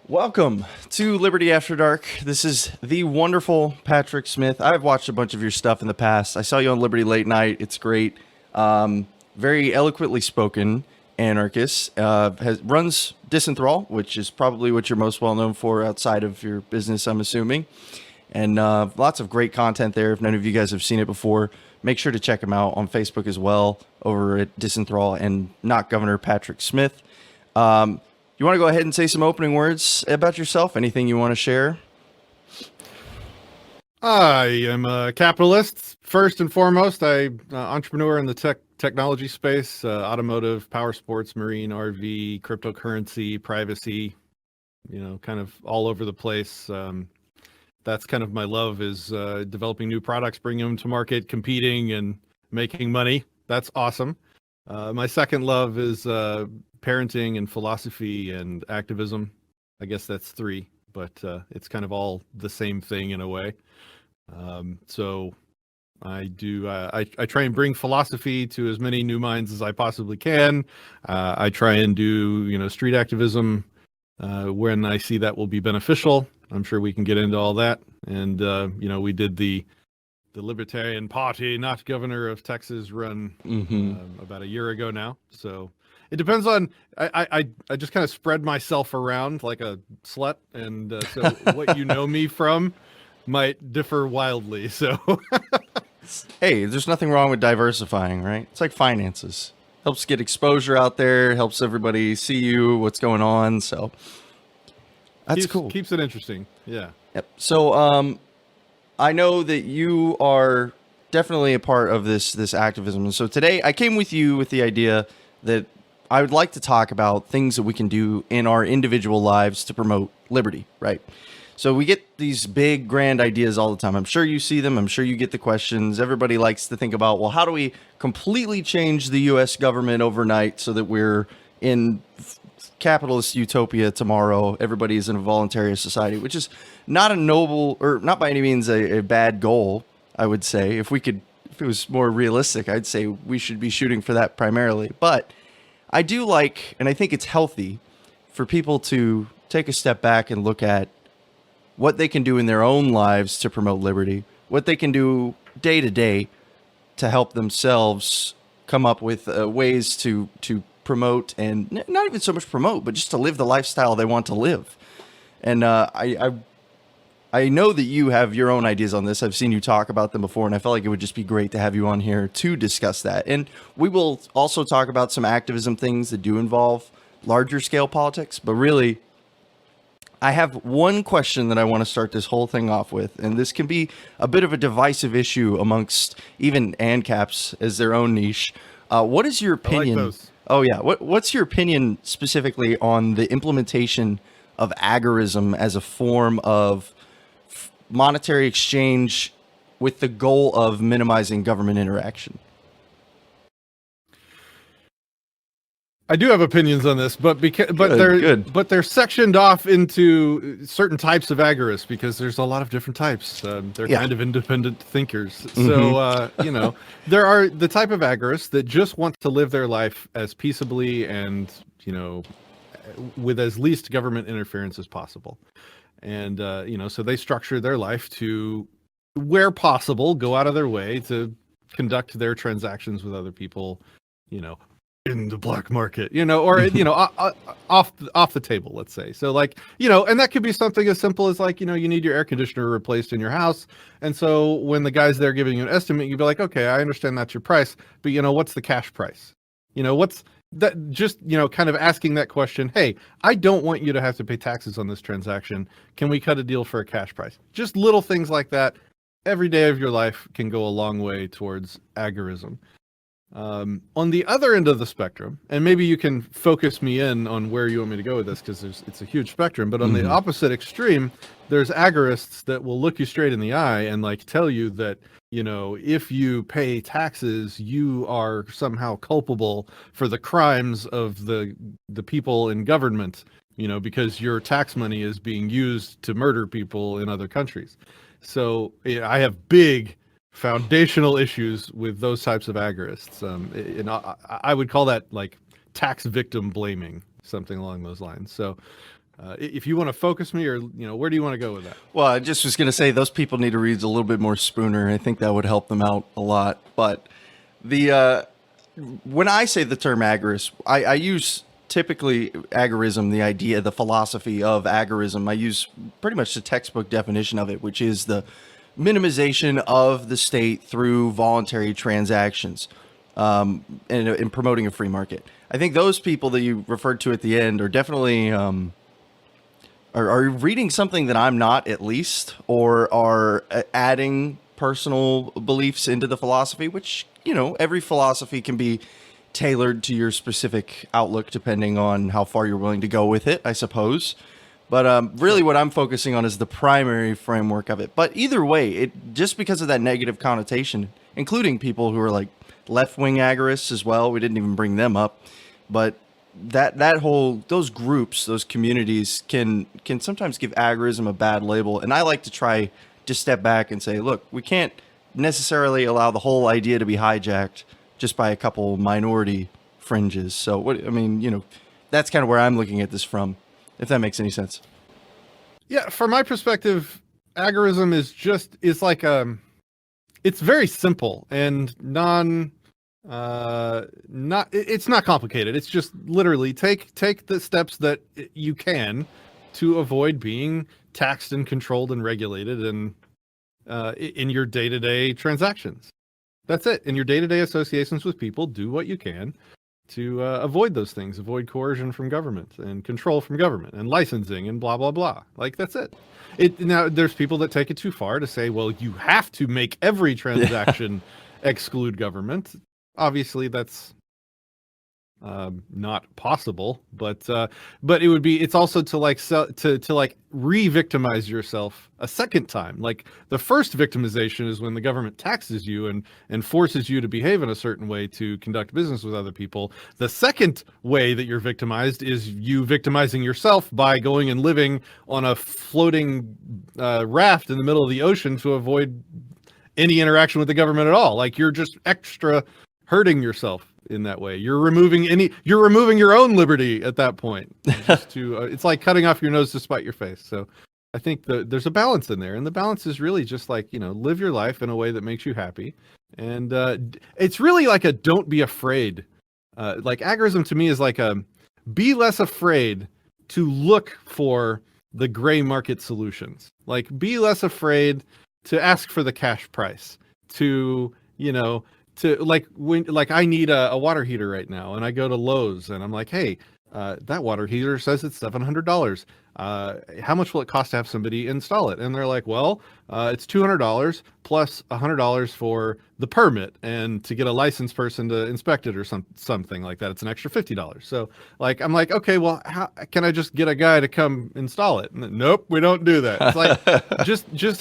Welcome to Liberty After Dark. This is the wonderful Patrick Smith. I've watched a bunch of your stuff in the past. I saw you on Liberty Late Night. It's great. Very eloquently spoken anarchist. Runs Disenthrall, which is probably what you're most well known for outside of your business, I'm assuming. And lots of great content there. If none of you guys have seen it before, make sure to check him out on Facebook as well, over at Disenthrall and Not Governor Patrick Smith. You want to go ahead and say some opening words about yourself? Anything you want to share? I am a capitalist. First and foremost, I'm an entrepreneur in the technology space, automotive, power sports, marine, RV, cryptocurrency, privacy, kind of all over the place. That's kind of my love, is developing new products, bringing them to market, competing and making money. That's awesome. My second love is parenting and philosophy and activism. I guess that's three, but it's kind of all the same thing in a way. So I try and bring philosophy to as many new minds as I possibly can. I try and do, street activism when I see that will be beneficial. I'm sure we can get into all that. And, we did the Libertarian Party, Not Governor of Texas run about a year ago now. So it depends on, I just kind of spread myself around like a slut. And so what you know me from might differ wildly. So, hey, there's nothing wrong with diversifying, right? It's like finances. Helps get exposure out there, helps everybody see you, what's going on. So that's cool. Keeps it interesting. Yeah. Yep. So, I know that you are definitely a part of this activism. And so today I came with you with the idea that I would like to talk about things that we can do in our individual lives to promote liberty, right? So we get these big, grand ideas all the time. I'm sure you see them. I'm sure you get the questions. Everybody likes to think about, well, how do we completely change the U.S. government overnight so that we're in capitalist utopia tomorrow? Everybody is in a voluntary society, which is not a noble, or not by any means a bad goal, I would say. If it was more realistic, I'd say we should be shooting for that primarily. But I do like, and I think it's healthy for people to take a step back and look at what they can do in their own lives to promote liberty, what they can do day to day to help themselves come up with ways to promote, and not even so much promote, but just to live the lifestyle they want to live. And I know that you have your own ideas on this. I've seen you talk about them before, and I felt like it would just be great to have you on here to discuss that. And we will also talk about some activism things that do involve larger scale politics. But really, I have one question that I want to start this whole thing off with, and this can be a bit of a divisive issue amongst even ANCAPs as their own niche. What is your opinion? I like those. Oh yeah, what's your opinion specifically on the implementation of agorism as a form of monetary exchange with the goal of minimizing government interaction? I do have opinions on this, but they're sectioned off into certain types of agorists, because there's a lot of different types. They're kind of independent thinkers. So there are the type of agorists that just want to live their life as peaceably and with as least government interference as possible. And so they structure their life to, where possible, go out of their way to conduct their transactions with other people, in the black market, or off the table, let's say. So and that could be something as simple as you need your air conditioner replaced in your house, and so when the guy's there giving you an estimate, you'd be like, okay, I understand that's your price, but what's the cash price? What's that? Just kind of asking that question. Hey, I don't want you to have to pay taxes on this transaction. Can we cut a deal for a cash price? Just little things like that every day of your life can go a long way towards agorism. On the other end of the spectrum, and maybe you can focus me in on where you want me to go with this, because it's a huge spectrum, but on the opposite extreme, there's agorists that will look you straight in the eye and tell you that, if you pay taxes, you are somehow culpable for the crimes of the people in government, because your tax money is being used to murder people in other countries. So I have big foundational issues with those types of agorists. I would call that tax victim blaming, something along those lines. So If you want to focus me, or where do you want to go with that? Well, I just was going to say those people need to read a little bit more Spooner. I think that would help them out a lot. But when I say the term agorist, I use typically agorism, the idea, the philosophy of agorism. I use pretty much the textbook definition of it, which is the minimization of the state through voluntary transactions, and in promoting a free market. I think those people that you referred to at the end are definitely are reading something that I'm not, at least, or are adding personal beliefs into the philosophy, which, every philosophy can be tailored to your specific outlook depending on how far you're willing to go with it, I suppose. But really what I'm focusing on is the primary framework of it. But either way, it just because of that negative connotation, including people who are like left-wing agorists as well, we didn't even bring them up, but those groups, those communities can sometimes give agorism a bad label. And I like to try to step back and say, look, we can't necessarily allow the whole idea to be hijacked just by a couple minority fringes. So that's kind of where I'm looking at this from, if that makes any sense. Yeah, from my perspective, agorism is like it's very simple and it's not complicated. It's just literally take the steps that you can to avoid being taxed and controlled and regulated and in your day-to-day transactions. That's it. In your day-to-day associations with people, do what you can to avoid those things, avoid coercion from government and control from government and licensing and blah, blah, blah. Like, that's it. Now, there's people that take it too far to say, well, you have to make every transaction exclude government. Obviously, that's not possible, but it's also to re-victimize yourself a second time. Like, the first victimization is when the government taxes you and forces you to behave in a certain way to conduct business with other people. The second way that you're victimized is you victimizing yourself by going and living on a floating raft in the middle of the ocean to avoid any interaction with the government at all. Like, you're just extra hurting yourself in that way. You're removing your own liberty at that point. It's like cutting off your nose to spite your face. So I think there's a balance in there, and the balance is really just like, live your life in a way that makes you happy. And it's really like a don't be afraid. Like, agorism to me is like be less afraid to look for the gray market solutions. Like, be less afraid to ask for the cash price, to I need a water heater right now, and I go to Lowe's and I'm like, hey, that water heater says it's $700. How much will it cost to have somebody install it? And they're like, well, it's $200 plus $100 for the permit and to get a licensed person to inspect it or something like that. It's an extra $50. So I'm like, okay, well, how can I just get a guy to come install it? And nope, we don't do that. It's like just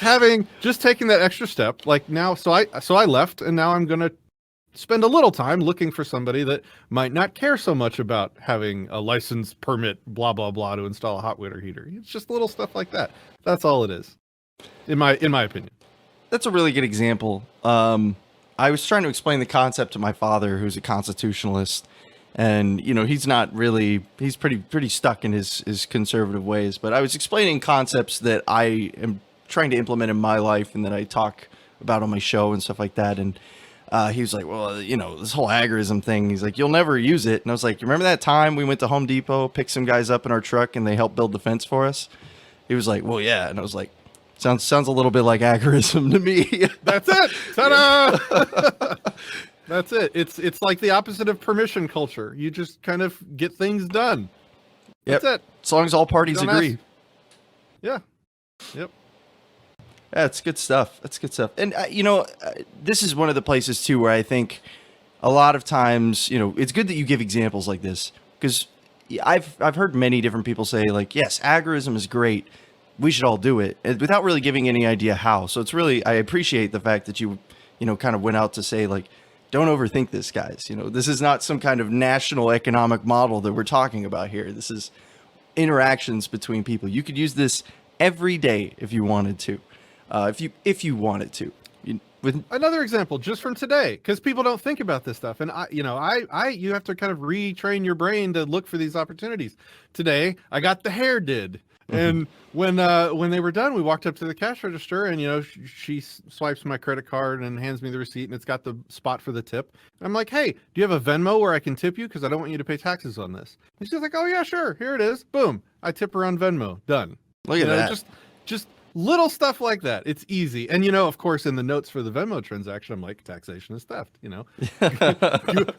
taking that extra step. Like, now, so I left, and now I'm gonna spend a little time looking for somebody that might not care so much about having a license, permit, blah, blah, blah, to install a hot water heater. It's just little stuff like that. That's all it is, in my opinion. That's a really good example. I was trying to explain the concept to my father, who's a constitutionalist, and, he's pretty stuck in his conservative ways. But I was explaining concepts that I am trying to implement in my life and that I talk about on my show and stuff like that. And he was like, well, this whole agorism thing, he's like, you'll never use it. And I was like, you remember that time we went to Home Depot, picked some guys up in our truck, and they helped build the fence for us? He was like, well, yeah. And I was like, sounds a little bit like agorism to me. That's it. Ta-da! That's it. It's like the opposite of permission culture. You just kind of get things done. That's it. As long as all parties agree. Yeah. Yep. That's good stuff. And, this is one of the places, too, where I think a lot of times, it's good that you give examples like this, because I've heard many different people say, like, yes, agorism is great, we should all do it, without really giving any idea how. So it's really, I appreciate the fact that you kind of went out to say, like, don't overthink this, guys. This is not some kind of national economic model that we're talking about here. This is interactions between people. You could use this every day if you wanted to. If you wanted to, Another example just from today, because people don't think about this stuff. And you have to kind of retrain your brain to look for these opportunities. Today, I got the hair did. And when they were done, we walked up to the cash register, and she swipes my credit card and hands me the receipt, and it's got the spot for the tip. I'm like, "Hey, do you have a Venmo where I can tip you? Because I don't want you to pay taxes on this." And she's like, "Oh yeah, sure. Here it is. Boom. I tip her on Venmo. Done." Look at that. Just little stuff like that. It's easy. And of course, in the notes for the Venmo transaction, I'm like, taxation is theft.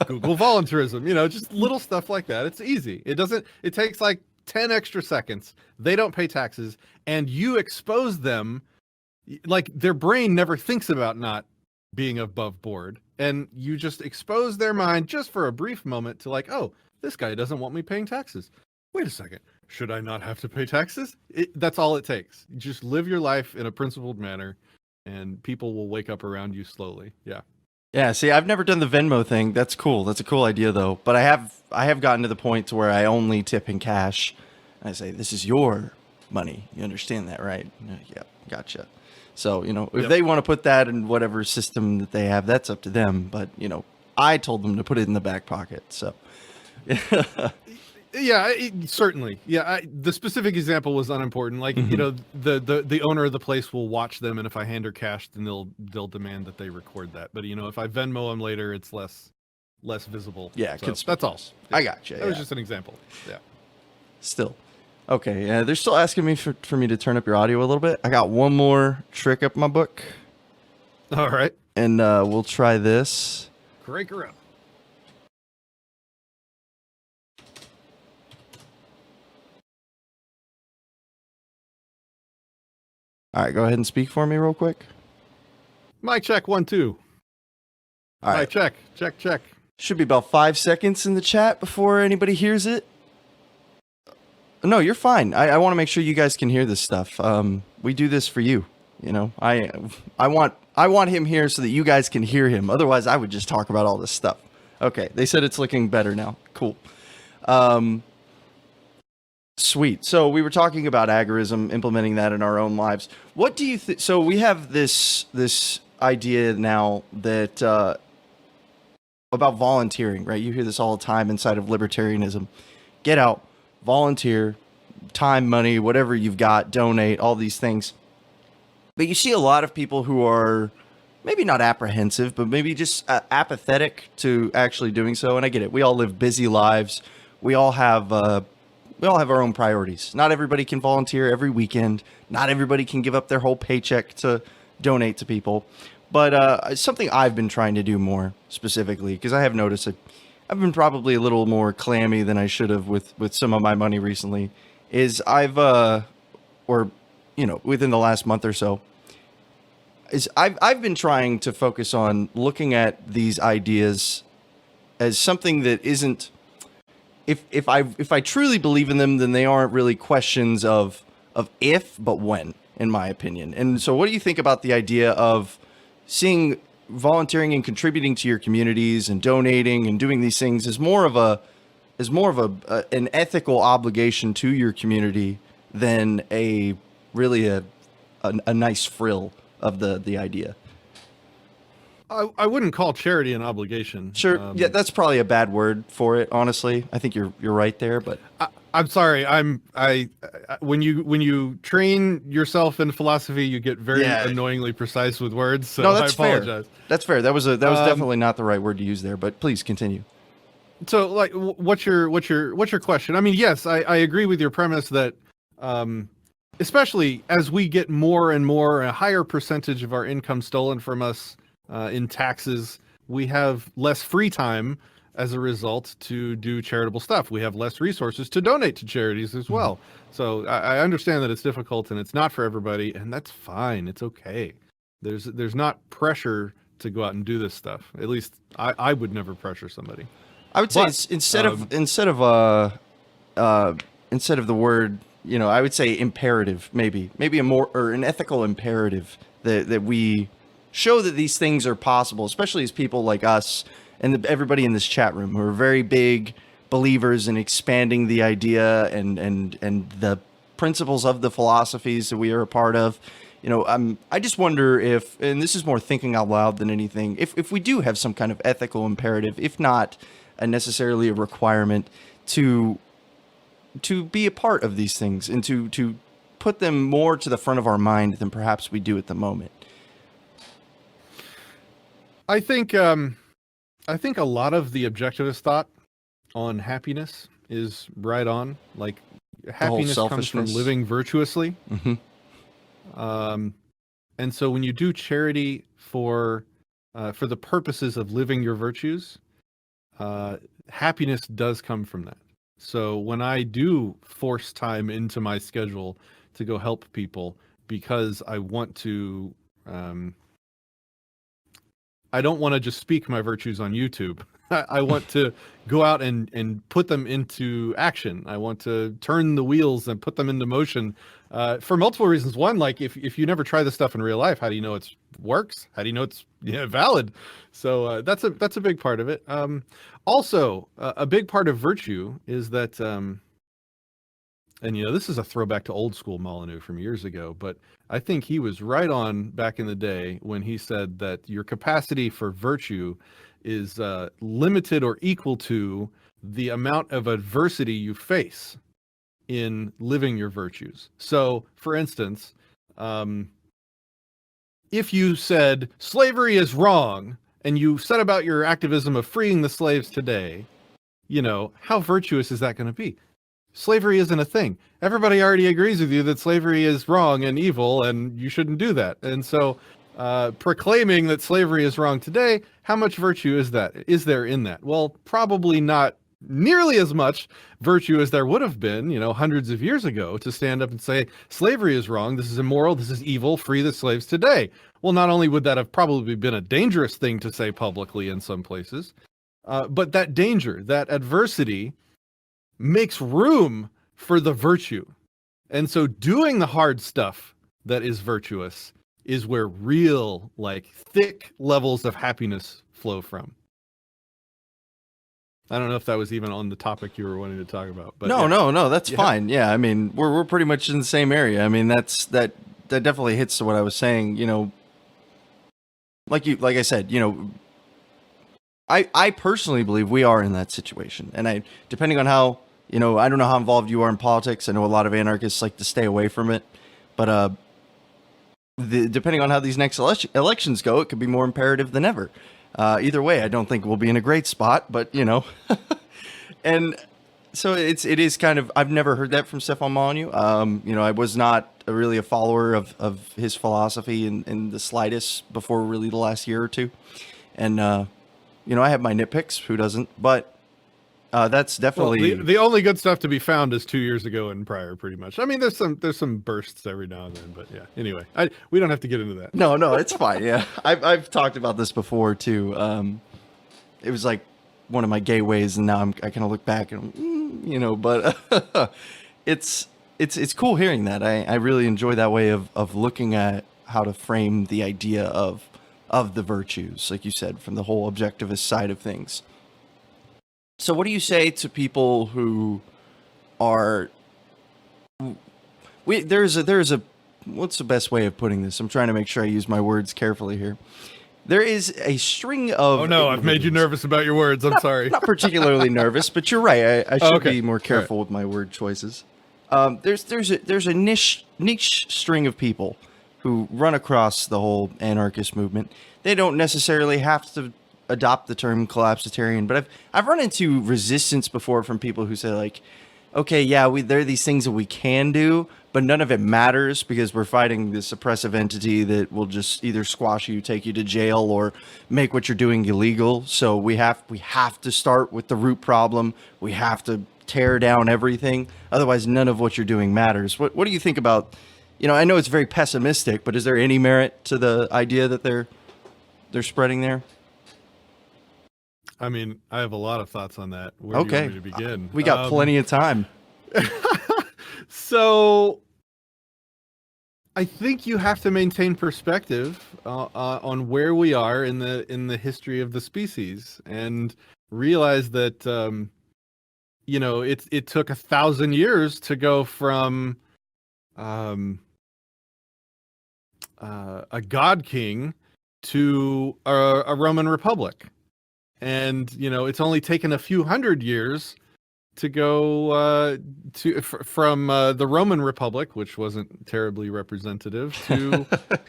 Google voluntarism. Just little stuff like that. It's easy. It takes like 10 extra seconds. They don't pay taxes, and you expose them. Like, their brain never thinks about not being above board, and you just expose their mind just for a brief moment to like, oh, this guy doesn't want me paying taxes. Wait a second. Should I not have to pay taxes? That's all it takes. Just live your life in a principled manner, and people will wake up around you slowly. Yeah. Yeah, see, I've never done the Venmo thing. That's cool. That's a cool idea, though. But I have gotten to the point to where I only tip in cash. I say, this is your money. You understand that, right? Yeah, gotcha. So, if they want to put that in whatever system that they have, that's up to them. But, I told them to put it in the back pocket. So, yeah, certainly. Yeah, the specific example was unimportant. Like, the owner of the place will watch them, and if I hand her cash, then they'll demand that they record that. But if I Venmo them later, it's less visible. Yeah, so that's all. I got you. That was just an example. Yeah. Still. Okay, they're still asking me for me to turn up your audio a little bit. I got one more trick up my book. All right. And we'll try this. Crank her up. All right, go ahead and speak for me real quick. Mic check, 1, 2. All right. Check. Should be about 5 seconds in the chat before anybody hears it. No, you're fine. I want to make sure you guys can hear this stuff. We do this for you. I want him here so that you guys can hear him. Otherwise, I would just talk about all this stuff. Okay, they said it's looking better now. Cool. Sweet. So we were talking about agorism, implementing that in our own lives. What do you think? So we have this idea now that about volunteering, right? You hear this all the time inside of libertarianism. Get out, volunteer, time, money, whatever you've got, donate, all these things. But you see a lot of people who are maybe not apprehensive, but maybe just apathetic to actually doing so. And I get it. We all live busy lives. We all have our own priorities. Not everybody can volunteer every weekend. Not everybody can give up their whole paycheck to donate to people. But something I've been trying to do more specifically, because I have noticed that I've been probably a little more clammy than I should have with some of my money recently, is within the last month or so, I've been trying to focus on looking at these ideas as something that isn't, if I truly believe in them, then they aren't really questions of if, but when, in my opinion. And so what do you think about the idea of seeing volunteering and contributing to your communities and donating and doing these things as more of an ethical obligation to your community than a nice frill of the idea? I wouldn't call charity an obligation. Sure. Yeah, that's probably a bad word for it, honestly. I think you're right there, but I'm sorry. When you train yourself in philosophy, you get very annoyingly precise with words. So no, that's I apologize. Fair. That's fair. That was definitely not the right word to use there, but please continue. So, like, what's your question? I mean, yes, I agree with your premise that, especially as we get more and more, a higher percentage of our income stolen from us in taxes, we have less free time as a result to do charitable stuff. We have less resources to donate to charities as well. Mm-hmm. So I understand that it's difficult and it's not for everybody, and that's fine. It's okay. There's not pressure to go out and do this stuff. At least I would never pressure somebody. I would say instead of the word, I would say imperative, maybe an ethical imperative that we show that these things are possible, especially as people like us and everybody in this chat room who are very big believers in expanding the idea and the principles of the philosophies that we are a part of, I just wonder if, and this is more thinking out loud than anything, if we do have some kind of ethical imperative, if not necessarily a requirement to be a part of these things and to put them more to the front of our mind than perhaps we do at the moment. I think a lot of the objectivist thought on happiness is right on. Like, happiness comes from living virtuously. Mm-hmm. And so when you do charity for the purposes of living your virtues, happiness does come from that. So when I do force time into my schedule to go help people because I want to, I don't want to just speak my virtues on YouTube. I want to go out and put them into action. I want to turn the wheels and put them into motion for multiple reasons. One, like if you never try this stuff in real life, how do you know it works? How do you know it's valid? So that's a big part of it. Also, a big part of virtue is that, and this is a throwback to old school Molyneux from years ago, but I think he was right on back in the day when he said that your capacity for virtue is limited or equal to the amount of adversity you face in living your virtues. So, for instance, if you said slavery is wrong and you set about your activism of freeing the slaves today, how virtuous is that going to be? Slavery isn't a thing. Everybody already agrees with you that slavery is wrong and evil and you shouldn't do that. And so proclaiming that slavery is wrong today, how much virtue is there in that? Well, probably not nearly as much virtue as there would have been, hundreds of years ago, to stand up and say slavery is wrong, this is immoral, this is evil, free the slaves today. Well, not only would that have probably been a dangerous thing to say publicly in some places, but that danger, that adversity makes room for the virtue. And so doing the hard stuff that is virtuous is where real, thick levels of happiness flow from. I don't know if that was even on the topic you were wanting to talk about. But no, that's fine. Yeah, I mean, we're pretty much in the same area. I mean, that definitely hits to what I was saying. Like I said, I personally believe we are in that situation, and depending on how. I don't know how involved you are in politics. I know a lot of anarchists like to stay away from it. But depending on how these next elections go, it could be more imperative than ever. Either way, I don't think we'll be in a great spot, but, And so it is kind of, I've never heard that from Stefan Molyneux. I was not really a follower of his philosophy in the slightest before really the last year or two. And, I have my nitpicks. Who doesn't? But that's definitely the only good stuff to be found is 2 years ago and prior, pretty much. I mean, there's some bursts every now and then, but yeah. Anyway, we don't have to get into that. No, it's fine. Yeah, I've talked about this before too. It was like one of my gateways, and now I kind of look back and but it's cool hearing that. I really enjoy that way of looking at how to frame the idea of the virtues, like you said, from the whole objectivist side of things. So what do you say to people who are there's a what's the best way of putting this? I'm trying to make sure I use my words carefully here. There is a string of... Oh no, I've made you nervous about your words. I'm sorry. Not particularly nervous, but you're right. I should be more careful with my word choices. There's a niche string of people who run across the whole anarchist movement. They don't necessarily have to adopt the term collapsitarian, but I've run into resistance before from people who say like, okay, yeah, there are these things that we can do, but none of it matters because we're fighting this oppressive entity that will just either squash you, take you to jail, or make what you're doing illegal. So we have to start with the root problem. We have to tear down everything. Otherwise, none of what you're doing matters. What do you think about? I know it's very pessimistic, but is there any merit to the idea that they're spreading there? I mean, I have a lot of thoughts on that. Where do you want me to begin? We got plenty of time. So I think you have to maintain perspective on where we are in the history of the species, and realize that it took 1,000 years to go from a god king to a Roman Republic. And, it's only taken a few hundred years to go from the Roman Republic, which wasn't terribly representative, to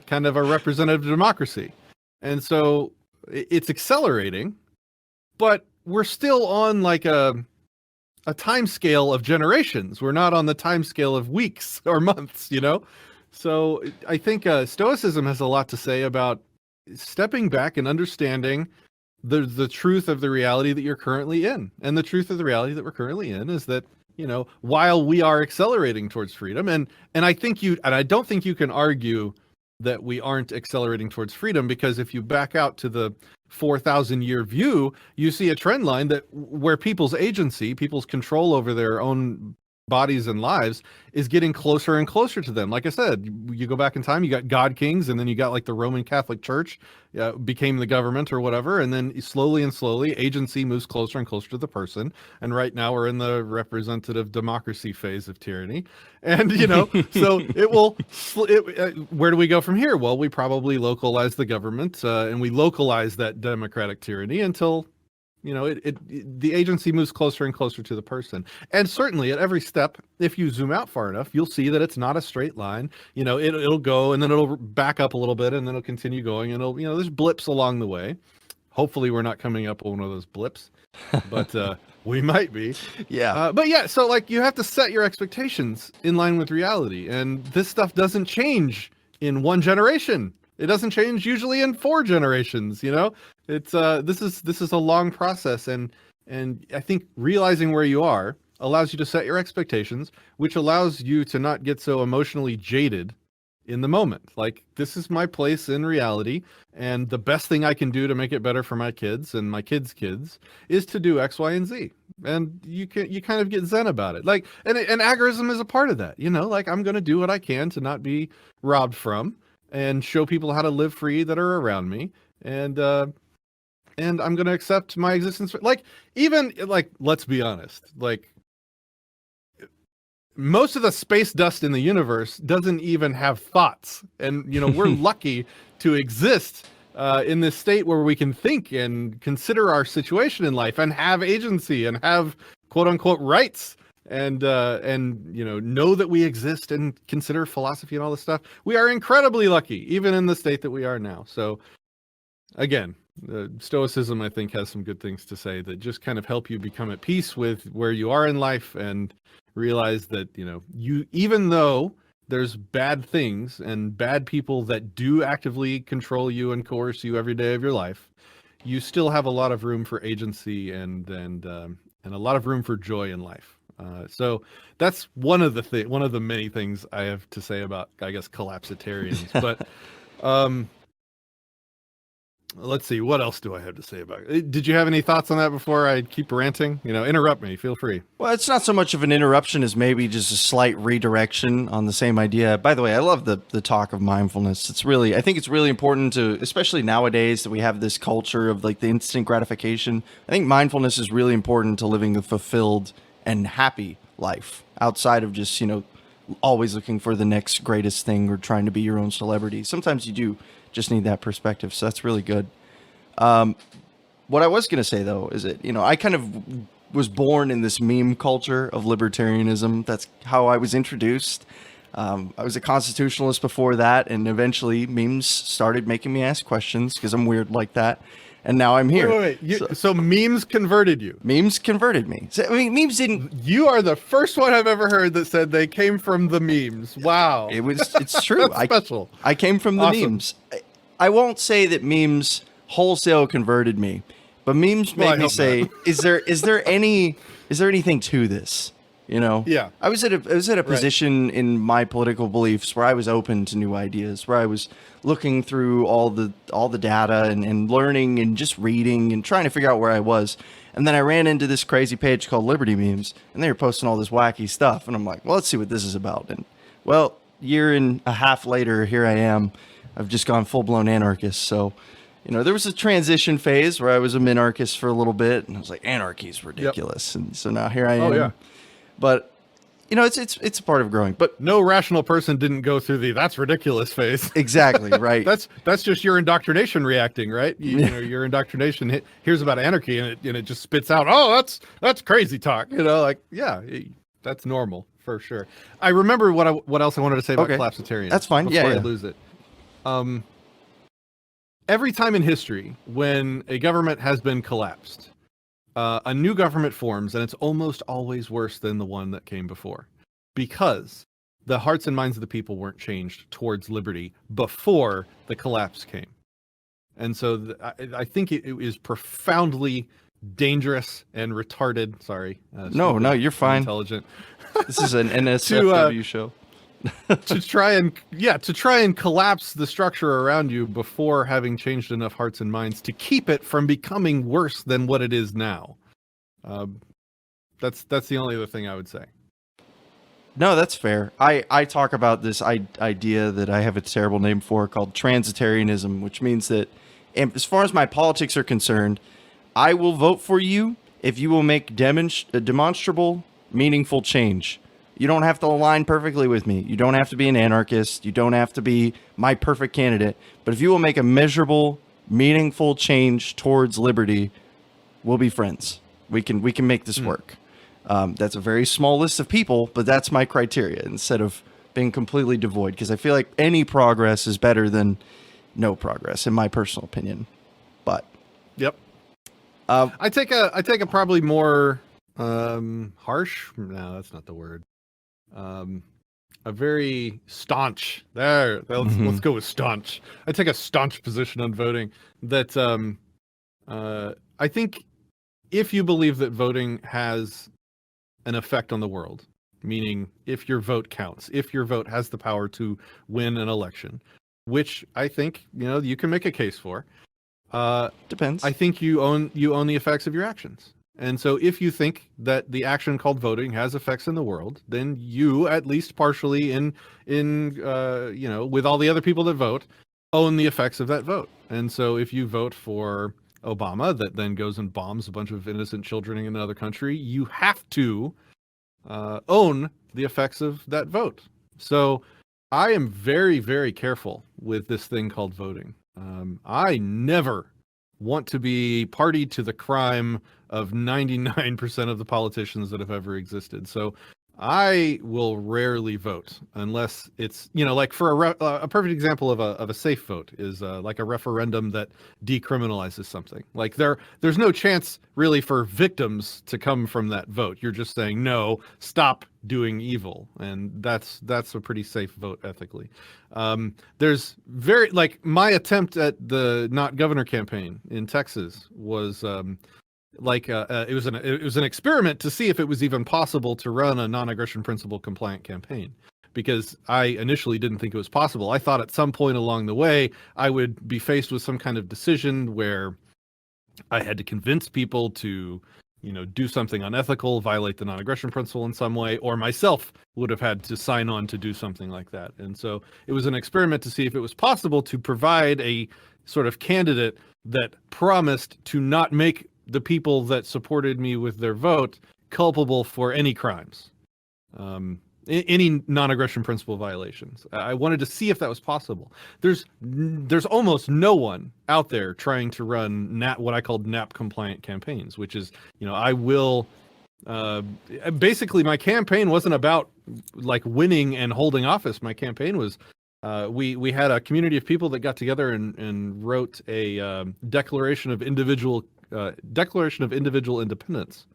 kind of a representative democracy. And so it's accelerating, but we're still on like a time scale of generations. We're not on the time scale of weeks or months, So I think Stoicism has a lot to say about stepping back and understanding the truth of the reality that you're currently in. And the truth of the reality that we're currently in is that, while we are accelerating towards freedom, and I don't think you can argue that we aren't accelerating towards freedom, because if you back out to the 4,000 year view, you see a trend line where people's agency, people's control over their own bodies and lives is getting closer and closer to them. Like I said, you go back in time, you got god kings, and then you got like the Roman Catholic Church became the government or whatever, and then slowly and slowly agency moves closer and closer to the person. And right now we're in the representative democracy phase of tyranny. And so it will where do we go from here? Well, we probably localize the government and we localize that democratic tyranny until the agency moves closer and closer to the person. And certainly at every step, if you zoom out far enough, you'll see that it's not a straight line. It'll go and then it'll back up a little bit and then it'll continue going, and there's blips along the way. Hopefully we're not coming up on one of those blips, but we might be. Yeah. So like you have to set your expectations in line with reality. And this stuff doesn't change in one generation. It doesn't change usually in 4 generations, It's this is a long process, and I think realizing where you are allows you to set your expectations, which allows you to not get so emotionally jaded in the moment. Like, this is my place in reality, and the best thing I can do to make it better for my kids and my kids' kids is to do X, Y, and Z. And you kind of get zen about it. Like, and agorism is a part of that. Like, I'm going to do what I can to not be robbed from, and show people how to live free that are around me. And I'm going to accept my existence. Like, even like, let's be honest, like most of the space dust in the universe doesn't even have thoughts. And, we're lucky to exist in this state where we can think and consider our situation in life and have agency and have quote unquote rights. And know that we exist and consider philosophy and all this stuff. We are incredibly lucky, even in the state that we are now. So, again, Stoicism, I think, has some good things to say that just kind of help you become at peace with where you are in life and realize that, you, even though there's bad things and bad people that do actively control you and coerce you every day of your life, you still have a lot of room for agency and a lot of room for joy in life. So that's one of the many things I have to say about, I guess, collapsitarians. But let's see, what else do I have to say about it? Did you have any thoughts on that before I keep ranting? Interrupt me. Feel free. Well, it's not so much of an interruption as maybe just a slight redirection on the same idea. By the way, I love the talk of mindfulness. I think it's really important to, especially nowadays that we have this culture of like the instant gratification. I think mindfulness is really important to living a fulfilled and happy life outside of just, always looking for the next greatest thing or trying to be your own celebrity. Sometimes you do just need that perspective. So that's really good. What I was going to say, though, is that, I kind of was born in this meme culture of libertarianism. That's how I was introduced. I was a constitutionalist before that, and eventually memes started making me ask questions because I'm weird like that. And now I'm here. Wait. So memes converted you? Memes converted me. So, memes didn't... You are the first one I've ever heard that said they came from the memes. Wow. It's true. That's special. I came from the memes. I won't say that memes wholesale converted me, but memes made me say, is there anything to this? Yeah. I was at a position in my political beliefs where I was open to new ideas, where I was looking through all the data and learning and just reading and trying to figure out where I was. And then I ran into this crazy page called Liberty Memes, and they were posting all this wacky stuff. And I'm like, well, let's see what this is about. And well, year and a half later, here I am. I've just gone full-blown anarchist. So, there was a transition phase where I was a minarchist for a little bit, and I was like, anarchy is ridiculous. Yep. And so now here I am. Oh, yeah. But you know, it's a part of growing. But no rational person didn't go through the "that's ridiculous" phase. Exactly, right. that's just your indoctrination reacting, right? You know, your indoctrination hears about anarchy and it just spits out, "Oh, that's crazy talk." You know, like, yeah, that's normal for sure. I remember what else I wanted to say about collapsitarians. That's fine. Before I lose it. Every time in history when a government has been collapsed, a new government forms, and it's almost always worse than the one that came before, because the hearts and minds of the people weren't changed towards liberty before the collapse came. And so I think it is profoundly dangerous and retarded. Sorry. No, you're fine. Intelligent. This is an NSFW show. to try and collapse the structure around you before having changed enough hearts and minds to keep it from becoming worse than what it is now. That's the only other thing I would say. No, that's fair. I talk about this idea that I have a terrible name for called transitarianism, which means that as far as my politics are concerned, I will vote for you if you will make demonstrable, meaningful change. You don't have to align perfectly with me. You don't have to be an anarchist. You don't have to be my perfect candidate. But if you will make a measurable, meaningful change towards liberty, we'll be friends. We can make this work. That's a very small list of people, but that's my criteria instead of being completely devoid, because I feel like any progress is better than no progress, in my personal opinion. But yep, I take a probably more harsh. No, that's not the word. A very staunch. Let's go with staunch. I take a staunch position on voting. That I think if you believe that voting has an effect on the world, meaning if your vote counts, if your vote has the power to win an election, which I think you can make a case for. Depends. I think you own the effects of your actions. And so if you think that the action called voting has effects in the world, then you, at least partially in with all the other people that vote, own the effects of that vote. And so if you vote for Obama, that then goes and bombs a bunch of innocent children in another country, you have to own the effects of that vote. So I am very, very careful with this thing called voting. I never want to be party to the crime of 99% of the politicians that have ever existed. So I will rarely vote unless it's, like for a perfect example of a safe vote is like a referendum that decriminalizes something. Like there's no chance really for victims to come from that vote. You're just saying, no, stop doing evil. And that's a pretty safe vote ethically. There's my attempt at the Not Governor campaign in Texas was, it was an experiment to see if it was even possible to run a non-aggression principle compliant campaign, because I initially didn't think it was possible. I thought at some point along the way I would be faced with some kind of decision where I had to convince people to do something unethical, violate the non-aggression principle in some way, or myself would have had to sign on to do something like that. And so it was an experiment to see if it was possible to provide a sort of candidate that promised to not make the people that supported me with their vote culpable for any crimes, any non-aggression principle violations. I wanted to see if that was possible. There's almost no one out there trying to run what I called NAP compliant campaigns, which is, I will, basically my campaign wasn't about like winning and holding office. My campaign was, we had a community of people that got together and wrote a Declaration of Individual Independence,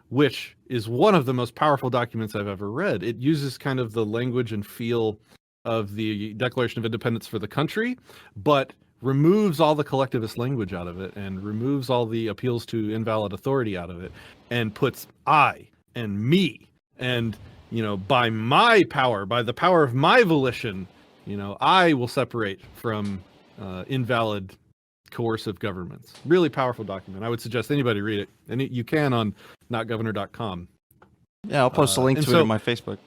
which is one of the most powerful documents I've ever read. It uses kind of the language and feel of the Declaration of Independence for the country, but removes all the collectivist language out of it and removes all the appeals to invalid authority out of it and puts I and me and, by my power, by the power of my volition, I will separate from invalid coercive governments. Really powerful document. I would suggest anybody read it, and you can on notgovernor.com. Yeah, I'll post a link to it on my Facebook.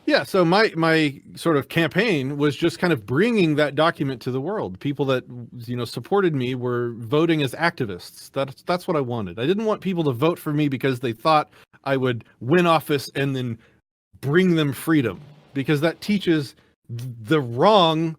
Yeah, so my sort of campaign was just kind of bringing that document to the world. People that supported me were voting as activists. That's what I wanted. I didn't want people to vote for me because they thought I would win office and then bring them freedom, because that teaches the wrong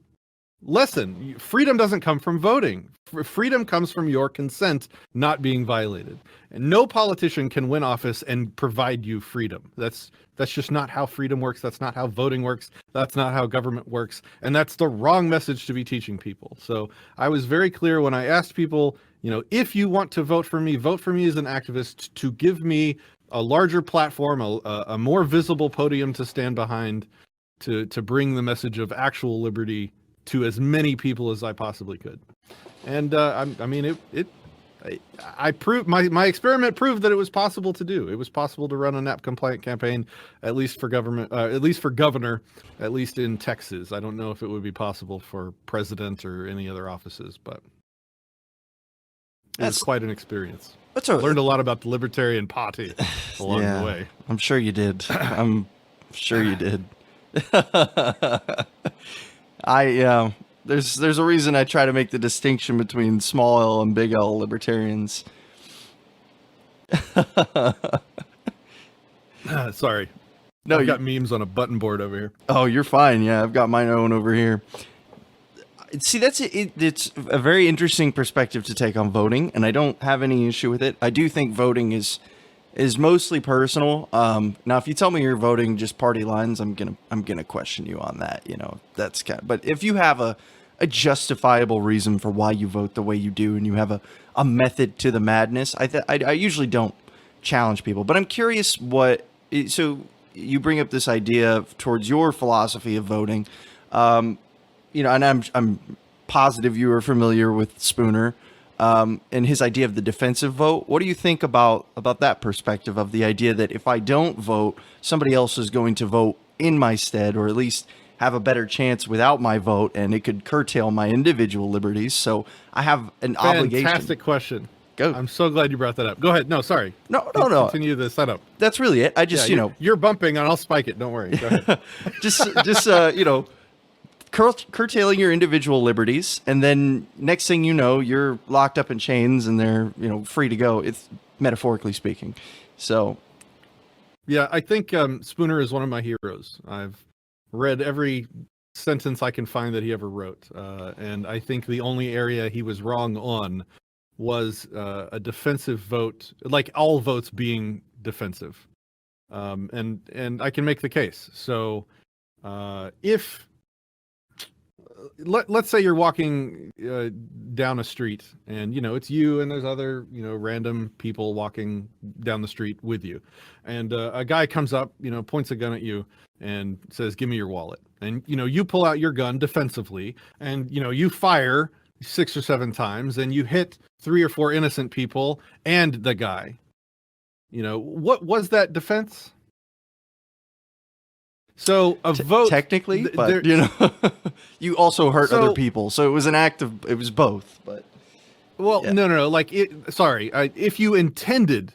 lesson. Freedom doesn't come from voting. Freedom comes from your consent not being violated. And no politician can win office and provide you freedom. That's just not how freedom works. That's not how voting works. That's not how government works. And that's the wrong message to be teaching people. So I was very clear when I asked people, if you want to vote for me as an activist, to give me a larger platform, a more visible podium to stand behind, to bring the message of actual liberty to as many people as I possibly could. And I proved my experiment proved that it was possible to do. It was possible to run a NAP compliant campaign, at least for governor, at least in Texas. I don't know if it would be possible for president or any other offices, but it was quite an experience. Learned a lot about the Libertarian Party along the way. I'm sure you did. I'm sure you did. There's a reason I try to make the distinction between small L and big L libertarians. Sorry. No, I've got memes on a button board over here. Oh, you're fine. Yeah, I've got my own over here. See, it's a very interesting perspective to take on voting, and I don't have any issue with it. I do think voting is mostly personal. Now, if you tell me you're voting just party lines, I'm gonna question you on that. That's but if you have a justifiable reason for why you vote the way you do, and you have a method to the madness, I usually don't challenge people. But I'm curious so you bring up this idea towards your philosophy of voting. And I'm positive you are familiar with Spooner. And his idea of the defensive vote. What do you think about that perspective of the idea that if I don't vote, somebody else is going to vote in my stead, or at least have a better chance without my vote, and it could curtail my individual liberties? So I have an obligation. Fantastic question. Go. I'm so glad you brought that up. Go ahead. No, sorry. No. Continue the setup. That's really it. I just, You're bumping and I'll spike it. Don't worry. Go ahead. just curtailing your individual liberties, and then next thing you know, you're locked up in chains and they're free to go. It's metaphorically speaking. So yeah, I think Spooner is one of my heroes. I've read every sentence I can find that he ever wrote, and I think the only area he was wrong on was a defensive vote, like all votes being defensive, and I can make the case. So if let's say you're walking down a street, and it's you and there's other random people walking down the street with you, and a guy comes up, points a gun at you and says, "Give me your wallet." And you pull out your gun defensively, and you fire 6 or 7 times, and you hit 3 or 4 innocent people and the guy. What was that defense? So a vote technically, but you also hurt other people. So it was it was both, but no. Like if you intended,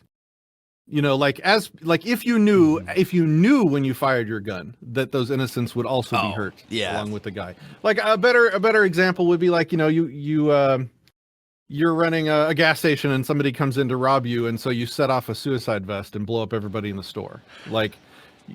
if you knew when you fired your gun that those innocents would also be hurt along with the guy. Like a better example would be like, you're running a gas station and somebody comes in to rob you, and so you set off a suicide vest and blow up everybody in the store. Like,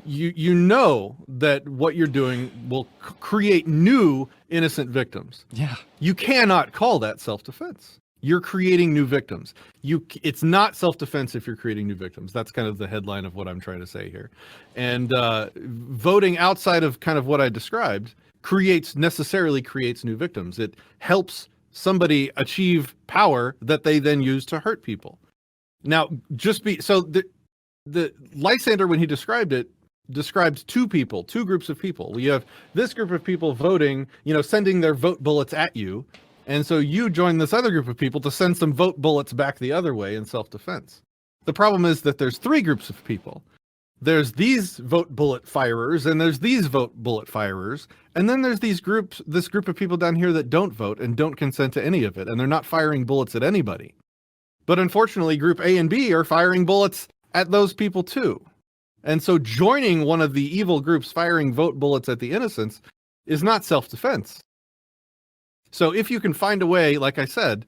you know that what you're doing will create new innocent victims. Yeah. You cannot call that self-defense. You're creating new victims. It's not self-defense if you're creating new victims. That's kind of the headline of what I'm trying to say here. And voting outside of kind of what I described necessarily creates new victims. It helps somebody achieve power that they then use to hurt people. Now, the Lysander, when he described it, describes two groups of people. You have this group of people voting, sending their vote bullets at you. And so you join this other group of people to send some vote bullets back the other way in self-defense. The problem is that there's 3 groups of people. There's these vote bullet firers, and there's these vote bullet firers. And then there's this group of people down here that don't vote and don't consent to any of it. And they're not firing bullets at anybody. But unfortunately, group A and B are firing bullets at those people too. And so joining one of the evil groups firing vote bullets at the innocents is not self-defense. So if you can find a way, like I said,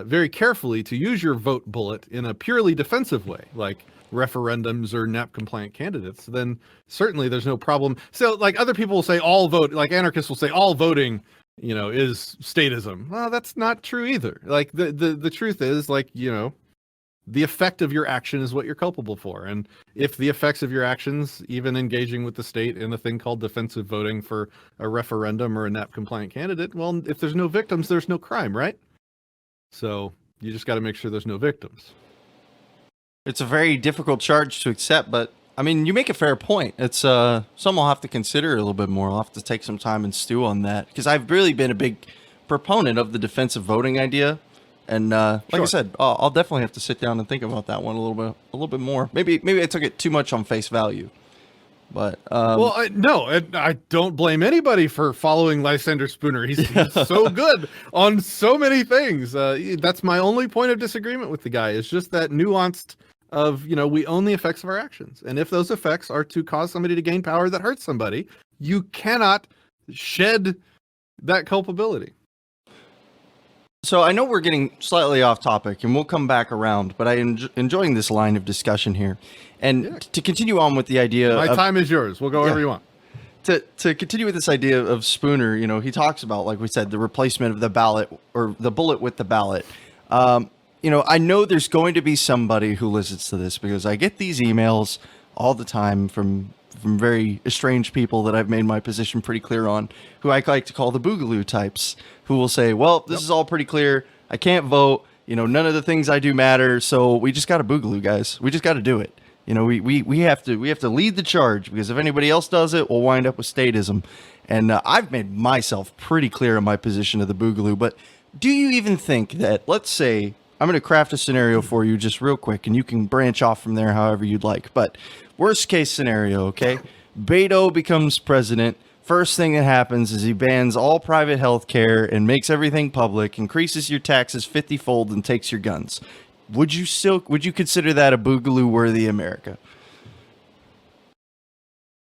very carefully to use your vote bullet in a purely defensive way, like referendums or NAP compliant candidates, then certainly there's no problem. So like other people will say all vote, like anarchists will say all voting, is statism. Well, that's not true either. Like the truth is, like, the effect of your action is what you're culpable for. And if the effects of your actions, even engaging with the state in a thing called defensive voting for a referendum or a NAP compliant candidate, well, if there's no victims, there's no crime, right? So you just got to make sure there's no victims. It's a very difficult charge to accept, but I mean, you make a fair point. It's something I'll have to consider a little bit more. I'll have to take some time and stew on that, because I've really been a big proponent of the defensive voting idea. And like I said, I'll definitely have to sit down and think about that one a little bit more. Maybe I took it too much on face value. But no, I don't blame anybody for following Lysander Spooner. He's so good on so many things. That's my only point of disagreement with the guy. Is just that nuanced of, we own the effects of our actions, and if those effects are to cause somebody to gain power that hurts somebody, you cannot shed that culpability. So I know we're getting slightly off topic, and we'll come back around, but I'm enjoying this line of discussion here. And to continue on with the idea... My time is yours. We'll go wherever you want. To continue with this idea of Spooner, he talks about, like we said, the replacement of the ballot, or the bullet with the ballot. I know there's going to be somebody who listens to this, because I get these emails all the time from very estranged people that I've made my position pretty clear on, who I like to call the boogaloo types, who will say, well, this is all pretty clear. I can't vote. None of the things I do matter. So we just got to boogaloo, guys. We just got to do it. We have to lead the charge, because if anybody else does it, we'll wind up with statism. And I've made myself pretty clear on my position of the boogaloo. But do you even think that, let's say, I'm going to craft a scenario for you just real quick, and you can branch off from there however you'd like. But worst case scenario, okay? Beto becomes president. First thing that happens is he bans all private health care and makes everything public, increases your taxes 50-fold, and takes your guns. Would you consider that a boogaloo-worthy America?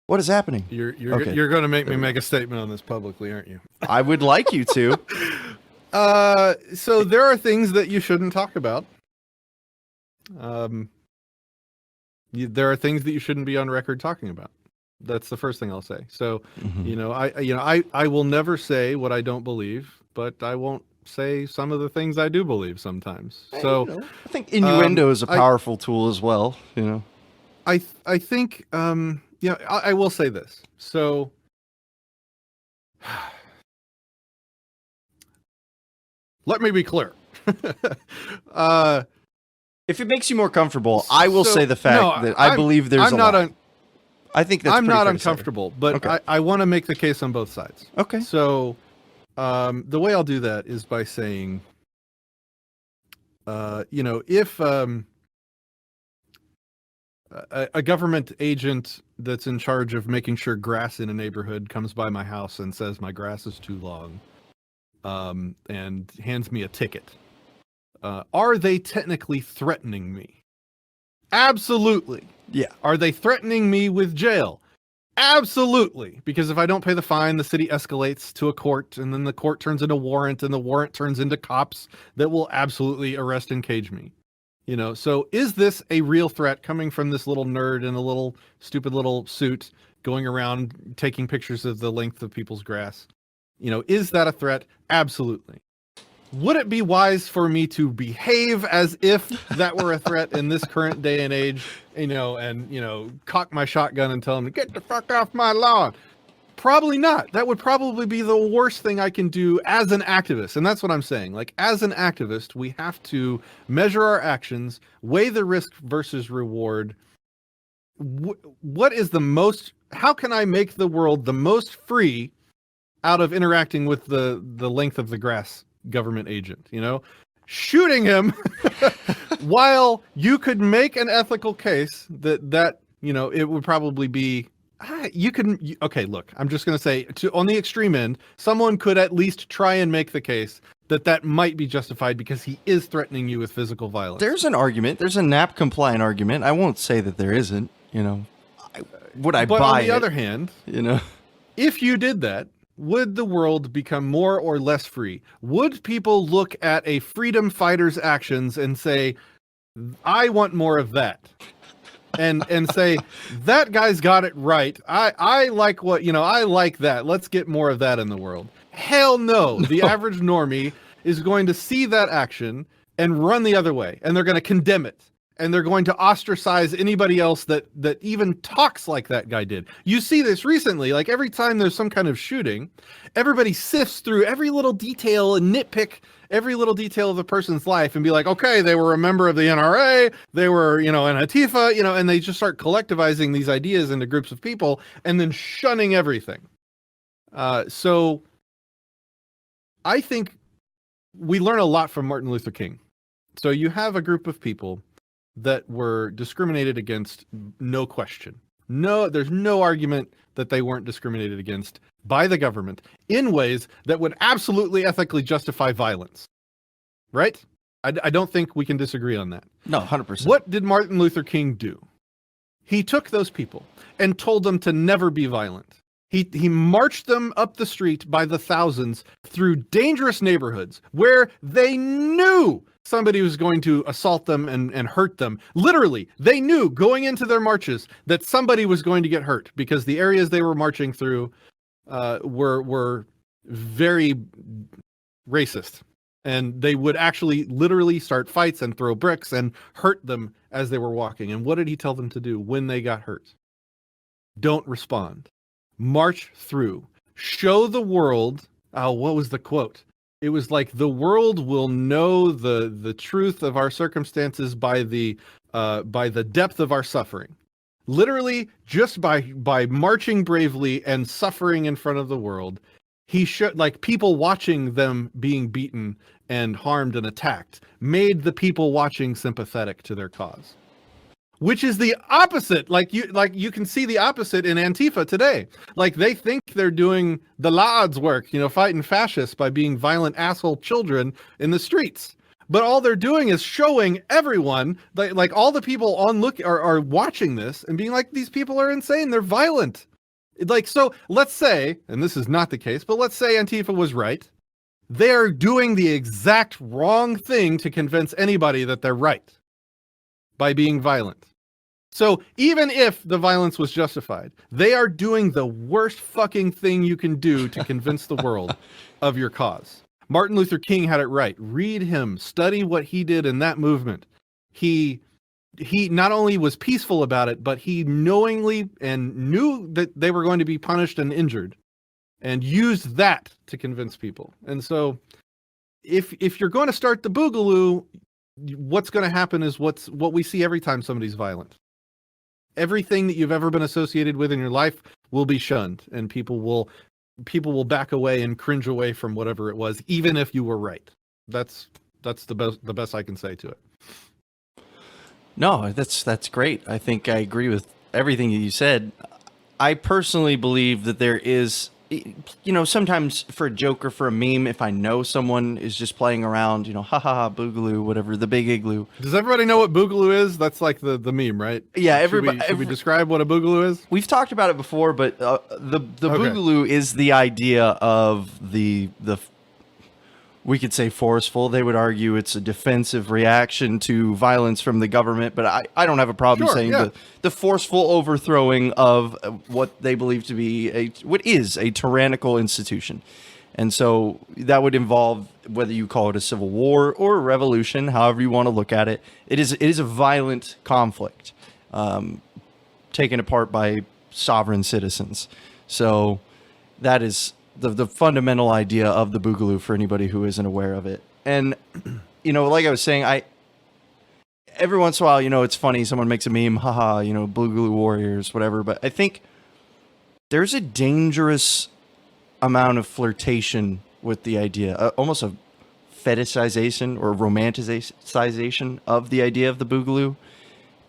What is happening? You're going to make me make a statement on this publicly, aren't you? I would like you to. So there are things that you shouldn't talk about. There are things that you shouldn't be on record talking about. That's the first thing I'll say. So, I will never say what I don't believe, but I won't say some of the things I do believe sometimes. So I think innuendo is a powerful tool as well. I think I will say this. So let me be clear. If it makes you more comfortable, I will say the fact that I believe there's I think that's I'm not uncomfortable, but okay. I want to make the case on both sides. Okay. So the way I'll do that is by saying, if a government agent that's in charge of making sure grass in a neighborhood comes by my house and says my grass is too long, and hands me a ticket, are they technically threatening me? Absolutely. Yeah. Are they threatening me with jail? Absolutely. Because if I don't pay the fine, the city escalates to a court, and then the court turns into warrant, and the warrant turns into cops that will absolutely arrest and cage me. So is this a real threat coming from this little nerd in a little stupid little suit going around taking pictures of the length of people's grass? Is that a threat? Absolutely. Would it be wise for me to behave as if that were a threat in this current day and age, and cock my shotgun and tell them to get the fuck off my lawn? Probably not. That would probably be the worst thing I can do as an activist. And that's what I'm saying. Like, as an activist, we have to measure our actions, weigh the risk versus reward. What is how can I make the world the most free out of interacting with the length of the grass government agent? Shooting him while you could make an ethical case that it would probably be okay, look, I'm just going to say, on the extreme end, someone could at least try and make the case that might be justified because he is threatening you with physical violence. There's an argument. There's a NAP compliant argument. I won't say that there isn't, would I buy it? But on the other hand, if you did that, would the world become more or less free? Would people look at a freedom fighter's actions and say, I want more of that? And say, that guy's got it right. I like what, I like that. Let's get more of that in the world. Hell no. The average normie is going to see that action and run the other way. And they're going to condemn it. And they're going to ostracize anybody else that even talks like that guy did. You see this recently, like every time there's some kind of shooting, everybody sifts through every little detail and nitpick every little detail of the person's life and be like, okay, they were a member of the NRA, they were, an Antifa, and they just start collectivizing these ideas into groups of people and then shunning everything. So I think we learn a lot from Martin Luther King. So you have a group of people that were discriminated against, no question. No, there's no argument that they weren't discriminated against by the government in ways that would absolutely ethically justify violence. Right? I don't think we can disagree on that. No, 100%. What did Martin Luther King do? He took those people and told them to never be violent. He marched them up the street by the thousands through dangerous neighborhoods where they knew somebody was going to assault them and hurt them. Literally, they knew going into their marches that somebody was going to get hurt because the areas they were marching through were very racist. And they would actually literally start fights and throw bricks and hurt them as they were walking. And what did he tell them to do when they got hurt? Don't respond. March through. Show the world. Oh, what was the quote? It was like, the world will know the truth of our circumstances by the depth of our suffering. Literally, just by marching bravely and suffering in front of the world, he showed, like, people watching them being beaten and harmed and attacked made the people watching sympathetic to their cause. Which is the opposite. Like you can see the opposite in Antifa today. Like, they think they're doing the Lord's work, fighting fascists by being violent asshole children in the streets. But all they're doing is showing everyone, like all the people are watching this and being like, these people are insane. They're violent. Like, so let's say, and this is not the case, but let's say Antifa was right. They're doing the exact wrong thing to convince anybody that they're right by being violent. So even if the violence was justified, they are doing the worst fucking thing you can do to convince the world of your cause. Martin Luther King had it right. Read him, study what he did in that movement. He not only was peaceful about it, but he knowingly and knew that they were going to be punished and injured and used that to convince people. And so if you're going to start the boogaloo, what's going to happen is what we see every time somebody's violent. Everything that you've ever been associated with in your life will be shunned, and people will back away and cringe away from whatever it was, even if you were right. That's the best I can say to it. No, that's great. I think I agree with everything you said. I personally believe that there is, sometimes for a joke or for a meme, if I know someone is just playing around, ha ha ha, boogaloo, whatever, the big igloo. Does everybody know what boogaloo is? That's like the meme, right? Yeah, everybody. Should we describe what a boogaloo is? We've talked about it before, but the boogaloo is the idea of the we could say forceful. They would argue it's a defensive reaction to violence from the government, but I don't have a problem saying the forceful overthrowing of what they believe to be what is a tyrannical institution. And so that would involve, whether you call it a civil war or a revolution, however you want to look at it, it is a violent conflict taken apart by sovereign citizens. So that is the fundamental idea of the boogaloo for anybody who isn't aware of it. And, like I was saying, every once in a while, it's funny, someone makes a meme, haha, boogaloo warriors, whatever. But I think there's a dangerous amount of flirtation with the idea, almost a fetishization or romanticization of the idea of the boogaloo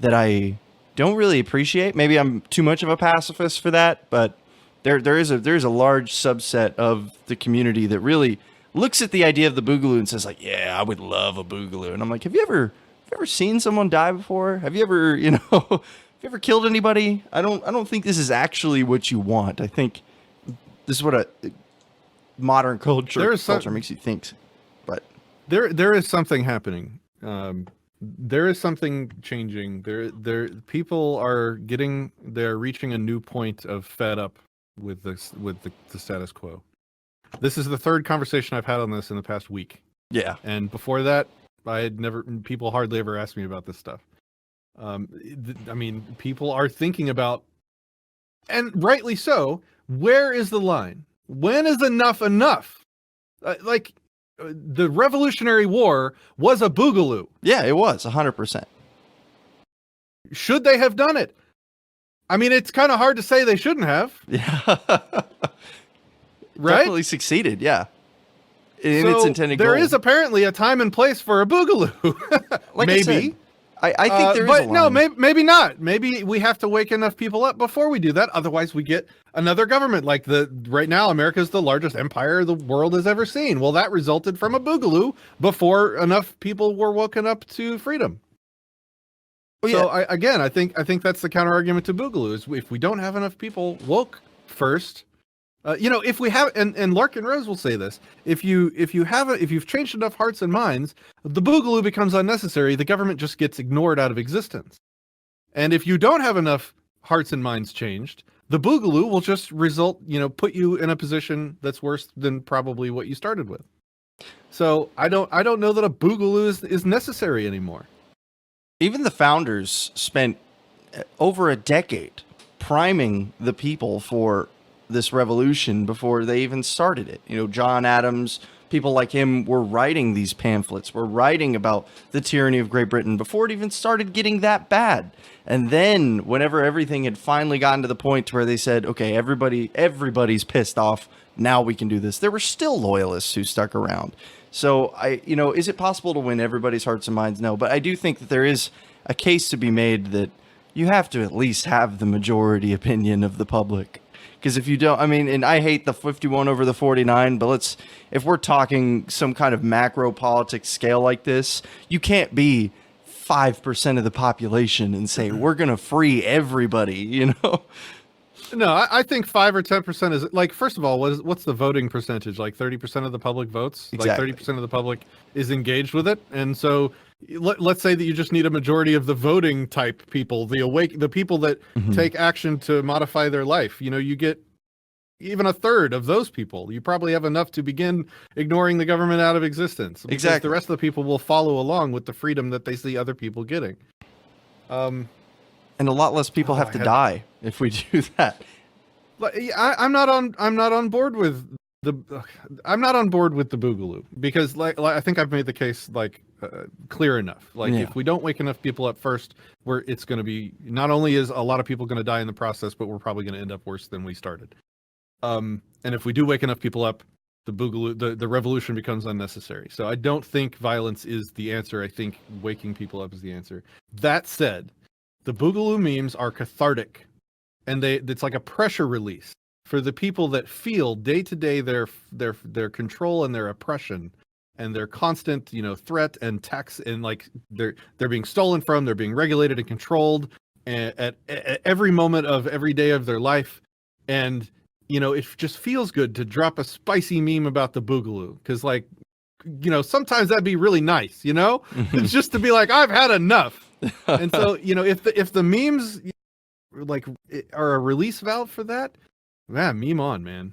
that I don't really appreciate. Maybe I'm too much of a pacifist for that, but there is a large subset of the community that really looks at the idea of the boogaloo and says, like, yeah, I would love a boogaloo. And I'm like, have you ever seen someone die before? Have you ever, have you ever killed anybody? I don't think this is actually what you want. I think this is what modern culture makes you think. But there is something happening. There is something changing. People are they're reaching a new point of fed up with the status quo. This is the third conversation I've had on this in the past week. Yeah. And before that, people hardly ever asked me about this stuff. I mean, people are thinking about, and rightly so, where is the line? When is enough enough? The Revolutionary War was a boogaloo. Yeah, it was 100%. Should they have done it? I mean, it's kind of hard to say they shouldn't have. Yeah. Right? Definitely succeeded, yeah. In its intended there goal. is apparently a time and place for a boogaloo. Like maybe. I think there is but a line. No, maybe not. Maybe we have to wake enough people up before we do that. Otherwise, we get another government. Right now, America is the largest empire the world has ever seen. Well, that resulted from a boogaloo before enough people were woken up to freedom. Well, so yeah. I think that's the counter argument to boogaloo is if we don't have enough people woke first. If we have, and Larkin Rose will say this, if you've changed enough hearts and minds, the boogaloo becomes unnecessary. The government just gets ignored out of existence. And if you don't have enough hearts and minds changed, the boogaloo will just put you in a position that's worse than probably what you started with. So I don't know that a boogaloo is necessary anymore. Even the founders spent over a decade priming the people for this revolution before they even started it. John Adams, people like him were writing these pamphlets, were writing about the tyranny of Great Britain before it even started getting that bad. And then whenever everything had finally gotten to the point where they said, okay, everybody's pissed off, now we can do this, there were still loyalists who stuck around. So is it possible to win everybody's hearts and minds? No, but I do think that there is a case to be made that you have to at least have the majority opinion of the public. Because if you don't, and I hate the 51 over the 49, but if we're talking some kind of macro politics scale like this, you can't be 5% of the population and say, we're going to free everybody, No, I think 5 or 10% is first of all, what's the voting percentage? 30% of the public votes? Exactly. 30% of the public is engaged with it. And so let's say that you just need a majority of the voting type people, the people that take action to modify their life. You get even a third of those people. You probably have enough to begin ignoring the government out of existence. Because the rest of the people will follow along with the freedom that they see other people getting. And a lot less people have to die if we do that. I'm not on board with the boogaloo because I think I've made the case clear enough. If we don't wake enough people up first, it's going to be, not only is a lot of people going to die in the process, but we're probably going to end up worse than we started. And if we do wake enough people up, the boogaloo, the revolution becomes unnecessary. So I don't think violence is the answer. I think waking people up is the answer. That said, the boogaloo memes are cathartic, and it's like a pressure release for the people that feel day to day their control and their oppression and their constant threat and tax, and they're being stolen from, they're being regulated and controlled at every moment of every day of their life. And it just feels good to drop a spicy meme about the boogaloo because sometimes that'd be really nice, It's just to be I've had enough. And so, if the memes are a release valve for that, man, meme on, man.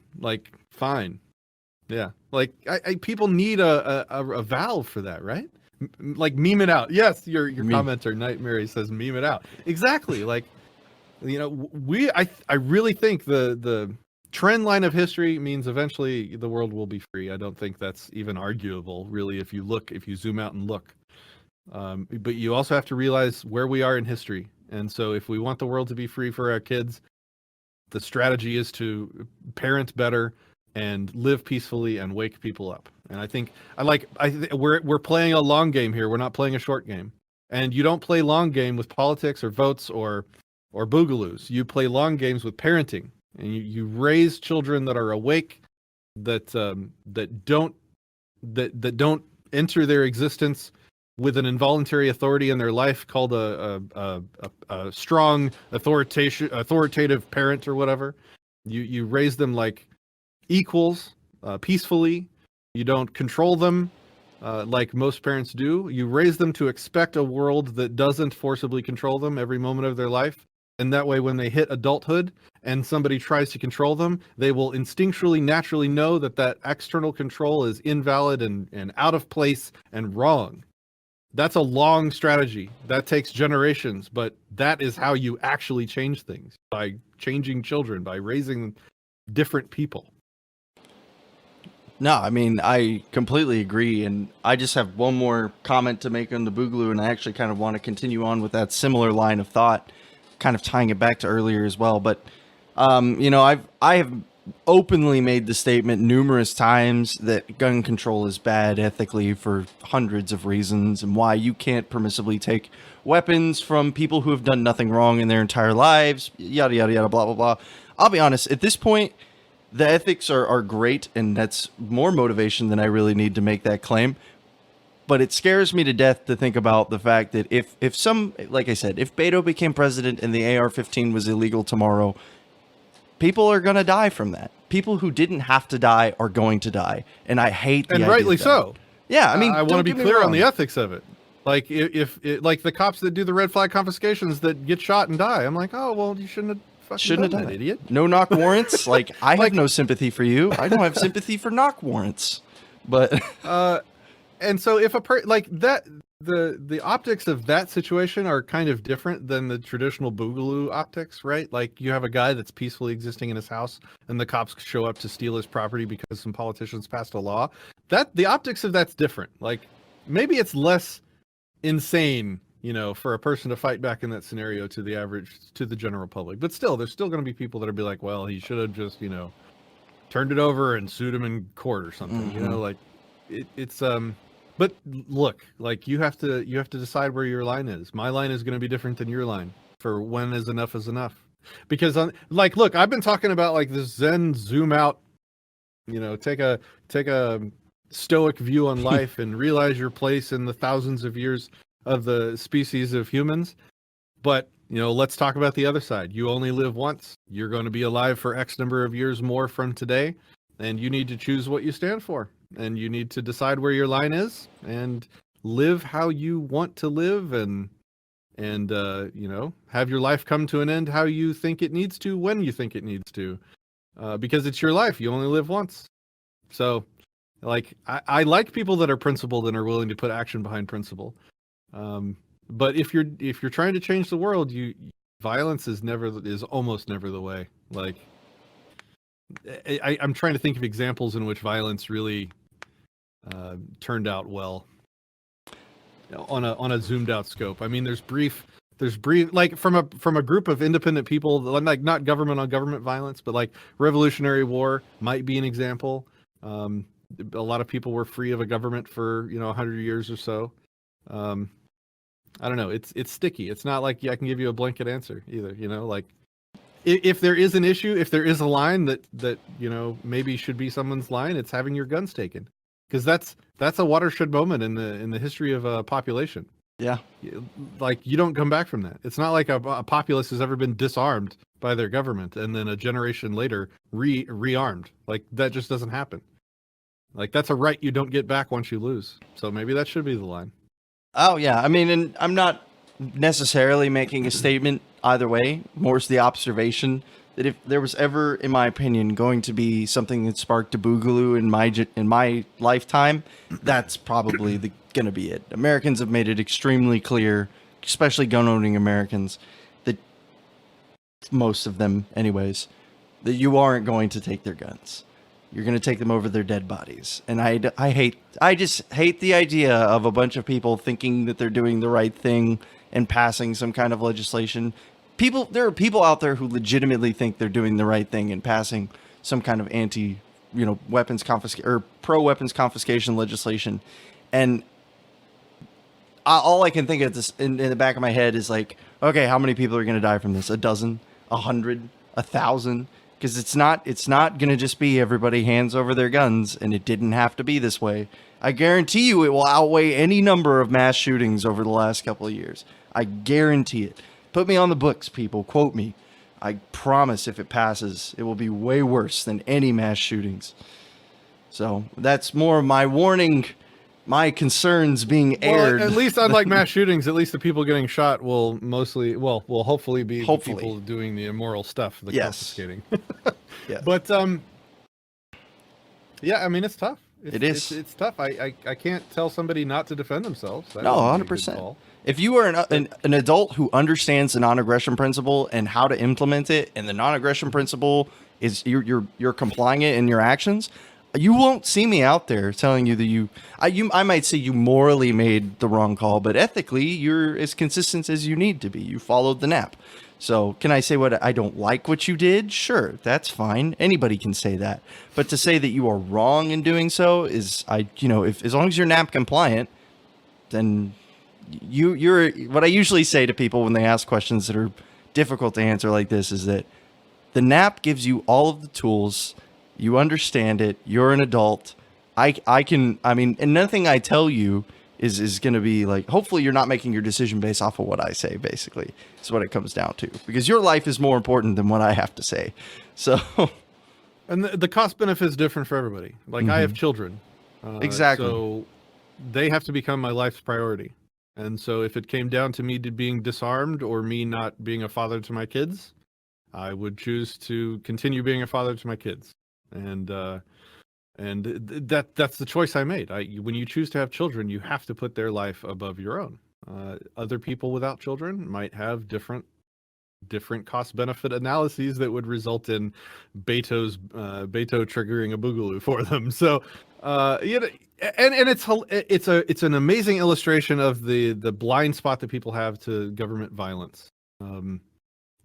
Fine. Yeah. People need a valve for that, right? Meme it out. Yes, your commenter, Night Mary, says meme it out. Exactly. I really think the trend line of history means eventually the world will be free. I don't think that's even arguable, really, if you zoom out and look. But you also have to realize where we are in history. And so if we want the world to be free for our kids, the strategy is to parent better and live peacefully and wake people up. And I think we're playing a long game here. We're not playing a short game. And you don't play long game with politics or votes or boogaloos. You play long games with parenting, and you raise children that are awake, that don't enter their existence with an involuntary authority in their life called a strong authoritative parent or whatever. You raise them like equals, peacefully. You don't control them like most parents do. You raise them to expect a world that doesn't forcibly control them every moment of their life. And that way, when they hit adulthood and somebody tries to control them, they will instinctually, naturally know that that external control is invalid and out of place and wrong. That's a long strategy. That takes generations, but that is how you actually change things, by changing children, by raising different people. No, I mean, I completely agree. And I just have one more comment to make on the Boogaloo, and I actually kind of want to continue on with that similar line of thought, kind of tying it back to earlier as well. But, you know, I have openly made the statement numerous times that gun control is bad ethically for hundreds of reasons, and why you can't permissibly take weapons from people who have done nothing wrong in their entire lives, yada, yada, yada, blah, blah, blah. I'll be honest, at this point, the ethics are great, and that's more motivation than I really need to make that claim. But it scares me to death to think about the fact that if some, like I said, if Beto became president and the AR-15 was illegal tomorrow, people are going to die from that. People who didn't have to die are going to die. And I hate the idea. And rightly so. Yeah, I mean, I want to be clear on the ethics of it. Like, if like the cops that do the red flag confiscations that get shot and die, I'm like, oh, well, you shouldn't have done that, idiot. No knock warrants. Like, I have no sympathy for you. I don't have sympathy for knock warrants. But and so if like that, the optics of that situation are kind of different than the traditional Boogaloo optics, right? Like, you have a guy that's peacefully existing in his house, and the cops show up to steal his property because some politicians passed a law. That the optics of that's different. Like, maybe it's less insane, you know, for a person to fight back in that scenario to the general public. But still, there's still going to be people that are be like, well, he should have just, you know, turned it over and sued him in court or something. You know, like it's but look, like, you have to decide where your line is. My line is going to be different than your line for when is enough, because like, look, I've been talking about like this Zen zoom out, you know, take a stoic view on life and realize your place in the thousands of years of the species of humans. But, you know, let's talk about the other side. You only live once. You're going to be alive for X number of years more from today, and you need to choose what you stand for, and you need to decide where your line is and live how you want to live, and you know, have your life come to an end how you think it needs to, when you think it needs to, because it's your life. You only live once. So, like, I like people that are principled and are willing to put action behind principle. But if you're trying to change the world, violence is almost never the way. Like, I'm trying to think of examples in which violence really turned out well on a zoomed out scope. I mean, there's brief, like, from a group of independent people, like, not government on government violence, but like Revolutionary War might be an example. A lot of people were free of a government for, you know, 100 years or so. I don't know. It's sticky. It's not like I can give you a blanket answer either. You know, like, if there is an issue, if there is a line that you know maybe should be someone's line, it's having your guns taken, because that's a watershed moment in the history of a population. Yeah, like, you don't come back from that. It's not like a populace has ever been disarmed by their government and then a generation later rearmed. Like, that just doesn't happen. Like, that's a right you don't get back once you lose. So maybe that should be the line. Oh, yeah. I mean, and I'm not necessarily making a statement either way. More is the observation that if there was ever, in my opinion, going to be something that sparked a Boogaloo in my lifetime, that's probably going to be it. Americans have made it extremely clear, especially gun-owning Americans, that most of them anyways, that you aren't going to take their guns. You're going to take them over their dead bodies. And I just hate the idea of a bunch of people thinking that they're doing the right thing and passing some kind of legislation. There are people out there who legitimately think they're doing the right thing and passing some kind of weapons confiscation or pro weapons confiscation legislation. And all I can think of this in the back of my head is like, okay, how many people are going to die from this? 12, 100, 1,000? Because it's not going to just be everybody hands over their guns, and it didn't have to be this way. I guarantee you it will outweigh any number of mass shootings over the last couple of years. I guarantee it. Put me on the books, people. Quote me. I promise if it passes, it will be way worse than any mass shootings. So that's more of my warning, my concerns being aired. Well, at least unlike mass shootings, at least the people getting shot will hopefully be the people doing the immoral stuff, the confiscating. Yeah. But yeah, I mean, it's tough. It's tough. I can't tell somebody not to defend themselves. No, 100%. If you are an adult who understands the non-aggression principle and how to implement it, and the non-aggression principle is you're complying it in your actions, you won't see me out there telling you that I might say you morally made the wrong call, but ethically you're as consistent as you need to be. You followed the NAP. So can I say what I don't like what you did? Sure, that's fine. Anybody can say that. But to say that you are wrong in doing so is, if as long as you're NAP compliant, then you're what I usually say to people when they ask questions that are difficult to answer like this is that the NAP gives you all of the tools. You understand it. You're an adult. And nothing I tell you is going to be like, hopefully you're not making your decision based off of what I say, basically. Is what it comes down to. Because your life is more important than what I have to say. So. And the cost benefit is different for everybody. Like, I have children. Exactly. So they have to become my life's priority. And so if it came down to me being disarmed or me not being a father to my kids, I would choose to continue being a father to my kids. And that's the choice I made. When you choose to have children, you have to put their life above your own. Other people without children might have different cost benefit analyses that would result in Beto triggering a boogaloo for them. So and it's an amazing illustration of the blind spot that people have to government violence.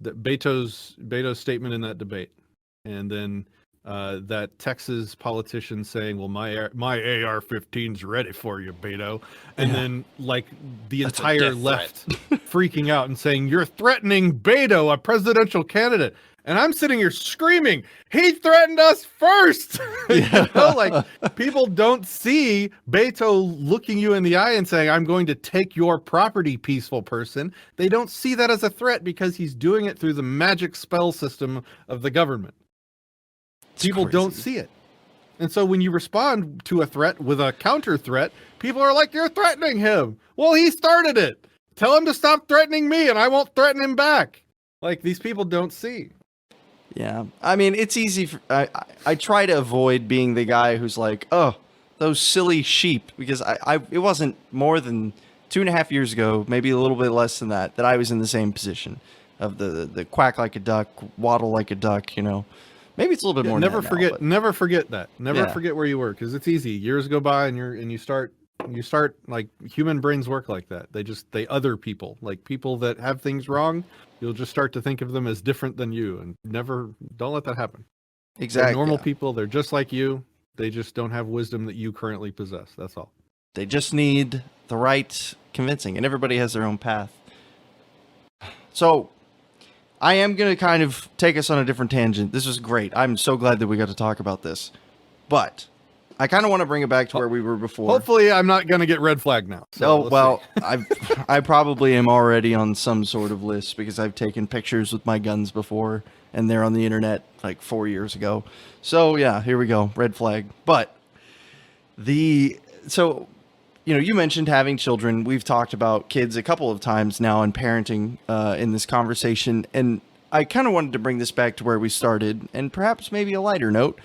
Beto's statement in that debate, and then that Texas politician saying, "Well, my AR-15's ready for you, Beto," and then like the entire left freaking out and saying, "You're threatening Beto, a presidential candidate." And I'm sitting here screaming, "He threatened us first!" Like, people don't see Beto looking you in the eye and saying, "I'm going to take your property, peaceful person." They don't see that as a threat because he's doing it through the magic spell system of the government. People don't see it. And so when you respond to a threat with a counter threat, people are like, "You're threatening him." Well, he started it. Tell him to stop threatening me and I won't threaten him back. Like, these people don't see. Yeah. I mean, it's easy. I try to avoid being the guy who's like, "Oh, those silly sheep," because it wasn't more than 2.5 years ago, maybe a little bit less than that I was in the same position of the quack like a duck, waddle like a duck, Maybe it's a little bit more. Never forget that. Never forget where you were, because it's easy. Years go by and you start like, human brains work like that. They other people, like people that have things wrong. You'll just start to think of them as different than you, and don't let that happen. Exactly. They're normal people. They're just like you. They just don't have wisdom that you currently possess. That's all. They just need the right convincing, and everybody has their own path. So I am going to kind of take us on a different tangent. This was great. I'm so glad that we got to talk about this. But I kind of want to bring it back to where we were before. Hopefully I'm not going to get red flagged now. So I probably am already on some sort of list because I've taken pictures with my guns before, and they're on the internet like 4 years ago. So yeah, here we go. Red flag. But you mentioned having children. We've talked about kids a couple of times now and parenting in this conversation. And I kind of wanted to bring this back to where we started, and perhaps maybe a lighter note.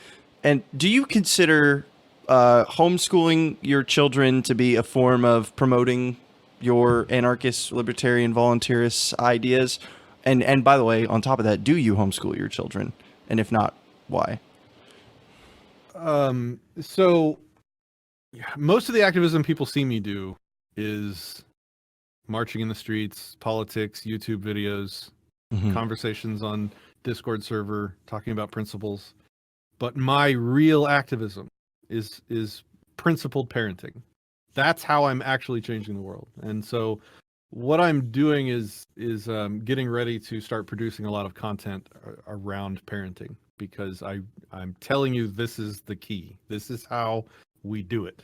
And do you consider homeschooling your children to be a form of promoting your anarchist, libertarian, voluntarist ideas? And by the way, on top of that, do you homeschool your children? And if not, why? So most of the activism people see me do is marching in the streets, politics, YouTube videos, conversations on Discord server, talking about principles. But my real activism is principled parenting. That's how I'm actually changing the world. And so what I'm doing is getting ready to start producing a lot of content around parenting, because I'm telling you, this is the key. This is how we do it.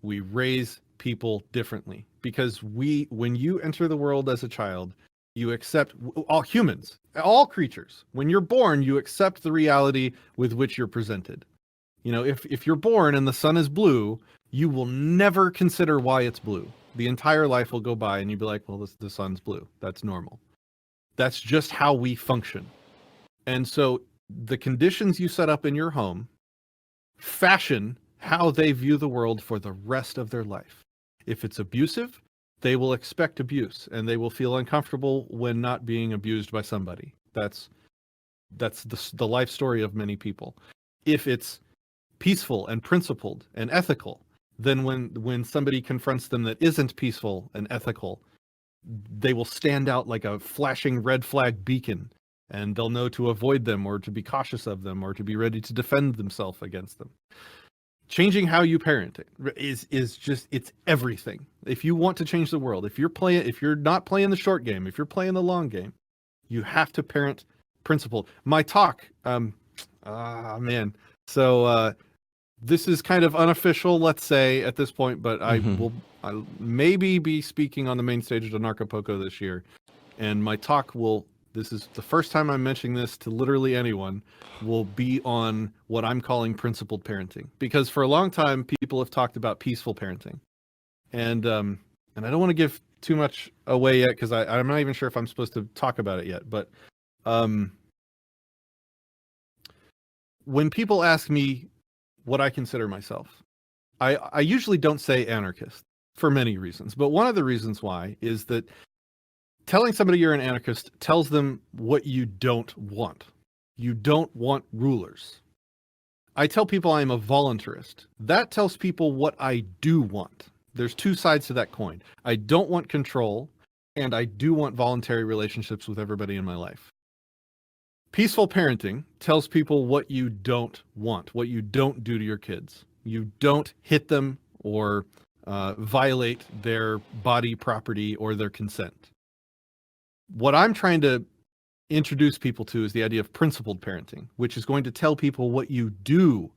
We raise people differently, because when you enter the world as a child, you accept, all humans, all creatures, when you're born, you accept the reality with which you're presented. If you're born and the sun is blue, you will never consider why it's blue. The entire life will go by and you'll be like, well, the sun's blue. That's normal. That's just how we function. And so the conditions you set up in your home fashion how they view the world for the rest of their life. If it's abusive, they will expect abuse and they will feel uncomfortable when not being abused by somebody. That's the life story of many people. If it's peaceful and principled and ethical, then when somebody confronts them that isn't peaceful and ethical, they will stand out like a flashing red flag beacon, and they'll know to avoid them or to be cautious of them or to be ready to defend themselves against them. Changing how you parent is just, it's everything. If you want to change the world, if you're not playing the short game, if you're playing the long game, you have to parent principled. My talk, man. So this is kind of unofficial, let's say, at this point, but I'll maybe be speaking on the main stage of Anarchapulco this year. And my talk this is the first time I'm mentioning this to literally anyone, will be on what I'm calling principled parenting. Because for a long time, people have talked about peaceful parenting. And I don't want to give too much away yet, because I'm not even sure if I'm supposed to talk about it yet. But when people ask me what I consider myself, I usually don't say anarchist for many reasons. But one of the reasons why is that telling somebody you're an anarchist tells them what you don't want. You don't want rulers. I tell people I'm a voluntarist. That tells people what I do want. There's two sides to that coin. I don't want control, and I do want voluntary relationships with everybody in my life. Peaceful parenting tells people what you don't want, what you don't do to your kids. You don't hit them or violate their body property or their consent. What I'm trying to introduce people to is the idea of principled parenting, which is going to tell people what you do.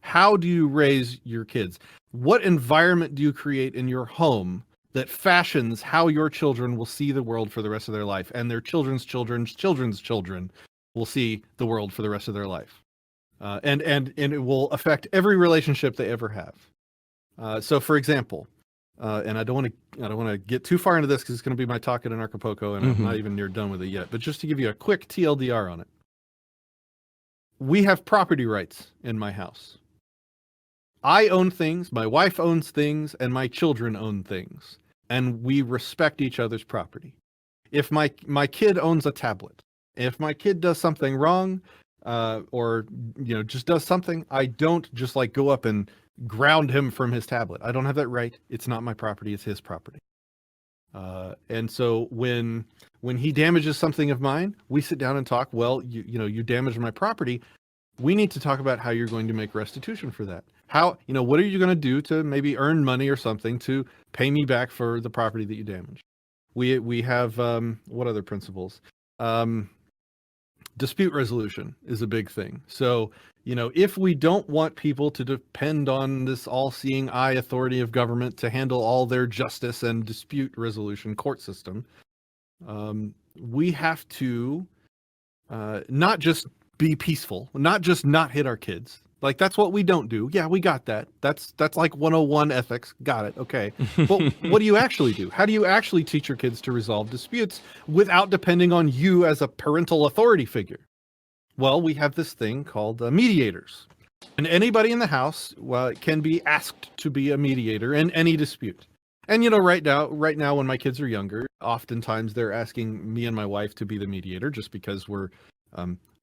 How do you raise your kids? What environment do you create in your home that fashions how your children will see the world for the rest of their life, and their children's children's children's children will see the world for the rest of their life, and it will affect every relationship they ever have. So, for example, and I don't want to get too far into this because it's going to be my talk at Anarchapulco, and I'm not even near done with it yet. But just to give you a quick TLDR on it, we have property rights in my house. I own things, my wife owns things, and my children own things, and we respect each other's property. If my kid owns a tablet, if my kid does something wrong, or just does something, I don't just like go up and ground him from his tablet. I don't have that right. It's not my property. It's his property. And so when he damages something of mine, we sit down and talk. Well, you damaged my property. We need to talk about how you're going to make restitution for that. How, what are you going to do to maybe earn money or something to pay me back for the property that you damaged? We have, what other principles? Dispute resolution is a big thing. So, if we don't want people to depend on this all-seeing eye authority of government to handle all their justice and dispute resolution court system, we have to not just be peaceful, not just not hit our kids. Like, that's what we don't do. Yeah, we got that. That's like 101 ethics. Got it. Okay. But what do you actually do? How do you actually teach your kids to resolve disputes without depending on you as a parental authority figure? Well, we have this thing called mediators. And anybody in the house can be asked to be a mediator in any dispute. And, right now when my kids are younger, oftentimes they're asking me and my wife to be the mediator just because we're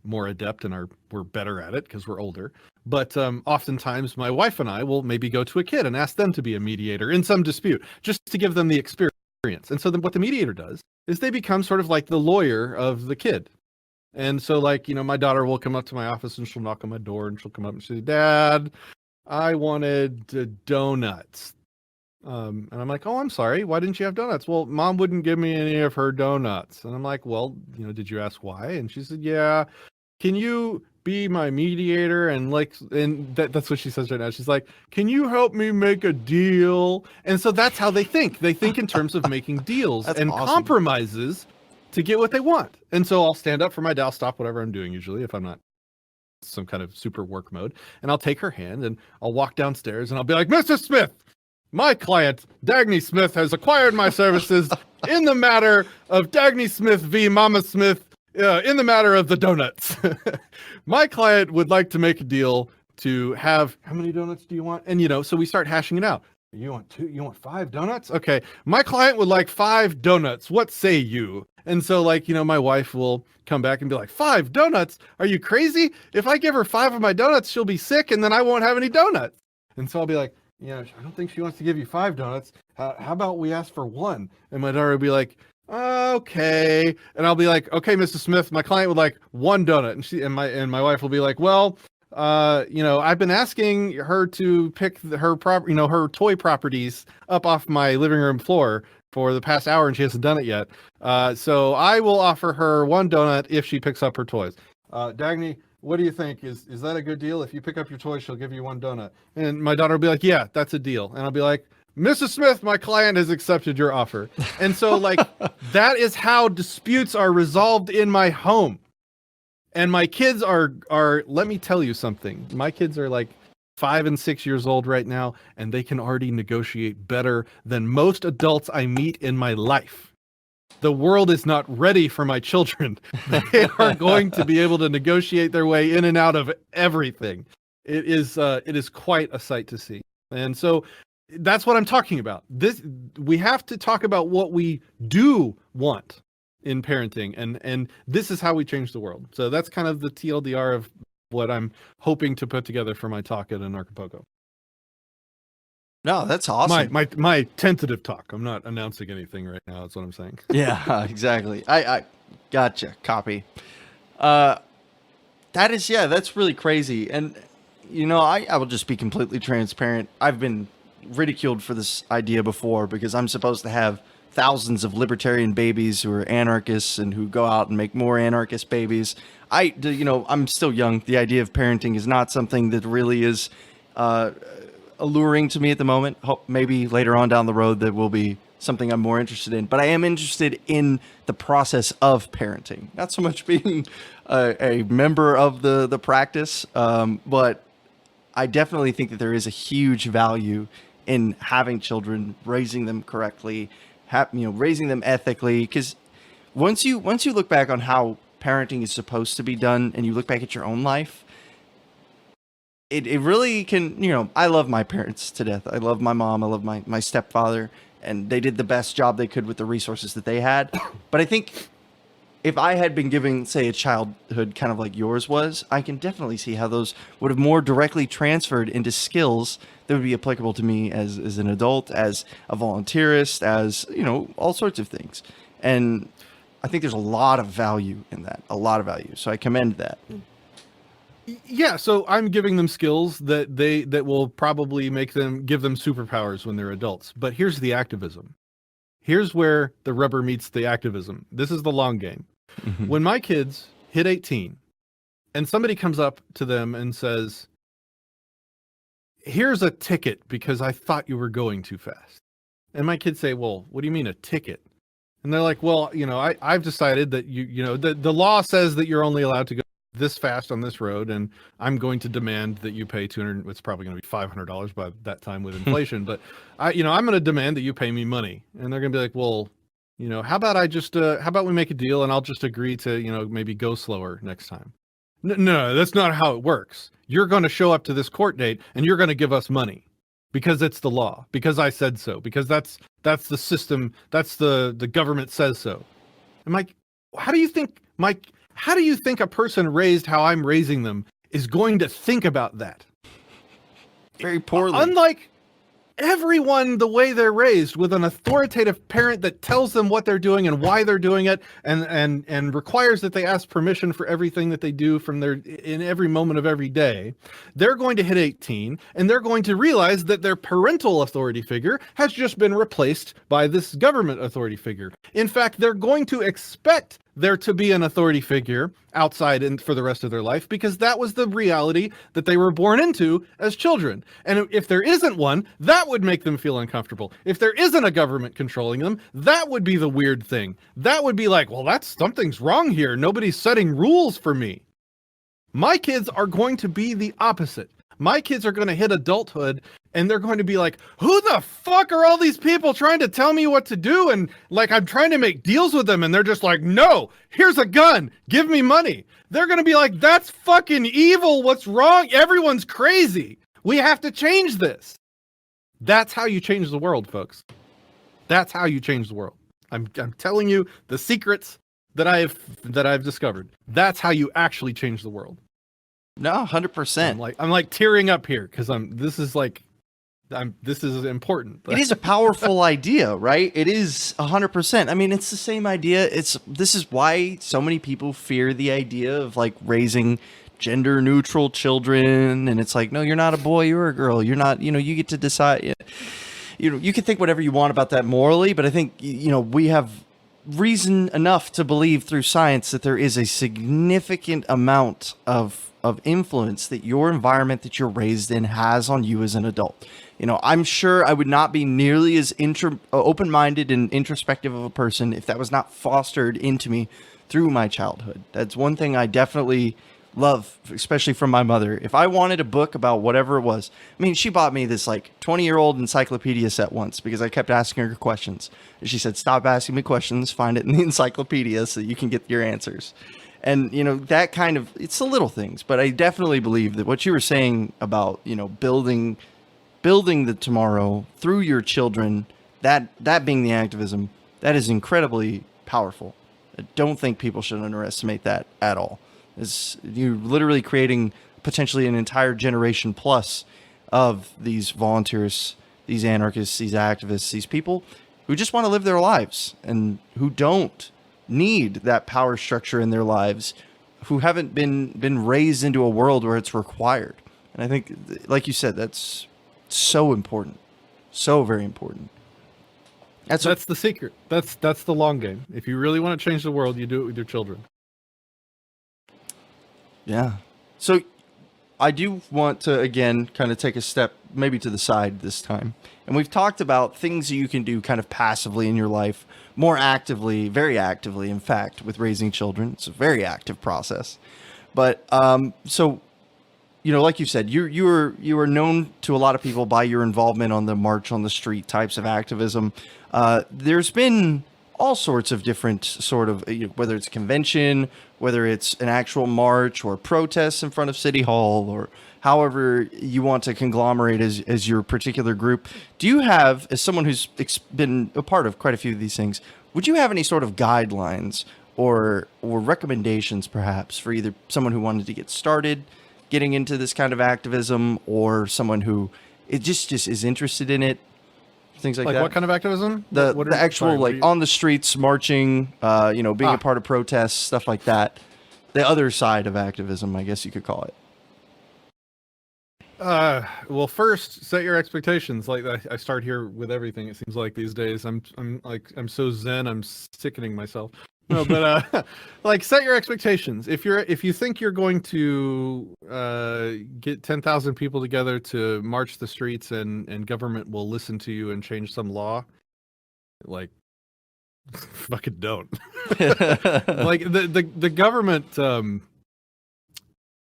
more adept and we're better at it because we're older. But oftentimes my wife and I will maybe go to a kid and ask them to be a mediator in some dispute just to give them the experience. And so then what the mediator does is they become sort of like the lawyer of the kid. And so my daughter will come up to my office and she'll knock on my door and she'll come up and say, "Dad, I wanted donuts." And I'm like, "Oh, I'm sorry. Why didn't you have donuts?" "Well, Mom wouldn't give me any of her donuts." And I'm like, "Well, did you ask why?" And she said, "Yeah. Can you be my mediator?" And that's what she says right now. She's like, "Can you help me make a deal?" And so that's how they think. They think in terms of making deals and awesome. Compromises to get what they want. And so I'll stand up for my dad. I'll stop whatever I'm doing usually if I'm not some kind of super work mode. And I'll take her hand and I'll walk downstairs and I'll be like, Mrs. Smith, my client, Dagny Smith, has acquired my services in the matter of Dagny Smith v. Mama Smith, in the matter of the donuts. My client would like to make a deal to have, how many donuts do you want? And, so we start hashing it out. You want 2? You want 5 donuts? Okay. My client would like 5 donuts. What say you? And so my wife will come back and be like, 5 donuts? Are you crazy? If I give her 5 of my donuts, she'll be sick and then I won't have any donuts. And so I'll be like, I don't think she wants to give you 5 donuts. How about we ask for 1? And my daughter will be like, okay. And I'll be like, okay, Mrs. Smith, my client would like 1 donut. And my wife will be like, well, I've been asking her to pick her toy properties up off my living room floor for the past hour and she hasn't done it yet. So I will offer her 1 donut if she picks up her toys. Dagny, what do you think? Is that a good deal? If you pick up your toys, she'll give you 1 donut. And my daughter will be like, yeah, that's a deal. And I'll be like, Mrs. Smith, my client has accepted your offer. And so that is how disputes are resolved in my home. And my kids are, let me tell you something. My kids are 5 and 6 years old right now, and they can already negotiate better than most adults I meet in my life. The world is not ready for my children. They are going to be able to negotiate their way in and out of everything. It is quite a sight to see. And so that's what I'm talking about. We have to talk about what we do want in parenting, and this is how we change the world. So that's kind of the TLDR of what I'm hoping to put together for my talk at Anarchapulco. No, that's awesome. My tentative talk. I'm not announcing anything right now. That's what I'm saying. Yeah, exactly. I gotcha. Copy. That's really crazy. And I will just be completely transparent. I've been ridiculed for this idea before because I'm supposed to have thousands of libertarian babies who are anarchists and who go out and make more anarchist babies. I'm still young. The idea of parenting is not something that really is alluring to me at the moment. Hope maybe later on down the road that will be something I'm more interested in. But I am interested in the process of parenting, not so much being a member of the practice, but I definitely think that there is a huge value in having children, raising them correctly, raising them ethically. Because once you look back on how parenting is supposed to be done, and you look back at your own life, it really can. I love my parents to death. I love my mom. I love my stepfather, and they did the best job they could with the resources that they had. But I think if I had been given, say, a childhood kind of like yours was, I can definitely see how those would have more directly transferred into skills that would be applicable to me as an adult, as a volunteerist, as, all sorts of things. And I think there's a lot of value in that, a lot of value. So I commend that. Yeah, so I'm giving them skills that will probably give them superpowers when they're adults. But here's the activism. Here's where the rubber meets the activism. This is the long game. Mm-hmm. When my kids hit 18 and somebody comes up to them and says, here's a ticket because I thought you were going too fast. And my kids say, well, what do you mean a ticket? And they're like, well, I've decided that the law says that you're only allowed to go this fast on this road, and I'm going to demand that you pay $200. It's probably going to be $500 by that time with inflation, but I'm going to demand that you pay me money. And they're going to be like, well, how about we make a deal and I'll just agree to, maybe go slower next time. No, that's not how it works. You're going to show up to this court date and you're going to give us money because it's the law, because I said so, because that's the system. That's the government says so. I'm like, how do you think a person raised how I'm raising them is going to think about that? Very poorly. Unlike everyone, the way they're raised with an authoritative parent that tells them what they're doing and why they're doing it, and requires that they ask permission for everything that they do in every moment of every day, they're going to hit 18 and they're going to realize that their parental authority figure has just been replaced by this government authority figure. In fact, they're going to expect there to be an authority figure outside and for the rest of their life, because that was the reality that they were born into as children. And if there isn't one, that would make them feel uncomfortable. If there isn't a government controlling them, that would be the weird thing. That would be like, well, something's wrong here. Nobody's setting rules for me. My kids are going to be the opposite. My kids are going to hit adulthood and they're going to be like, who the fuck are all these people trying to tell me what to do? And like, I'm trying to make deals with them. And they're just like, no, here's a gun. Give me money. They're going to be like, that's fucking evil. What's wrong? Everyone's crazy. We have to change this. That's how you change the world, folks. That's how you change the world. I'm telling you the secrets that I've discovered. That's how you actually change the world. No, 100%. I'm like tearing up here because this is important. It is a powerful idea, right? It is 100%. I mean, it's the same idea. This is why so many people fear the idea of like raising gender neutral children. And it's like, no, you're not a boy, you're a girl. You're not, you get to decide. You can think whatever you want about that morally, but I think, we have reason enough to believe through science that there is a significant amount of influence that your environment that you're raised in has on you as an adult. I'm sure I would not be nearly as open-minded and introspective of a person if that was not fostered into me through my childhood. That's one thing I definitely love, especially from my mother. If I wanted a book about whatever it was, I mean, she bought me this like 20-year-old encyclopedia set once because I kept asking her questions. And she said, stop asking me questions, find it in the encyclopedia so that you can get your answers. And, that kind of, it's the little things, but I definitely believe that what you were saying about, building the tomorrow through your children, that being the activism, that is incredibly powerful. I don't think people should underestimate that at all. You're literally creating potentially an entire generation plus of these volunteers, these anarchists, these activists, these people who just want to live their lives and who don't need that power structure in their lives, who haven't been raised into a world where it's required. And I think, like you said, that's so important, so very important. That's the secret. That's the long game. If you really want to change the world, you do it with your children. Yeah. So I do want to, again, kind of take a step maybe to the side this time. And we've talked about things that you can do kind of passively in your life, more actively, very actively, in fact, with raising children. It's a very active process. But so, like you said, you are known to a lot of people by your involvement on the March on the Street types of activism. There's been all sorts of different whether it's a convention, whether it's an actual march or protests in front of City Hall, or however you want to conglomerate as your particular group. Do you have, as someone who's been a part of quite a few of these things, would you have any sort of guidelines or recommendations perhaps for either someone who wanted to get started getting into this kind of activism or someone who it just is interested in it? Things like that. What kind of activism? The actual on the streets, marching, being a part of protests, stuff like that. The other side of activism, I guess you could call it. Well, first, set your expectations. Like I start here with everything. It seems like these days I'm so zen. I'm sickening myself. No, but set your expectations. If you think you're going to get 10,000 people together to march the streets and government will listen to you and change some law, fucking don't. The government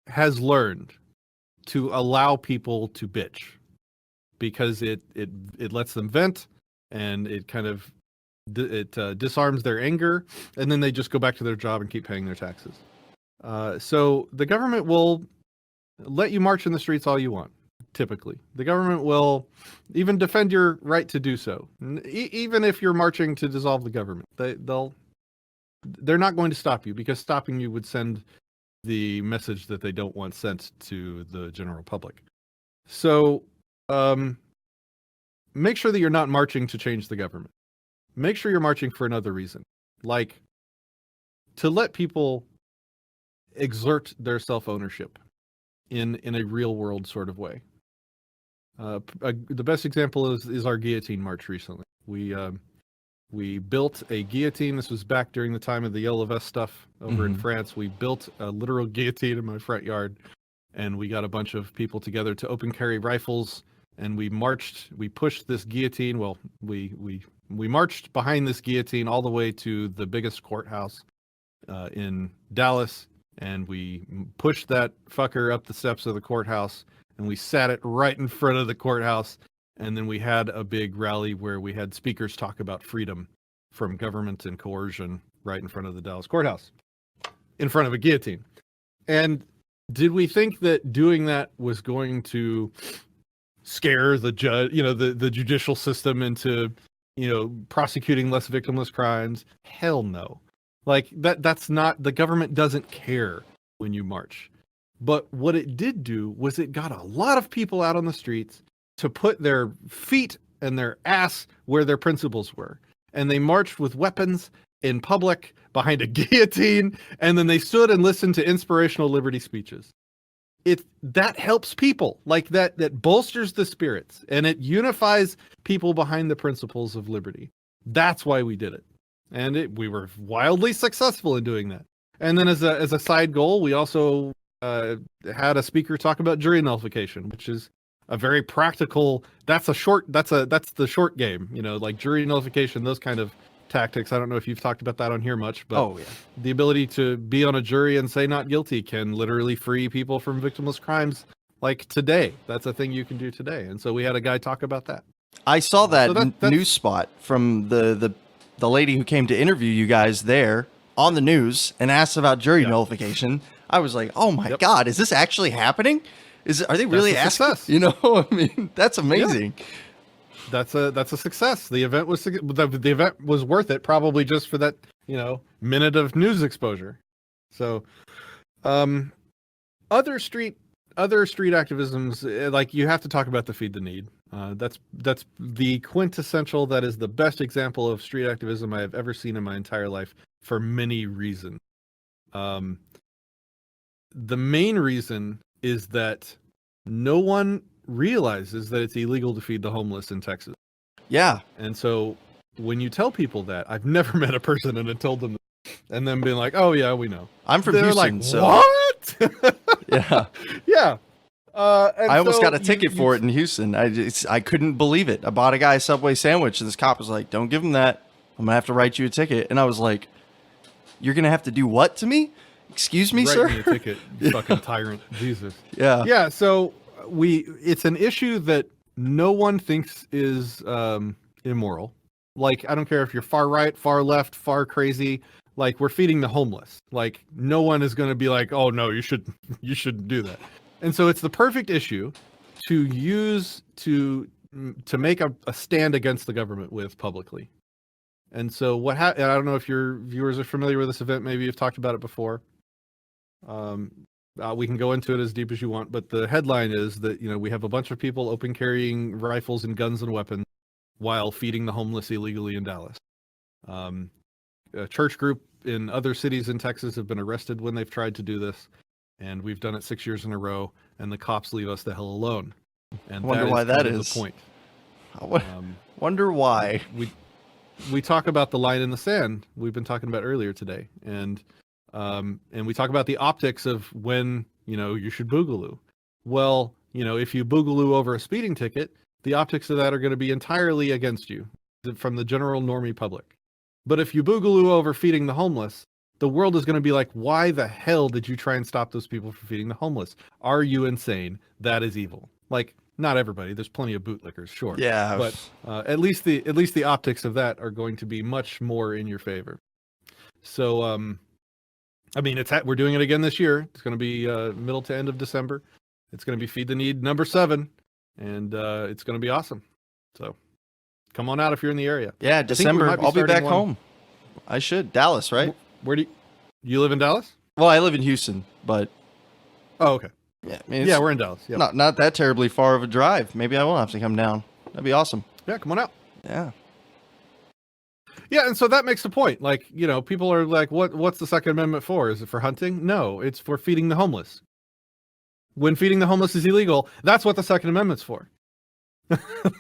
has learned to allow people to bitch because it lets them vent and it kind of disarms their anger, and then they just go back to their job and keep paying their taxes. So the government will let you march in the streets all you want. Typically, the government will even defend your right to do so, even if you're marching to dissolve the government. They're not going to stop you because stopping you would send the message that they don't want sent to the general public. So make sure that you're not marching to change the government. Make sure you're marching for another reason, like to let people exert their self-ownership in a real world sort of way. The best example is our guillotine march recently. We built a guillotine. This was back during the time of the Yellow Vest stuff over in France. We built a literal guillotine in my front yard, and we got a bunch of people together to open carry rifles, and we pushed this guillotine. Well, we marched behind this guillotine all the way to the biggest courthouse in Dallas, and we pushed that fucker up the steps of the courthouse, and we sat it right in front of the courthouse. And then we had a big rally where we had speakers talk about freedom from government and coercion right in front of the Dallas courthouse, in front of a guillotine. And did we think that doing that was going to scare the judge, the judicial system into, prosecuting less victimless crimes? Hell no. Like that's not, the government doesn't care when you march. But what it did do was it got a lot of people out on the streets to put their feet and their ass where their principles were. And they marched with weapons in public behind a guillotine, and then they stood and listened to inspirational liberty speeches. That helps people, like that bolsters the spirits, and it unifies people behind the principles of liberty. That's why we did it. And we were wildly successful in doing that. And then as a side goal, we also had a speaker talk about jury nullification, which is a very practical, that's the short game, like jury nullification, those kind of tactics. I don't know if you've talked about that on here much, but the ability to be on a jury and say not guilty can literally free people from victimless crimes like today. That's a thing you can do today. And so we had a guy talk about that. I saw that news spot from the lady who came to interview you guys there on the news and asked about jury nullification. I was like, oh my God, is this actually happening? Are they really asking? I mean, that's amazing. Yeah. That's a success. The event was worth it, probably just for that, minute of news exposure. So, other street activisms, like you have to talk about the Feed the Need. That's the quintessential. That is the best example of street activism I have ever seen in my entire life for many reasons. The main reason is that no one realizes that it's illegal to feed the homeless in Texas. Yeah. And so when you tell people that, I've never met a person and had told them that, and then being like, oh yeah, we know. I'm from Houston, like, so what? Yeah. Yeah. I almost got a ticket for it in Houston. I couldn't believe it. I bought a guy a Subway sandwich, and this cop was like, don't give him that. I'm going to have to write you a ticket. And I was like, you're going to have to do what to me? Excuse me, sir? Write me a ticket, you fucking tyrant. Jesus. Yeah. Yeah, so it's an issue that no one thinks is immoral. Like, I don't care if you're far right, far left, far crazy. Like, we're feeding the homeless. Like, no one is going to be like, oh no, you shouldn't do that. And so it's the perfect issue to use to make a stand against the government with publicly. And so and I don't know if your viewers are familiar with this event. Maybe you've talked about it before. We can go into it as deep as you want, but the headline is that, we have a bunch of people open carrying rifles and guns and weapons while feeding the homeless illegally in Dallas. A church group in other cities in Texas have been arrested when they've tried to do this, and we've done it 6 years in a row, and the cops leave us the hell alone. And I wonder why that is the point. Wonder why. We talk about the line in the sand we've been talking about earlier today, and we talk about the optics of when, you should boogaloo. Well, if you boogaloo over a speeding ticket, the optics of that are going to be entirely against you from the general normie public. But if you boogaloo over feeding the homeless, the world is going to be like, why the hell did you try and stop those people from feeding the homeless? Are you insane? That is evil. Like, not everybody. There's plenty of bootlickers, sure. Yeah. But at least the optics of that are going to be much more in your favor. So, I mean, we're doing it again this year. It's going to be middle to end of December. It's going to be Feed the Need number 7, and it's going to be awesome. So come on out if you're in the area. Yeah, December. I'll be back home. I should. Dallas, right? Where do you live in Dallas? Well, I live in Houston, but. Oh, okay. Yeah, I mean, yeah, we're in Dallas. Yep. Not that terribly far of a drive. Maybe I will have to come down. That'd be awesome. Yeah, come on out. Yeah. Yeah, and so that makes the point. Like, people are like, what's the Second Amendment for? Is it for hunting? No, it's for feeding the homeless. When feeding the homeless is illegal, that's what the Second Amendment's for.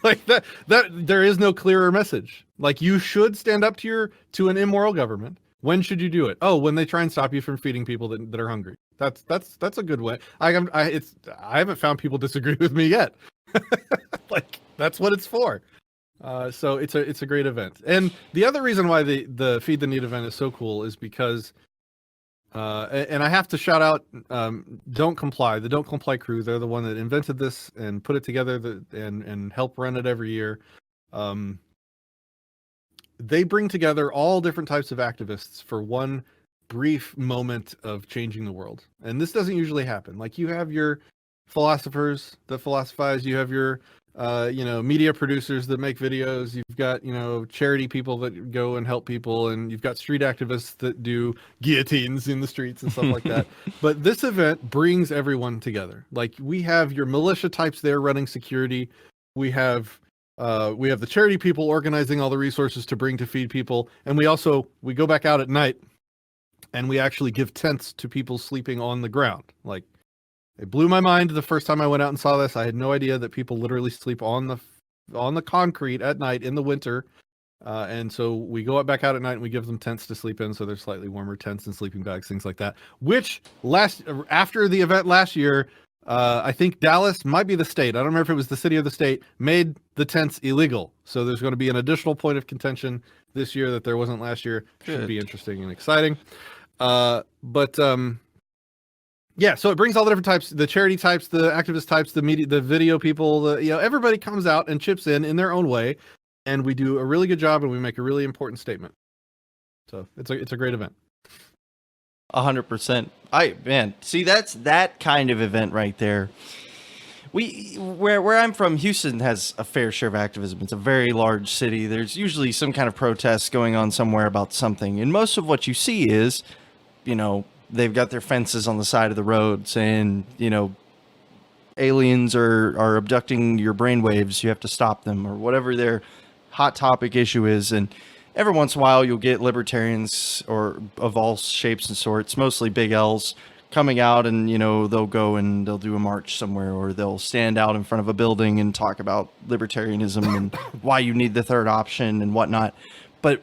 Like that there is no clearer message. Like, you should stand up to an immoral government. When should you do it? Oh, when they try and stop you from feeding people that are hungry. That's a good way. I haven't found people disagree with me yet. Like, that's what it's for. So it's a great event. And the other reason why the Feed the Need event is so cool is because And I have to shout out Don't Comply, the Don't Comply crew. They're the one that invented this and put it together and help run it every year. They bring together all different types of activists for one brief moment of changing the world. And this doesn't usually happen. Like, you have your philosophers that philosophize, you have your media producers that make videos, you've got, charity people that go and help people, and you've got street activists that do guillotines in the streets and stuff like that. But this event brings everyone together. Like, we have your militia types there running security. We have the charity people organizing all the resources to bring to feed people. And we go back out at night and we actually give tents to people sleeping on the ground. Like, it blew my mind the first time I went out and saw this. I had no idea that people literally sleep on the concrete at night in the winter. And so we go back out at night and we give them tents to sleep in. So they're slightly warmer tents and sleeping bags, things like that, which after the event last year, I think Dallas might be the state. I don't remember if it was the city or the state made the tents illegal. So there's going to be an additional point of contention this year that there wasn't last year. Should be interesting and exciting. Yeah, so it brings all the different types, the charity types, the activist types, the media, the video people, everybody comes out and chips in their own way. And we do a really good job and we make a really important statement. So it's a great event. 100%. See, that's that kind of event right there. Where I'm from, Houston has a fair share of activism. It's a very large city. There's usually some kind of protest going on somewhere about something. And most of what you see is, they've got their fences on the side of the road saying, aliens are abducting your brainwaves. You have to stop them, or whatever their hot topic issue is. And every once in a while, you'll get libertarians or of all shapes and sorts, mostly big L's, coming out and, they'll go and they'll do a march somewhere, or they'll stand out in front of a building and talk about libertarianism and why you need the third option and whatnot. But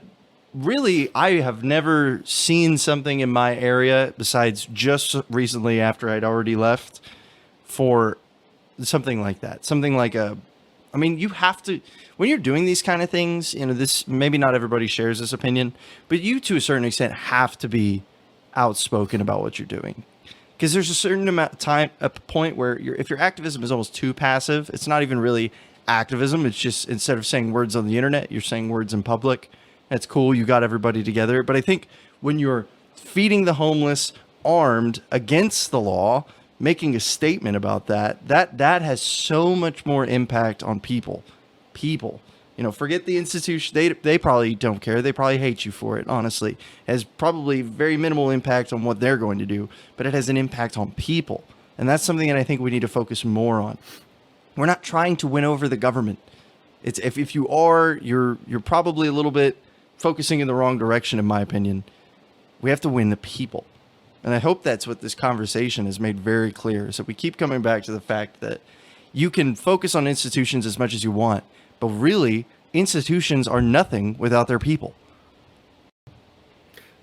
really, I have never seen something in my area besides just recently after I'd already left for something like that. Something like you have to, when you're doing these kind of things, this, maybe not everybody shares this opinion, but you to a certain extent have to be outspoken about what you're doing. Because there's a certain amount of time, a point where if your activism is almost too passive, it's not even really activism. It's just, instead of saying words on the internet, you're saying words in public. That's cool. You got everybody together. But I think when you're feeding the homeless armed against the law, making a statement about that has so much more impact on people. Forget the institution. They probably don't care. They probably hate you for it, honestly. It has probably very minimal impact on what they're going to do, but it has an impact on people. And that's something that I think we need to focus more on. We're not trying to win over the government. It's if you are, you're probably a little bit focusing in the wrong direction, in my opinion. We have to win the people. And I hope that's what this conversation has made very clear, is that we keep coming back to the fact that you can focus on institutions as much as you want, but really, institutions are nothing without their people.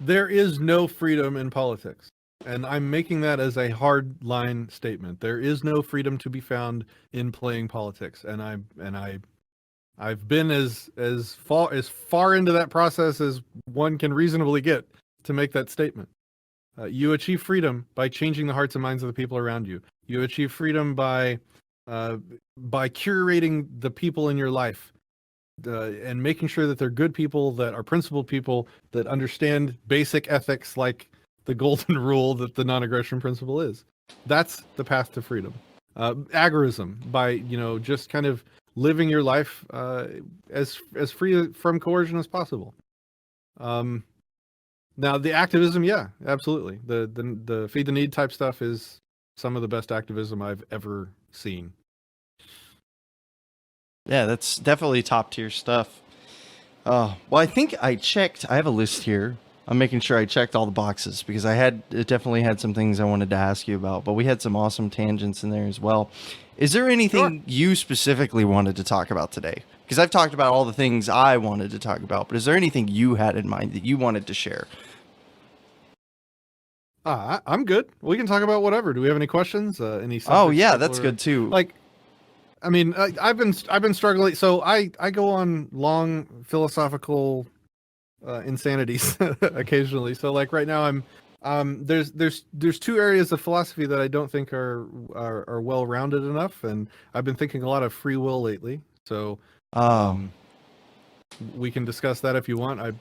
There is no freedom in politics. And I'm making that as a hard line statement. There is no freedom to be found in playing politics. And I've been as far into that process as one can reasonably get to make that statement. You achieve freedom by changing the hearts and minds of the people around you. You achieve freedom by curating the people in your life and making sure that they're good people, that are principled people, that understand basic ethics like the golden rule that the non-aggression principle is. That's the path to freedom. Agorism, by just kind of living your life as free from coercion as possible. Now the activism, yeah, absolutely. The feed the need type stuff is some of the best activism I've ever seen. Yeah, that's definitely top tier stuff. Well, I think I checked. I have a list here. I'm making sure I checked all the boxes because it definitely had some things I wanted to ask you about, but we had some awesome tangents in there as well. Is there anything you specifically wanted to talk about today? Because I've talked about all the things I wanted to talk about, but is there anything you had in mind that you wanted to share? I'm good. We can talk about whatever. Do we have any questions? Oh yeah, that's good too. Like, I mean, I've been struggling. So I go on long philosophical insanities occasionally. So like right now I'm There's two areas of philosophy that I don't think are well rounded enough, and I've been thinking a lot of free will lately. So we can discuss that if you want.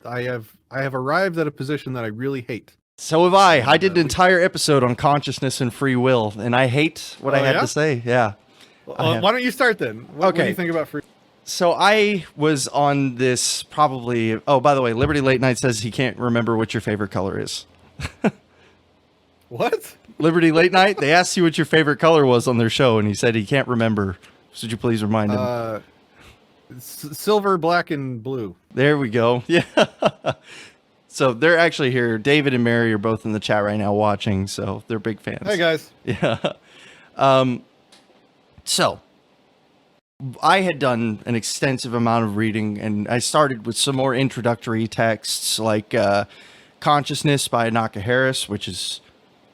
I have arrived at a position that I really hate. So have I. I did an entire episode on consciousness and free will, and I hate what I had to say. Yeah. Why don't you start then? What do you think about free? So I was on this probably. Oh, by the way, Liberty Late Night says he can't remember what your favorite color is. What? Liberty Late Night? They asked you what your favorite color was on their show, and he said he can't remember. So would you please remind him? Silver, black, and blue. There we go. Yeah. So they're actually here. David and Mary are both in the chat right now watching, so they're big fans. Hey, guys. Yeah. So I had done an extensive amount of reading, and I started with some more introductory texts like Consciousness by Anaka Harris, which is,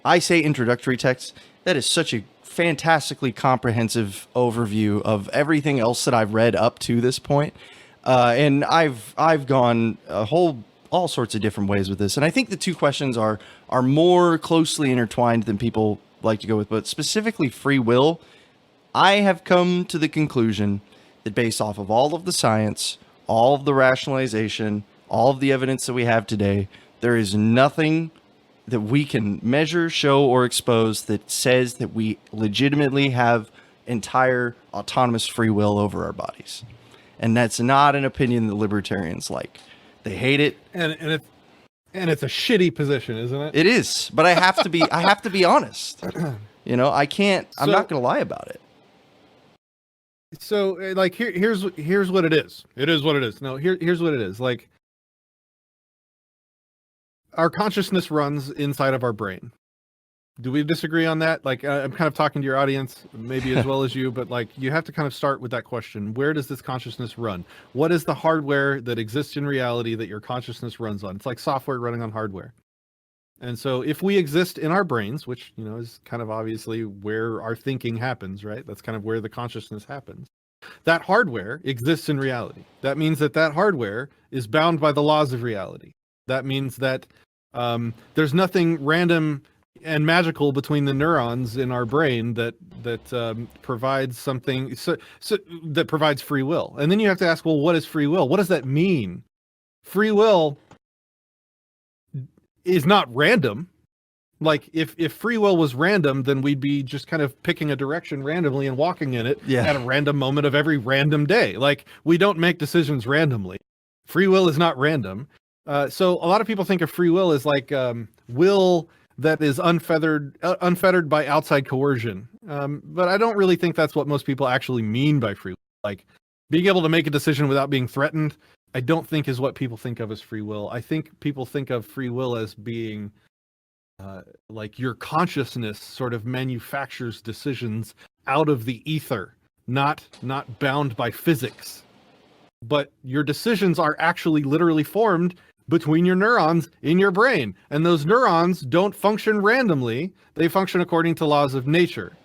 I say introductory text, that is such a fantastically comprehensive overview of everything else that I've read up to this point. And I've gone all sorts of different ways with this. And I think the two questions are more closely intertwined than people like to go with, but specifically free will. I have come to the conclusion that based off of all of the science, all of the rationalization, all of the evidence that we have today, there is nothing that we can measure, show, or expose that says that we legitimately have entire autonomous free will over our bodies. And that's not an opinion that libertarians like. They hate it. And it's a shitty position, isn't it? It is, but I have to be honest. You know, I'm not going to lie about it. So like here's what it is. It is what it is. No, here's what it is. Like our consciousness runs inside of our brain. Do we disagree on that? Like I'm kind of talking to your audience, maybe as well as you, but like you have to kind of start with that question. Where does this consciousness run? What is the hardware that exists in reality that your consciousness runs on? It's like software running on hardware. And so if we exist in our brains, which, you know, is kind of obviously where our thinking happens, right? That's kind of where the consciousness happens. That hardware exists in reality. That means that hardware is bound by the laws of reality. That means that there's nothing random and magical between the neurons in our brain that provides something that provides free will. And then you have to ask, well, what is free will? What does that mean? Free will is not random. Like if free will was random, then we'd be just kind of picking a direction randomly and walking in it at a random moment of every random day. Like we don't make decisions randomly. Free will is not random. So a lot of people think of free will as like will that is unfettered by outside coercion. But I don't really think that's what most people actually mean by free will. Like being able to make a decision without being threatened, I don't think is what people think of as free will. I think people think of free will as being like your consciousness sort of manufactures decisions out of the ether, not bound by physics. But your decisions are actually literally formed between your neurons in your brain. And those neurons don't function randomly. They function according to laws of nature.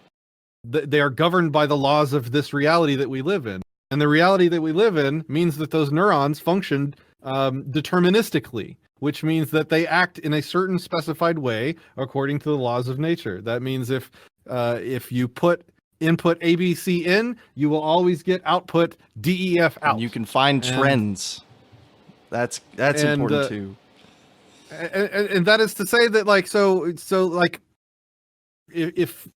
They are governed by the laws of this reality that we live in. And the reality that we live in means that those neurons function deterministically, which means that they act in a certain specified way according to the laws of nature. That means if you put input ABC in, you will always get output DEF out. And you can find trends. That's important too. And that is to say that like so like if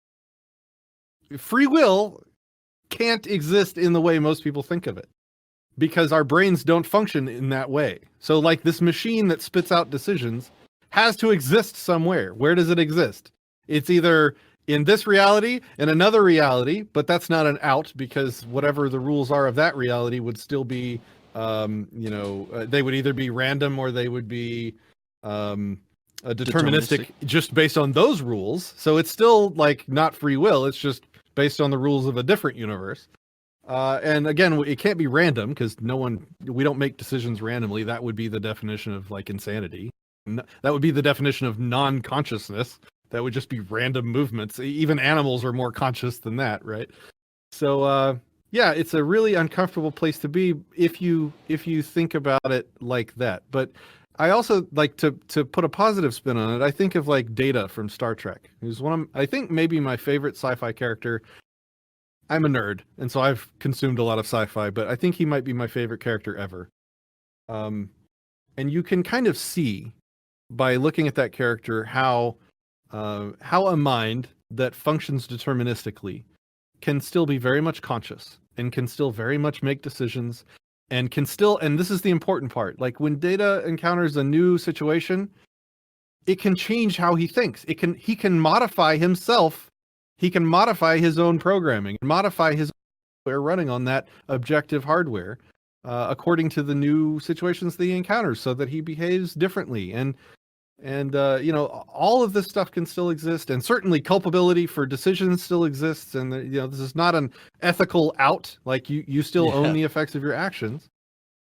free will can't exist in the way most people think of it, because our brains don't function in that way. So like this machine that spits out decisions has to exist somewhere. Where does it exist? It's either in this reality, in another reality, but that's not an out, because whatever the rules are of that reality would still be, they would either be random or they would be deterministic just based on those rules. So it's still like not free will. It's just based on the rules of a different universe. And again, it can't be random because we don't make decisions randomly. That would be the definition of like insanity. That would be the definition of non-consciousness. That would just be random movements. Even animals are more conscious than that, right? So, yeah, it's a really uncomfortable place to be if you think about it like that. But I also like to put a positive spin on it. I think of like Data from Star Trek, who's I think maybe my favorite sci-fi character. I'm a nerd, and so I've consumed a lot of sci-fi, but I think he might be my favorite character ever. And you can kind of see by looking at that character how a mind that functions deterministically can still be very much conscious and can still very much make decisions and can still, and this is the important part, like when Data encounters a new situation, it can change how he thinks. He can modify himself. He can modify his own programming, modify his hardware running on that objective hardware according to the new situations that he encounters, so that he behaves differently. And you know, all of this stuff can still exist, and certainly culpability for decisions still exists. And you know, this is not an ethical out. Like you still own the effects of your actions.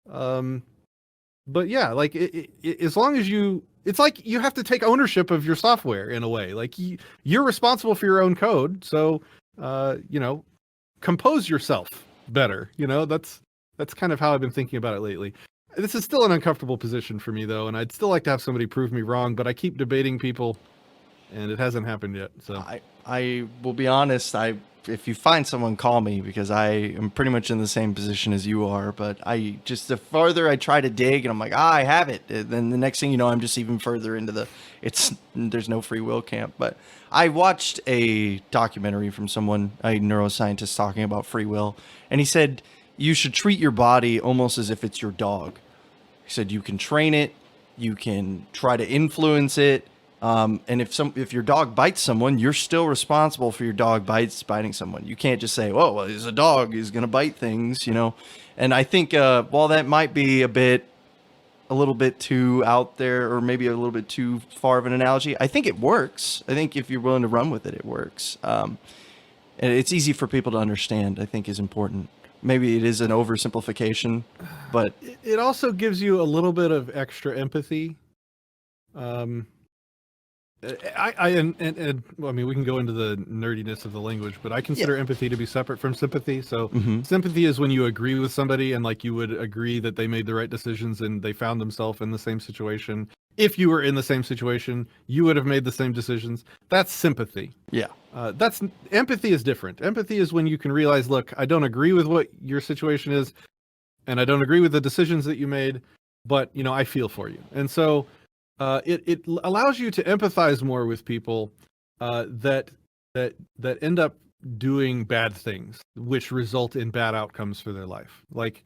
But yeah, like as long as it's like you have to take ownership of your software in a way. Like you're responsible for your own code, so you know, compose yourself better. You know, that's kind of how I've been thinking about it lately. This is still an uncomfortable position for me, though, and I'd still like to have somebody prove me wrong, but I keep debating people, and it hasn't happened yet. So I will be honest. If you find someone, call me, because I am pretty much in the same position as you are. But the farther I try to dig, and I'm like, I have it. And then the next thing you know, I'm just even further into there's no free will camp. But I watched a documentary from a neuroscientist talking about free will, and he said you should treat your body almost as if it's your dog. He said you can train it, you can try to influence it, and if your dog bites someone, you're still responsible for your dog biting someone. You can't just say, "Oh, well, he's a dog; he's gonna bite things," you know. And I think while that might be a little bit too out there, or maybe a little bit too far of an analogy, I think it works. I think if you're willing to run with it, it works. And it's easy for people to understand, I think, is important. Maybe it is an oversimplification, but it also gives you a little bit of extra empathy. I mean, we can go into the nerdiness of the language, but I consider empathy to be separate from sympathy. So sympathy is when you agree with somebody, and like you would agree that they made the right decisions and they found themselves in the same situation. If you were in the same situation, you would have made the same decisions. That's sympathy. Yeah. Empathy is different. Empathy is when you can realize, look, I don't agree with what your situation is, and I don't agree with the decisions that you made, but you know, I feel for you. And so it allows you to empathize more with people that end up doing bad things, which result in bad outcomes for their life. Like,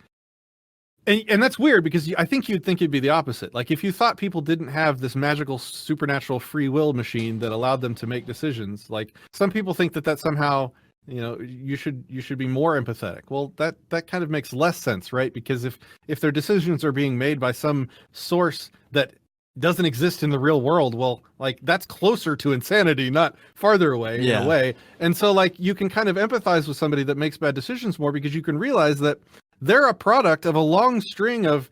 and that's weird, because I think you'd think it'd be the opposite. Like if you thought people didn't have this magical supernatural free will machine that allowed them to make decisions, like some people think that somehow, you know, you should be more empathetic. Well, that kind of makes less sense, right? Because if their decisions are being made by some source that doesn't exist in the real world, well, like that's closer to insanity, not farther away in a way. And so like you can kind of empathize with somebody that makes bad decisions more, because you can realize that they're a product of a long string of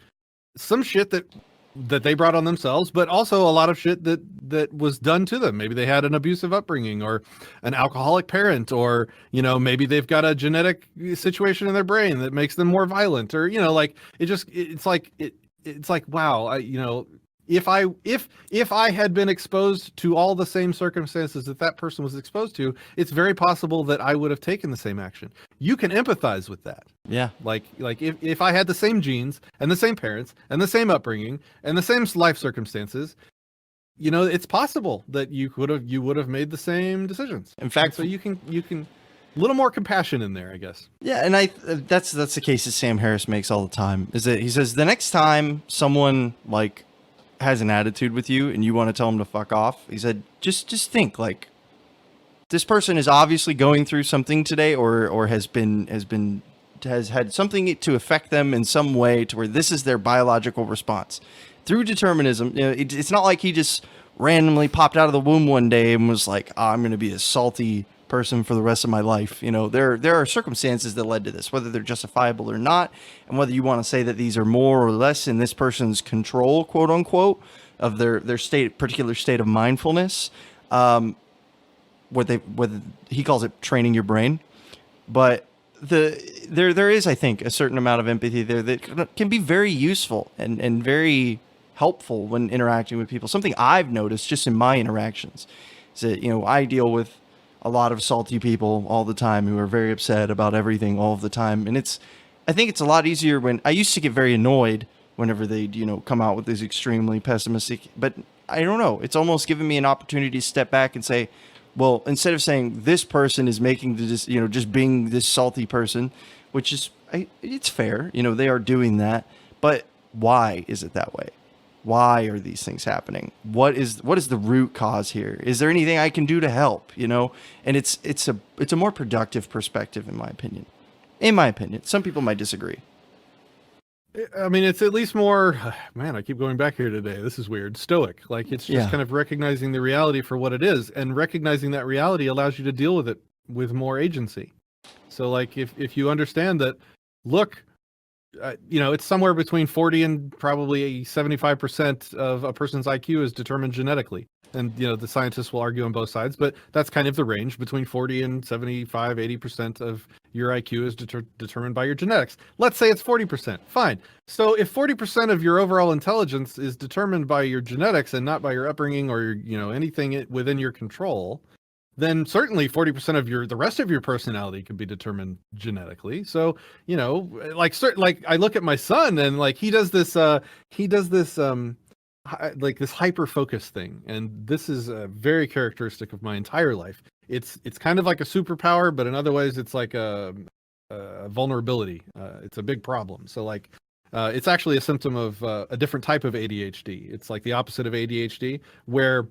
some shit that they brought on themselves, but also a lot of shit that was done to them. Maybe they had an abusive upbringing, or an alcoholic parent, or, you know, maybe they've got a genetic situation in their brain that makes them more violent, or, you know, like it's like, wow, you know, if I had been exposed to all the same circumstances that person was exposed to, it's very possible that I would have taken the same action. You can empathize with that. Yeah. Like if I had the same genes and the same parents and the same upbringing and the same life circumstances, you know, it's possible that you would have made the same decisions. In fact, so you can a little more compassion in there, I guess. Yeah, and that's the case that Sam Harris makes all the time. Is that he says the next time someone like has an attitude with you and you want to tell them to fuck off, he said, just think, like, this person is obviously going through something today, or has had something to affect them in some way to where this is their biological response. Through determinism, you know, it's not like he just randomly popped out of the womb one day and was like, oh, I'm going to be a salty person for the rest of my life. You know, there are circumstances that led to this, whether they're justifiable or not, and whether you want to say that these are more or less in this person's control, quote unquote, of their particular state of mindfulness. Whether he calls it training your brain, but there is, I think, a certain amount of empathy there that can be very useful and very helpful when interacting with people. Something I've noticed just in my interactions is that, I deal with a lot of salty people all the time who are very upset about everything all of the time. And I think it's a lot easier when I used to get very annoyed whenever they'd, come out with these extremely pessimistic, but I don't know. It's almost given me an opportunity to step back and say, well, instead of saying this person is making this, just being this salty person, which is, it's fair, they are doing that, but why is it that way? Why are these things happening? What is the root cause here? Is there anything I can do to help? And it's a more productive perspective, in my opinion. Some people might disagree. I mean, it's at least more, man, I keep going back here today. This is weird. Stoic. Like, it's just kind of recognizing the reality for what it is, and recognizing that reality allows you to deal with it with more agency. So like, if you understand that, look, it's somewhere between 40 and probably 75% of a person's IQ is determined genetically. And, the scientists will argue on both sides, but that's kind of the range. Between 40 and 75, 80% of your IQ is determined by your genetics. Let's say it's 40%. Fine. So if 40% of your overall intelligence is determined by your genetics and not by your upbringing or, anything within your control, then certainly 40% of the rest of your personality can be determined genetically. So, like I look at my son and like he does this like this hyper focus thing, and this is very characteristic of my entire life. It's kind of like a superpower, but in other ways it's like a vulnerability. It's a big problem. So like it's actually a symptom of a different type of ADHD. It's like the opposite of ADHD, where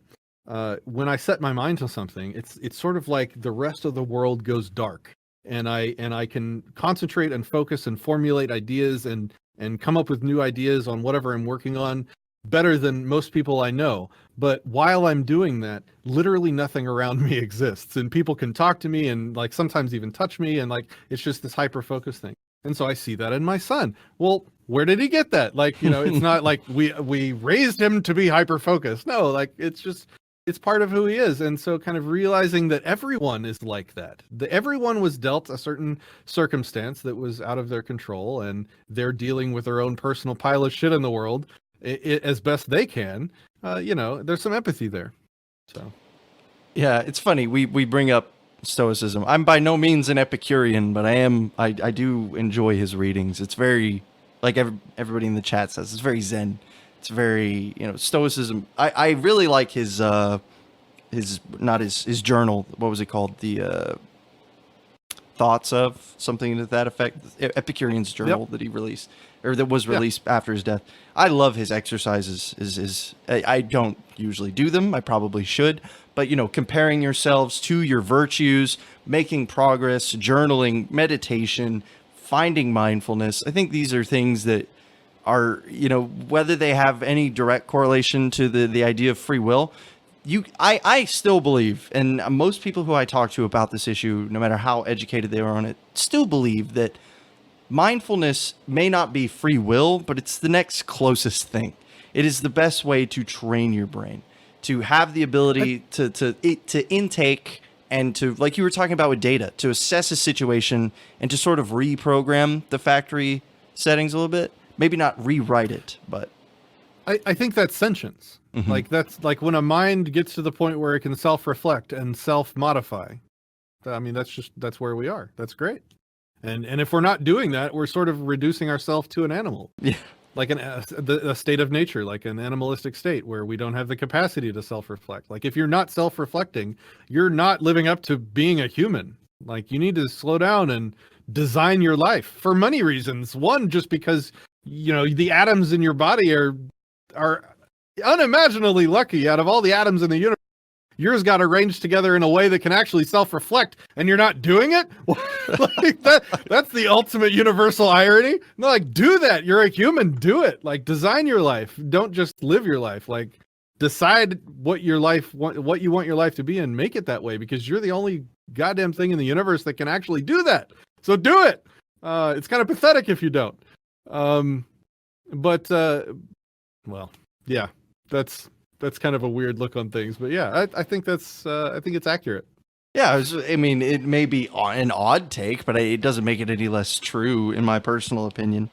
when I set my mind to something, it's sort of like the rest of the world goes dark, and I can concentrate and focus and formulate ideas and come up with new ideas on whatever I'm working on better than most people I know. But while I'm doing that, literally nothing around me exists, and people can talk to me and like sometimes even touch me, and like it's just this hyper focus thing. And so I see that in my son. Well, where did he get that? Like, it's not like we raised him to be hyper focused. No, like it's part of who he is. And so kind of realizing that everyone is like that. Everyone was dealt a certain circumstance that was out of their control, and they're dealing with their own personal pile of shit in the world as best they can. There's some empathy there. So, yeah, it's funny. We bring up Stoicism. I'm by no means an Epicurean, but I do enjoy his readings. It's very, like everybody in the chat says, it's very Zen. It's very, Stoicism. I really like his journal. What was it called? The Thoughts of, something to that effect. Epicurean's journal that he released, or that was released after his death. I love his exercises. I don't usually do them. I probably should. But, comparing yourselves to your virtues, making progress, journaling, meditation, finding mindfulness. I think these are things that are, whether they have any direct correlation to the idea of free will, I still believe, and most people who I talk to about this issue, no matter how educated they are on it, still believe that mindfulness may not be free will, but it's the next closest thing. It is the best way to train your brain, to have the ability to intake and to, like you were talking about with data, to assess a situation and to sort of reprogram the factory settings a little bit. Maybe not rewrite it, but I think that's sentience. Mm-hmm. Like that's like when a mind gets to the point where it can self-reflect and self-modify. I mean, that's where we are. That's great. And if we're not doing that, we're sort of reducing ourselves to an animal. Yeah. Like a state of nature, like an animalistic state where we don't have the capacity to self-reflect. Like if you're not self-reflecting, you're not living up to being a human. Like you need to slow down and design your life for many reasons. One, just because, the atoms in your body are unimaginably lucky. Out of all the atoms in the universe, yours got arranged together in a way that can actually self-reflect, and you're not doing it. Like that's the ultimate universal irony. No, like, do that. You're a human. Do it. Like, design your life. Don't just live your life. Like, decide what you want your life to be, and make it that way, because you're the only goddamn thing in the universe that can actually do that. So do it. It's kind of pathetic if you don't. Well, yeah, that's kind of a weird look on things, but yeah, I think it's accurate. Yeah, I mean, it may be an odd take, but it doesn't make it any less true, in my personal opinion.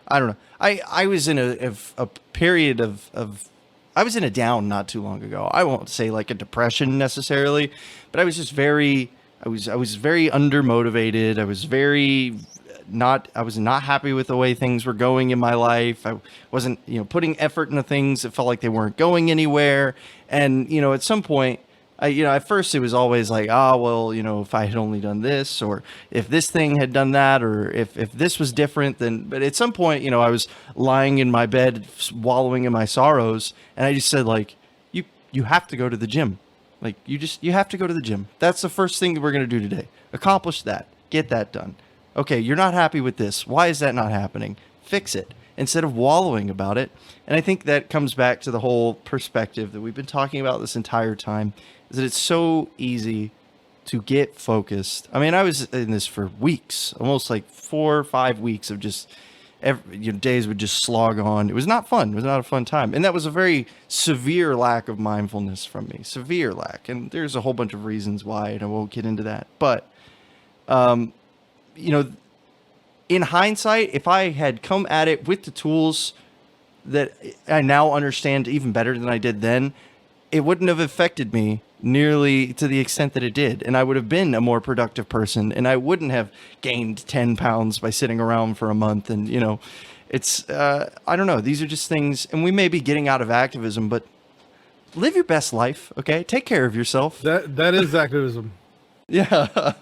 I don't know. I was in a period of I was in a down not too long ago. I won't say like a depression necessarily, but I was just I was very undermotivated. I was not happy with the way things were going in my life. I wasn't, putting effort into things that felt like they weren't going anywhere. And, at some point, at first it was always like, well, if I had only done this, or if this thing had done that, or if this was different, then, but at some point, I was lying in my bed, wallowing in my sorrows. And I just said, like, you have to go to the gym. Like, you have to go to the gym. That's the first thing that we're going to do today. Accomplish that. Get that done. Okay, you're not happy with this. Why is that not happening? Fix it instead of wallowing about it. And I think that comes back to the whole perspective that we've been talking about this entire time, is that it's so easy to get focused. I mean, I was in this for weeks, almost like 4 or 5 weeks of just days would just slog on. It was not fun. It was not a fun time. And that was a very severe lack of mindfulness from me. Severe lack. And there's a whole bunch of reasons why, and I won't get into that. But, in hindsight, if I had come at it with the tools that I now understand even better than I did then, it wouldn't have affected me nearly to the extent that it did. And I would have been a more productive person, and I wouldn't have gained 10 pounds by sitting around for a month. And, it's, I don't know. These are just things, and we may be getting out of activism, but live your best life. Okay. Take care of yourself. That is activism. Yeah,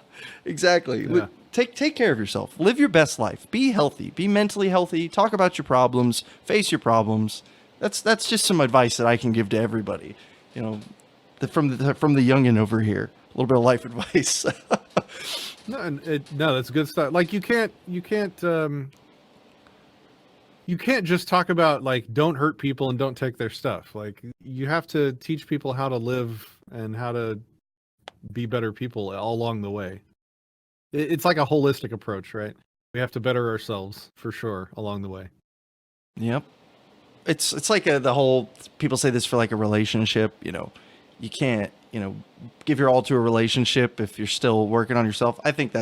exactly. Yeah. Take care of yourself. Live your best life. Be healthy. Be mentally healthy. Talk about your problems. Face your problems. That's just some advice that I can give to everybody. From the youngin over here. A little bit of life advice. No, that's good stuff. Like you can't just talk about like don't hurt people and don't take their stuff. Like you have to teach people how to live and how to be better people all along the way. It's like a holistic approach, right? We have to better ourselves for sure along the way. Yep. It's like the whole, people say this for like a relationship, you can't, give your all to a relationship if you're still working on yourself. I think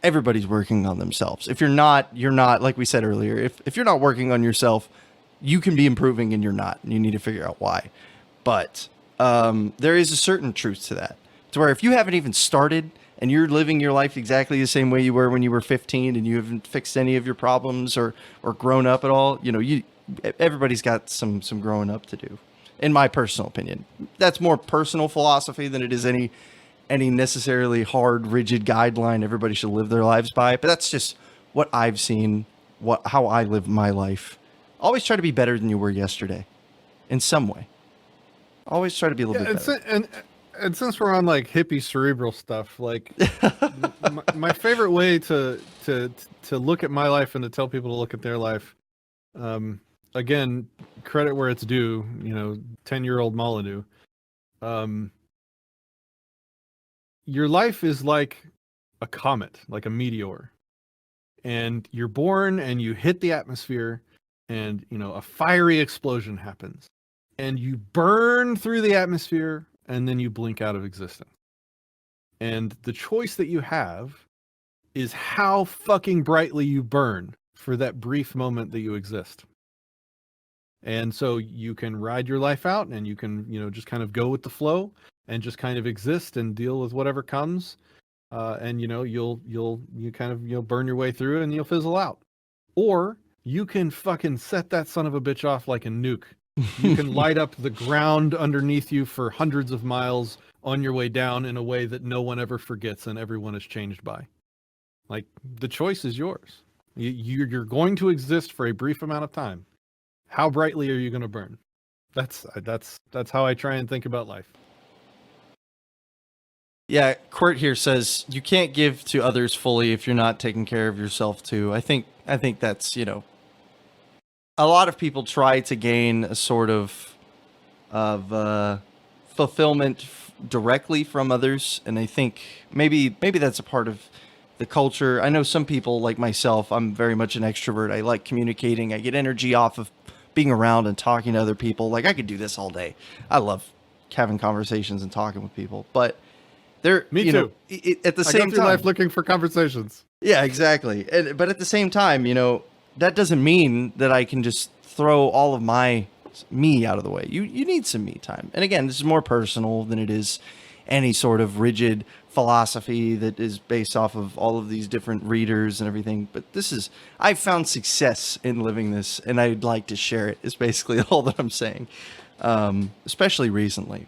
everybody's working on themselves. If you're not, like we said earlier, if you're not working on yourself, you can be improving and you're not, and you need to figure out why. But there is a certain truth to that, to where if you haven't even started and you're living your life exactly the same way you were when you were 15 and you haven't fixed any of your problems or grown up at all, everybody's got some growing up to do, in my personal opinion. That's more personal philosophy than it is any necessarily hard, rigid guideline everybody should live their lives by. But that's just what I've seen, how I live my life. Always try to be better than you were yesterday, in some way. Always try to be a little bit better. And since we're on like hippie cerebral stuff, like my favorite way to look at my life and to tell people to look at their life, again, credit where it's due, 10-year-old Molyneux. Your life is like a comet, like a meteor. And you're born and you hit the atmosphere and, a fiery explosion happens. And you burn through the atmosphere and then you blink out of existence. And the choice that you have is how fucking brightly you burn for that brief moment that you exist. And so you can ride your life out and you can, just kind of go with the flow and just kind of exist and deal with whatever comes. And you'll kind of, burn your way through and you'll fizzle out. Or you can fucking set that son of a bitch off like a nuke. You can light up the ground underneath you for hundreds of miles on your way down in a way that no one ever forgets and everyone is changed by. Like, the choice is yours. You're going to exist for a brief amount of time. How brightly are you going to burn? That's how I try and think about life. Yeah, Court here says you can't give to others fully if you're not taking care of yourself too. I think that's, a lot of people try to gain a sort of fulfillment directly from others, and I think maybe that's a part of the culture. I know some people, like myself, I'm very much an extrovert. I like communicating. I get energy off of being around and talking to other people. Like, I could do this all day. I love having conversations and talking with people. But They're Me too. At the same time, life looking for conversations. Yeah, exactly. But at the same time, that doesn't mean that I can just throw all of my me out of the way. You need some me time. And again, this is more personal than it is any sort of rigid philosophy that is based off of all of these different readers and everything. But I've found success in living this, and I'd like to share it, is basically all that I'm saying. Especially recently.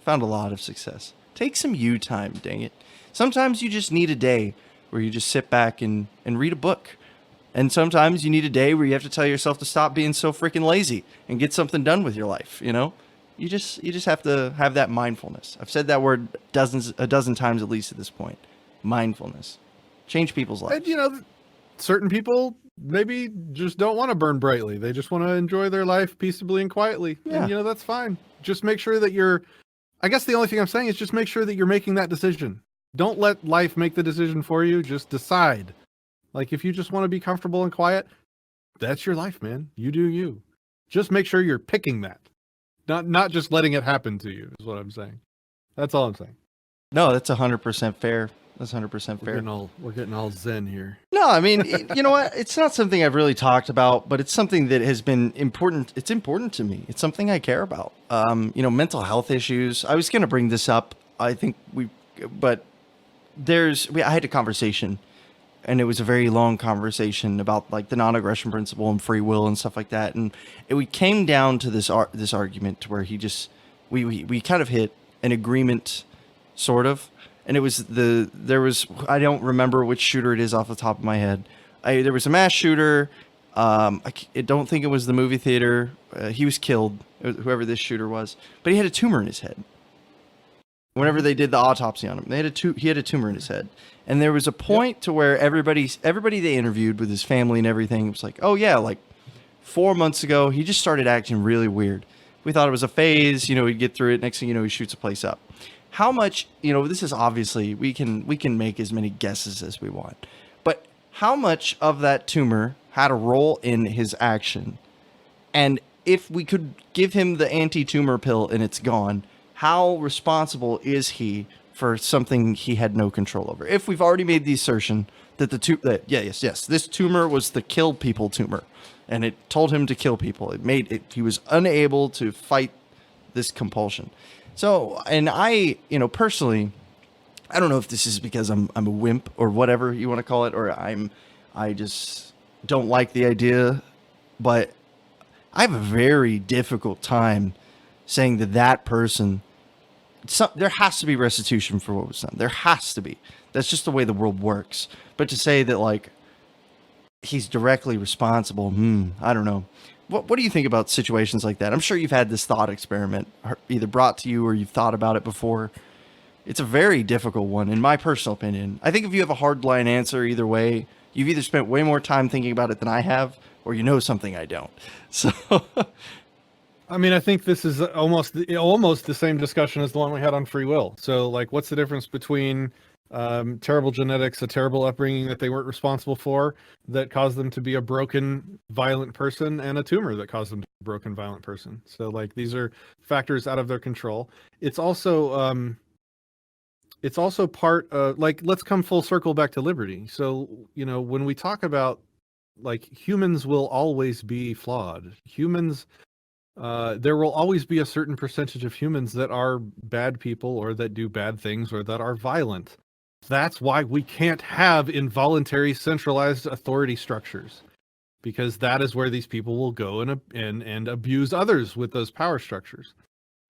Found a lot of success. Take some you time, dang it. Sometimes you just need a day where you just sit back and read a book. And sometimes you need a day where you have to tell yourself to stop being so freaking lazy and get something done with your life, You just have to have that mindfulness. I've said that word a dozen times at least at this point. Mindfulness. Change people's lives. And certain people maybe just don't want to burn brightly. They just want to enjoy their life peaceably and quietly. Yeah. And that's fine. Just make sure that I guess the only thing I'm saying is just make sure that you're making that decision. Don't let life make the decision for you. Just decide. Like, if you just want to be comfortable and quiet, that's your life, man. You do you. Just make sure you're picking that. Not just letting it happen to you is what I'm saying. That's all I'm saying. No, that's 100% fair. That's 100% fair. We're getting all zen here. No, I mean, you know what? It's not something I've really talked about, but it's something that has been important. It's important to me. It's something I care about. Mental health issues. I was going to bring this up. I think I had a conversation, and it was a very long conversation about like the non-aggression principle and free will and stuff like that. And we came down to this argument where we kind of hit an agreement, sort of. And it was I don't remember which shooter it is off the top of my head. There was a mass shooter. I don't think it was the movie theater. He was killed, whoever this shooter was, but he had a tumor in his head. Whenever they did the autopsy on him, he had a tumor in his head. And there was a point to where everybody they interviewed with his family and everything was like, oh yeah, like 4 months ago, he just started acting really weird. We thought it was a phase, he'd get through it. Next thing you know, he shoots a place up. How much, this is obviously, we can make as many guesses as we want, but how much of that tumor had a role in his action? And if we could give him the anti-tumor pill and it's gone, how responsible is he for something he had no control over? If we've already made the assertion that this tumor was the kill people tumor, and it told him to kill people. He was unable to fight this compulsion. So, and I, personally, I don't know if this is because I'm a wimp or whatever you want to call it, or I just don't like the idea, but I have a very difficult time saying that person, there has to be restitution for what was done. There has to be. That's just the way the world works. But to say that, like, he's directly responsible, I don't know. What do you think about situations like that? I'm sure you've had this thought experiment either brought to you or you've thought about it before. It's a very difficult one, in my personal opinion. I think if you have a hardline answer either way, you've either spent way more time thinking about it than I have, or you know something I don't. So, I mean, I think this is almost the same discussion as the one we had on free will. So, like, what's the difference between terrible genetics, a terrible upbringing that they weren't responsible for, that caused them to be a broken, violent person, and a tumor that caused them to be a broken, violent person? So, like, these are factors out of their control. It's also part of, like, let's come full circle back to liberty. So, when we talk about, like, humans will always be flawed. There will always be a certain percentage of humans that are bad people, or that do bad things, or that are violent. That's why we can't have involuntary centralized authority structures, because that is where these people will go and abuse others with those power structures.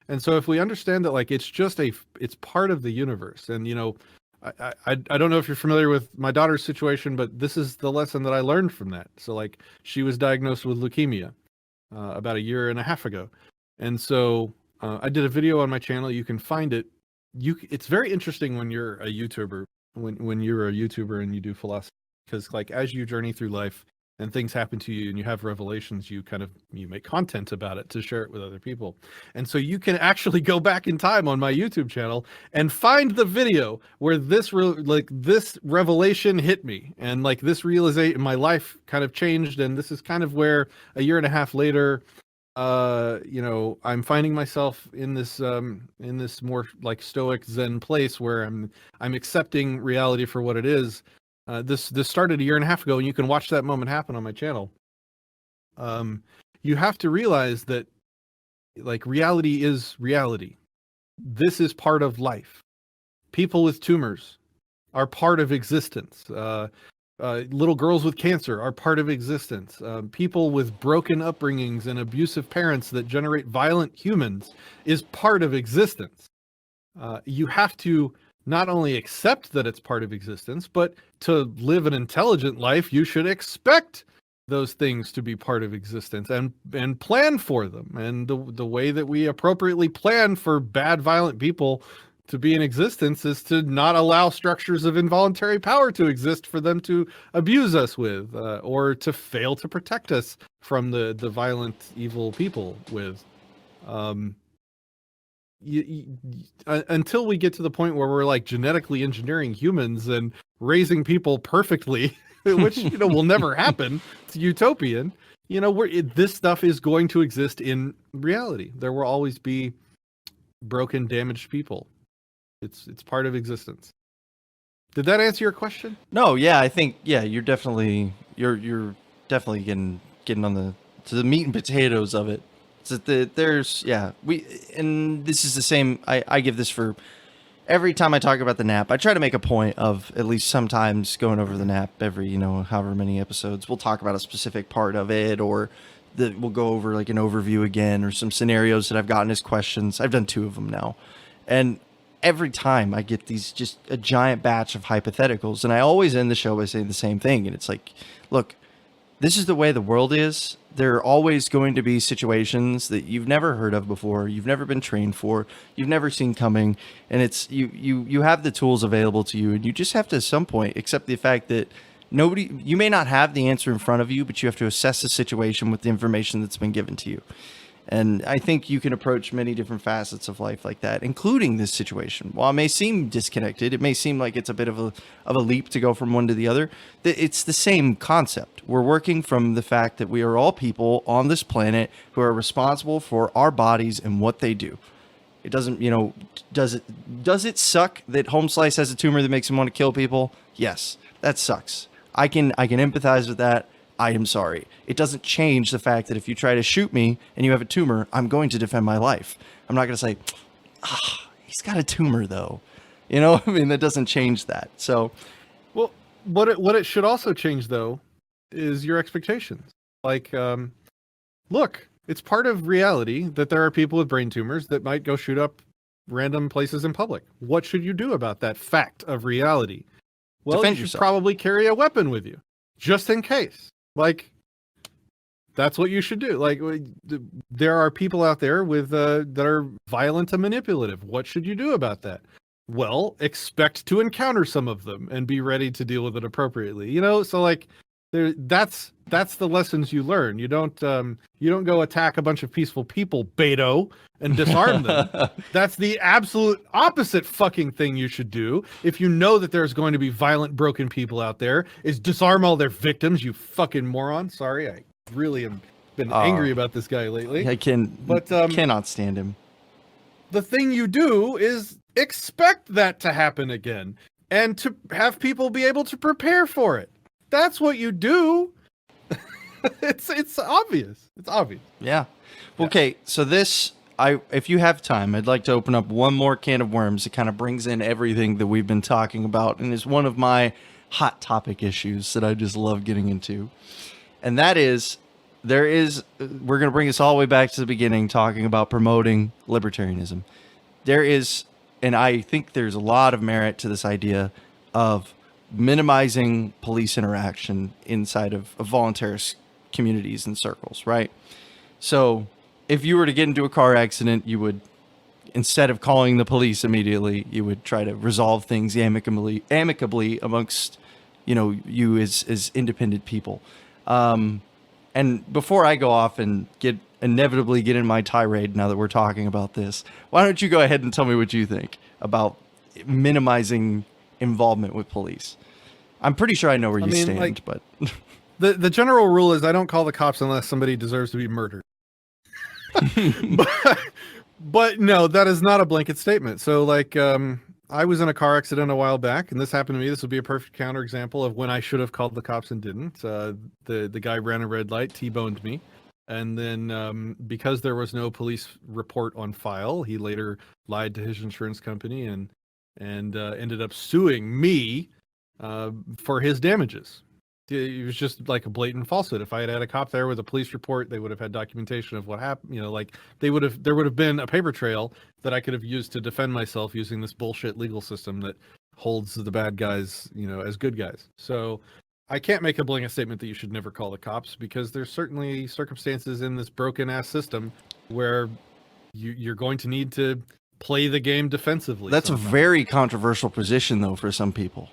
And so if we understand that, like, it's part of the universe. And, I don't know if you're familiar with my daughter's situation, but this is the lesson that I learned from that. So, like, she was diagnosed with leukemia about 1.5 years ago. And so I did a video on my channel. You can find it. It's very interesting when you're a YouTuber, when you're a YouTuber and you do philosophy, because, like, as you journey through life and things happen to you and you have revelations, you make content about it to share it with other people. And so you can actually go back in time on my YouTube channel and find the video where this revelation hit me, and, like, this realization, my life kind of changed. And this is kind of where 1.5 years later, I'm finding myself in this more like stoic Zen place where I'm accepting reality for what it is. This started a year and a half ago, and you can watch that moment happen on my channel. You have to realize that like reality is reality. This is part of life. People with tumors are part of existence. Little girls with cancer are part of existence. People with broken upbringings and abusive parents that generate violent humans is part of existence. You have to not only accept that it's part of existence, but to live an intelligent life, you should expect those things to be part of existence and plan for them. And the way that we appropriately plan for bad, violent people to be in existence is to not allow structures of involuntary power to exist for them to abuse us with, or to fail to protect us from the violent, evil people with. Until we get to the point where we're like genetically engineering humans and raising people perfectly, which will never happen. It's utopian. This stuff is going to exist in reality. There will always be broken, damaged people. It's part of existence. Did that answer your question? No, yeah, I think you're definitely getting on to the meat and potatoes of it. So there's and this is the same. I give this for every time I talk about the nap. I try to make a point of at least sometimes going over the nap every however many episodes. We'll talk about a specific part of it, or we'll go over like an overview again, or some scenarios that I've gotten as questions. I've done 2 of them now, and every time I get these just a giant batch of hypotheticals, and I always end the show by saying the same thing. And it's like, look, this is the way the world is. There are always going to be situations that you've never heard of before, you've never been trained for, you've never seen coming, and it's you have the tools available to you, and you just have to at some point accept the fact that you may not have the answer in front of you, but you have to assess the situation with the information that's been given to you. And I think you can approach many different facets of life like that, including this situation. While it may seem disconnected, it may seem like it's a bit of a leap to go from one to the other. It's the same concept. We're working from the fact that we are all people on this planet who are responsible for our bodies and what they do. It doesn't, does it suck that Home Slice has a tumor that makes him want to kill people? Yes, that sucks. I can empathize with that. I am sorry. It doesn't change the fact that if you try to shoot me and you have a tumor, I'm going to defend my life. I'm not going to say, he's got a tumor though. That doesn't change that. So, well, what it should also change though is your expectations. Like, look, it's part of reality that there are people with brain tumors that might go shoot up random places in public. What should you do about that fact of reality? Well, defend you should yourself. Probably carry a weapon with you just in case. Like, that's what you should do. Like, there are people out there with that are violent and manipulative. What should you do about that? Well, expect to encounter some of them and be ready to deal with it appropriately. So like, that's the lessons you learn. You don't go attack a bunch of peaceful people, Beto, and disarm them. That's the absolute opposite fucking thing you should do. If you know that there's going to be violent, broken people out there, is disarm all their victims, you fucking moron. Sorry, I really am been angry about this guy lately. I cannot stand him. The thing you do is expect that to happen again and to have people be able to prepare for it. That's what you do. It's obvious. It's obvious. Yeah. Okay, so if you have time, I'd like to open up one more can of worms that kind of brings in everything that we've been talking about, and is one of my hot topic issues that I just love getting into. And that is, we're going to bring us all the way back to the beginning, talking about promoting libertarianism. There is, and I think there's a lot of merit to this idea of minimizing police interaction inside of voluntarist communities and circles, right? So if you were to get into a car accident, you would, instead of calling the police immediately, you would try to resolve things amicably amongst, you as independent people. And before I go off and inevitably get in my tirade, now that we're talking about this, why don't you go ahead and tell me what you think about minimizing involvement with police? I'm pretty sure I know where you stand, but the general rule is I don't call the cops unless somebody deserves to be murdered. but no, that is not a blanket statement. So like, I was in a car accident a while back, and this happened to me. This would be a perfect counterexample of when I should have called the cops and didn't. The guy ran a red light, T-boned me. And then because there was no police report on file, he later lied to his insurance company and ended up suing me for his damages. It was just like a blatant falsehood. If I had had a cop there with a police report, they would have had documentation of what happened. You know, like there would have been a paper trail that I could have used to defend myself using this bullshit legal system that holds the bad guys, you know, as good guys. So I can't make a blanket statement that you should never call the cops, because there's certainly circumstances in this broken ass system where you're going to need to play the game defensively. That's somehow. A very controversial position, though, for some people.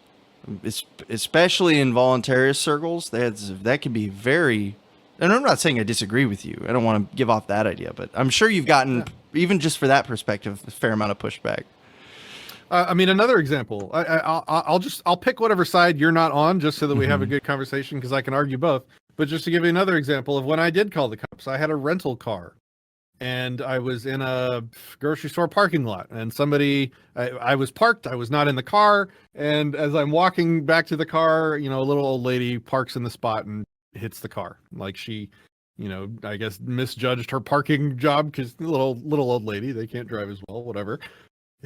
It's, especially in voluntarist circles, that can be very, and I'm not saying I disagree with you. I don't want to give off that idea, but I'm sure you've gotten, even just for that perspective, a fair amount of pushback. I mean, another example, I'll pick whatever side you're not on, just so that we have a good conversation, because I can argue both. But just to give you another example of when I did call the cops, I had a rental car. And I was in a grocery store parking lot, and I was parked. I was not in the car. And as I'm walking back to the car, you know, a little old lady parks in the spot and hits the car. Like she, you know, I guess misjudged her parking job, because little old lady, they can't drive as well, whatever,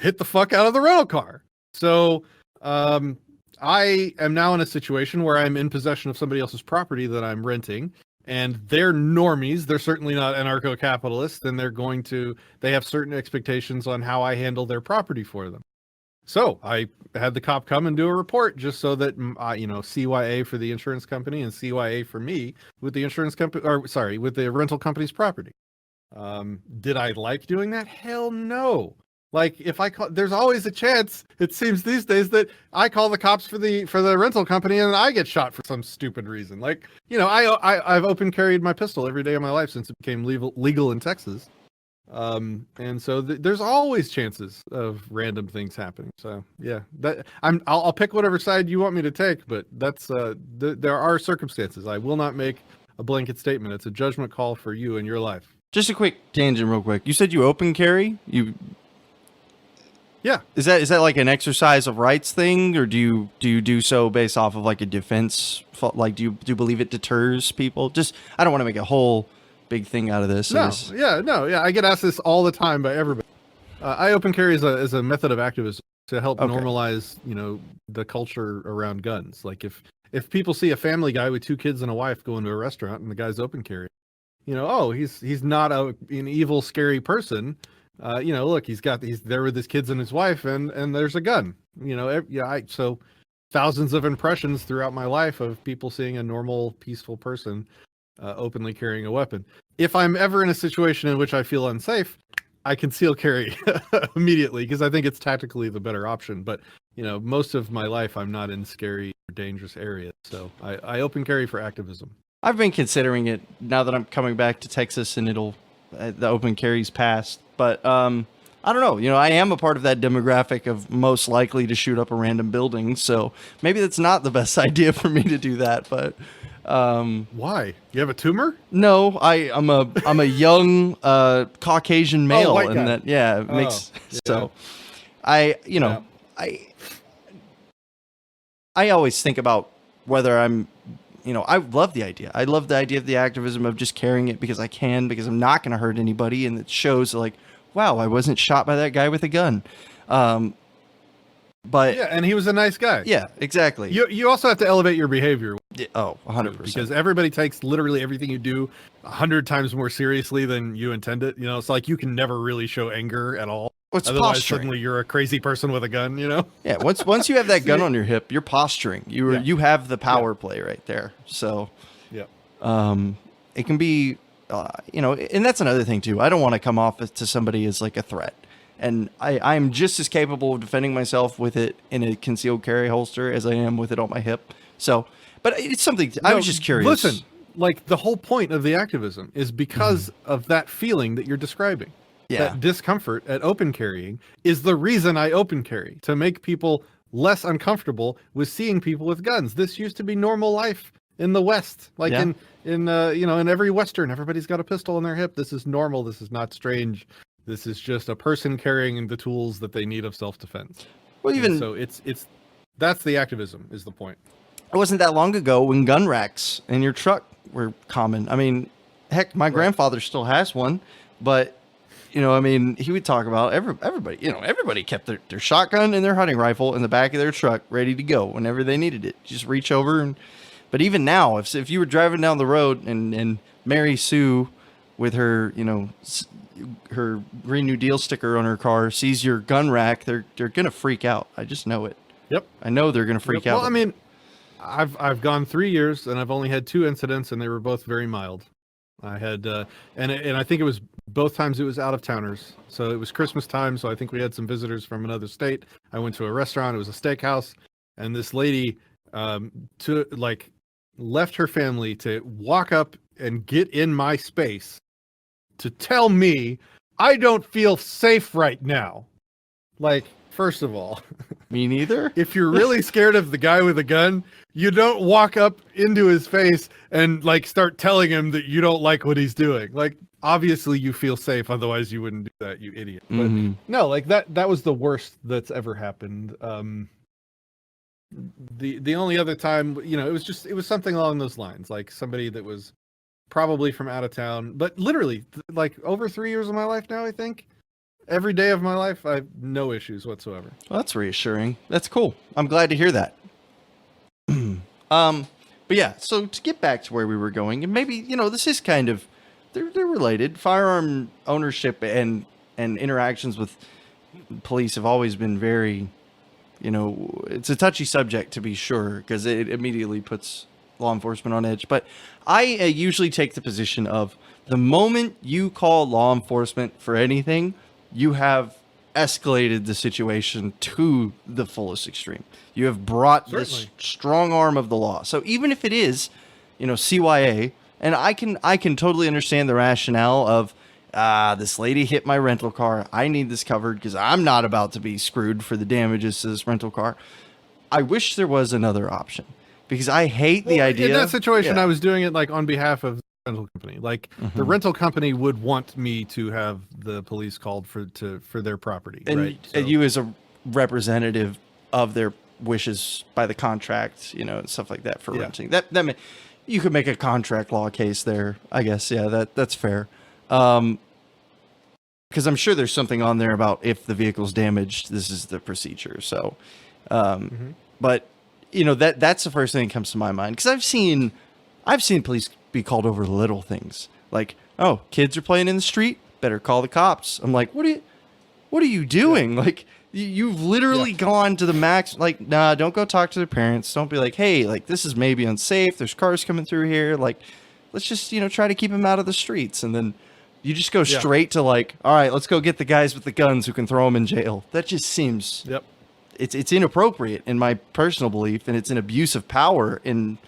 hit the fuck out of the rental car. So, I am now in a situation where I'm in possession of somebody else's property that I'm renting. And they're normies. They're certainly not anarcho-capitalists, and they have certain expectations on how I handle their property for them. So I had the cop come and do a report, just so that, you know, CYA for the insurance company and CYA for me with the insurance company, with the rental company's property. Did I like doing that? Hell no. Like, if I call, there's always a chance, it seems these days, that I call the cops for the rental company and I get shot for some stupid reason. Like, you know, I've open carried my pistol every day of my life since it became legal in Texas. And so there's always chances of random things happening. So yeah, I'll pick whatever side you want me to take, but that's there are circumstances. I will not make a blanket statement. It's a judgment call for you and your life. Just a quick tangent real quick. You said you open carry? Yeah. Is that like an exercise of rights thing, or do you do so based off of like a defense? Like, do you believe it deters people? Just, I don't want to make a whole big thing out of this. No. I get asked this all the time by everybody. I open carry as a method of activism to help normalize, you know, the culture around guns. Like if people see a family guy with 2 kids and a wife going to a restaurant and the guy's open carry, you know, oh, he's not an evil, scary person. You know, look, he's there with his kids and his wife, and there's a gun. You know, so thousands of impressions throughout my life of people seeing a normal, peaceful person openly carrying a weapon. If I'm ever in a situation in which I feel unsafe, I conceal carry immediately, because I think it's tactically the better option. But, you know, most of my life I'm not in scary or dangerous areas, so I open carry for activism. I've been considering it now that I'm coming back to Texas, and the open carry's passed. But I don't know. You know, I am a part of that demographic of most likely to shoot up a random building, so maybe that's not the best idea for me to do that. But why? You have a tumor? No, I'm a young Caucasian male, and that it makes so. I always think about whether I'm. You know, I love the idea. I love the idea of the activism of just carrying it because I can, because I'm not going to hurt anybody. And it shows like, wow, I wasn't shot by that guy with a gun. But yeah, and he was a nice guy. Yeah, exactly. You also have to elevate your behavior. Yeah, 100%. Because everybody takes literally everything you do 100 times more seriously than you intend it. You know, it's like you can never really show anger at all. It's Otherwise, posturing. Suddenly you're a crazy person with a gun, you know? Yeah, once you have that gun on your hip, you're posturing. You have the power play right there. So, yeah. It can be, you know, and that's another thing too. I don't want to come off to somebody as like a threat. And I'm just as capable of defending myself with it in a concealed carry holster as I am with it on my hip. So, but it's something, I was just curious. Listen, like the whole point of the activism is because of that feeling that you're describing. Yeah. That discomfort at open carrying is the reason I open carry, to make people less uncomfortable with seeing people with guns. This used to be normal life in the West, like in in every Western, everybody's got a pistol in their hip. This is normal. This is not strange. This is just a person carrying the tools that they need of self-defense. Well, even so it's that's the activism is the point. It wasn't that long ago when gun racks in your truck were common. I mean, heck, my grandfather still has one, but he would talk about everybody. Everybody kept their shotgun and their hunting rifle in the back of their truck, ready to go whenever they needed it. Just reach over But even now, if you were driving down the road and Mary Sue, with her her Green New Deal sticker on her car, sees your gun rack, they're gonna freak out. I just know it. Yep, I know they're gonna freak out. Well, I mean, I've gone 3 years and I've only had 2 incidents, and they were both very mild. I had and I think it was both times it was out of towners. So it was Christmas time, so I think we had some visitors from another state. I went to a restaurant. It was a steakhouse, and this lady left her family to walk up and get in my space to tell me I don't feel safe right now. Like, first of all, me neither. If you're really scared of the guy with a gun, you don't walk up into his face and start telling him that you don't like what he's doing. Like, obviously you feel safe, otherwise you wouldn't do that, you idiot. But no, that was the worst that's ever happened. The only other time, it was something along those lines, like somebody that was probably from out of town, but literally over 3 years of my life now, I think. Every day of my life, I have no issues whatsoever. Well, that's reassuring. That's cool. I'm glad to hear that. But yeah, so to get back to where we were going, and maybe, this is kind of, they're related. Firearm ownership and interactions with police have always been very, it's a touchy subject, to be sure, because it immediately puts law enforcement on edge. But I usually take the position of the moment you call law enforcement for anything, you have escalated the situation to the fullest extreme. You have brought this strong arm of the law. So even if it is, CYA, and I can totally understand the rationale of, this lady hit my rental car. I need this covered because I'm not about to be screwed for the damages to this rental car. I wish there was another option, because I hate the idea. In that situation, I was doing it on behalf of rental company. The rental company would want me to have the police called for their property, and, right? And you as a representative of their wishes by the contract, and stuff like that for renting. That you could make a contract law case there, I guess. Yeah, that's fair. Because I'm sure there's something on there about if the vehicle's damaged, this is the procedure. So, but that's the first thing that comes to my mind, because I've seen police be called over little things, like, oh, kids are playing in the street, better call the cops. I'm like, what are you doing? Like, you've literally gone to the max. Like, nah, don't go talk to their parents. Don't be like, hey, this is maybe unsafe. There's cars coming through here. Like, let's just, try to keep them out of the streets. And then you just go straight to all right, let's go get the guys with the guns who can throw them in jail. That just seems, it's inappropriate in my personal belief, and it's an abuse of power. And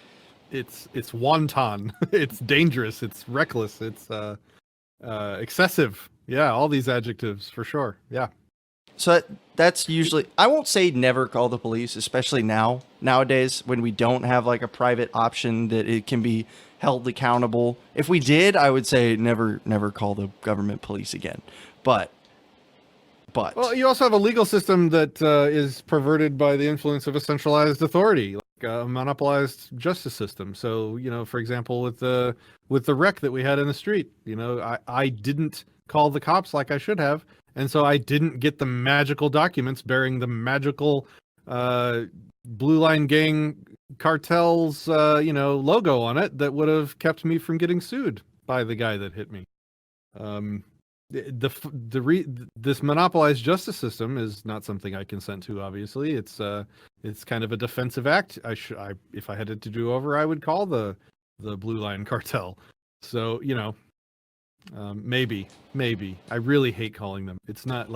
it's wanton. It's dangerous. It's reckless. It's excessive. Yeah, all these adjectives for sure. Yeah. So that's usually, I won't say never call the police, especially nowadays when we don't have a private option that it can be held accountable. If we did, I would say never call the government police again. But well, you also have a legal system that is perverted by the influence of a centralized authority, a monopolized justice system. So, for example, with the wreck that we had in the street, I didn't call the cops like I should have. And so I didn't get the magical documents bearing the magical Blue Line Gang cartel's logo on it that would have kept me from getting sued by the guy that hit me. This monopolized justice system is not something I consent to. Obviously, it's kind of a defensive act. If I had it to do over, I would call the Blue Line cartel. So maybe I really hate calling them. It's not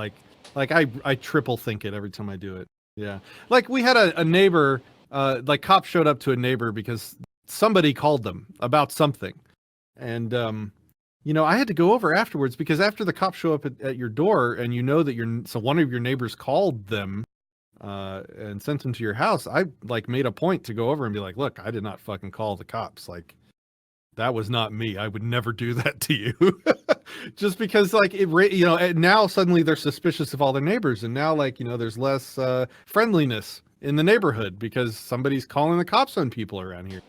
I triple think it every time I do it. Yeah, we had a neighbor. Cops showed up to a neighbor because somebody called them about something, and I had to go over afterwards, because after the cops show up at your door and that so one of your neighbors called them, and sent them to your house, I like made a point to go over and be like, look, I did not fucking call the cops. Like, that was not me. I would never do that to you. Just because like now suddenly they're suspicious of all their neighbors. And now like, there's less friendliness in the neighborhood because somebody's calling the cops on people around here.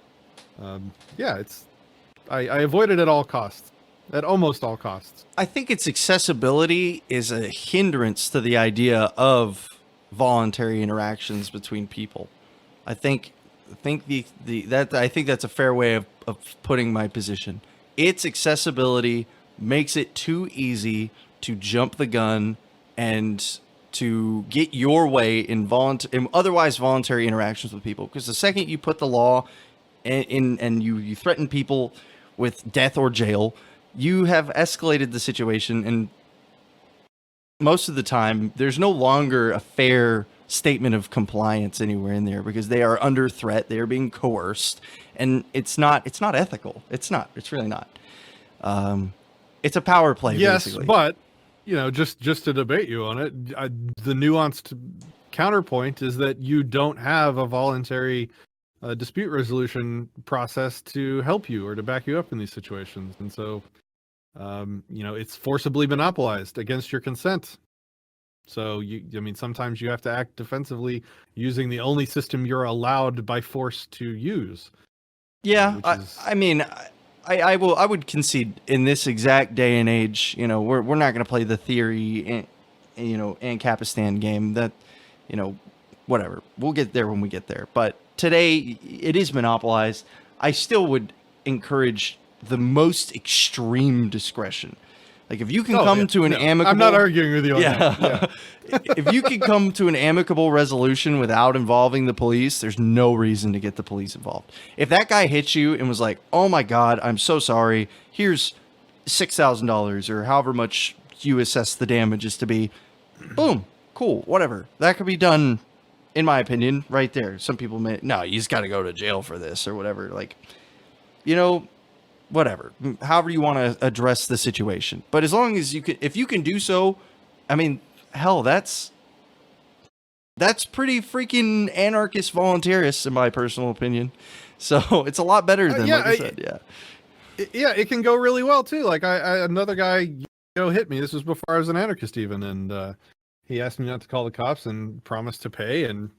I avoid it at all costs, at almost all costs. I think its accessibility is a hindrance to the idea of voluntary interactions between people. I think that's a fair way of putting my position. Its accessibility makes it too easy to jump the gun and to get your way in otherwise voluntary interactions with people. Because the second you put the law in and you threaten people with death or jail, you have escalated the situation, and most of the time there's no longer a fair statement of compliance anywhere in there because they are under threat, they are being coerced, and it's not ethical. It's really not. It's a power play. Yes, basically. But just to debate you on it, the nuanced counterpoint is that you don't have a voluntary dispute resolution process to help you or to back you up in these situations, and so it's forcibly monopolized against your consent. So sometimes you have to act defensively using the only system you're allowed by force to use. Yeah, I would concede in this exact day and age, we're not going to play the theory and Ancapistan game that, whatever. We'll get there when we get there. But today it is monopolized. I still would encourage the most extreme discretion. Like if you can come to an amicable... I'm not arguing with you on that. Yeah. If you can come to an amicable resolution without involving the police, there's no reason to get the police involved. If that guy hits you and was like, oh my God, I'm so sorry, here's $6,000 or however much you assess the damages to be, boom, cool, whatever. That could be done, in my opinion, right there. Some people may, no, you just got to go to jail for this or whatever. Like, whatever, however you want to address the situation. But as long as if you can do so, hell, that's pretty freaking anarchist voluntarist in my personal opinion. So it's a lot better than like I said. Yeah, it can go really well too. Like another guy hit me. This was before I was an anarchist even. And he asked me not to call the cops and promised to pay. And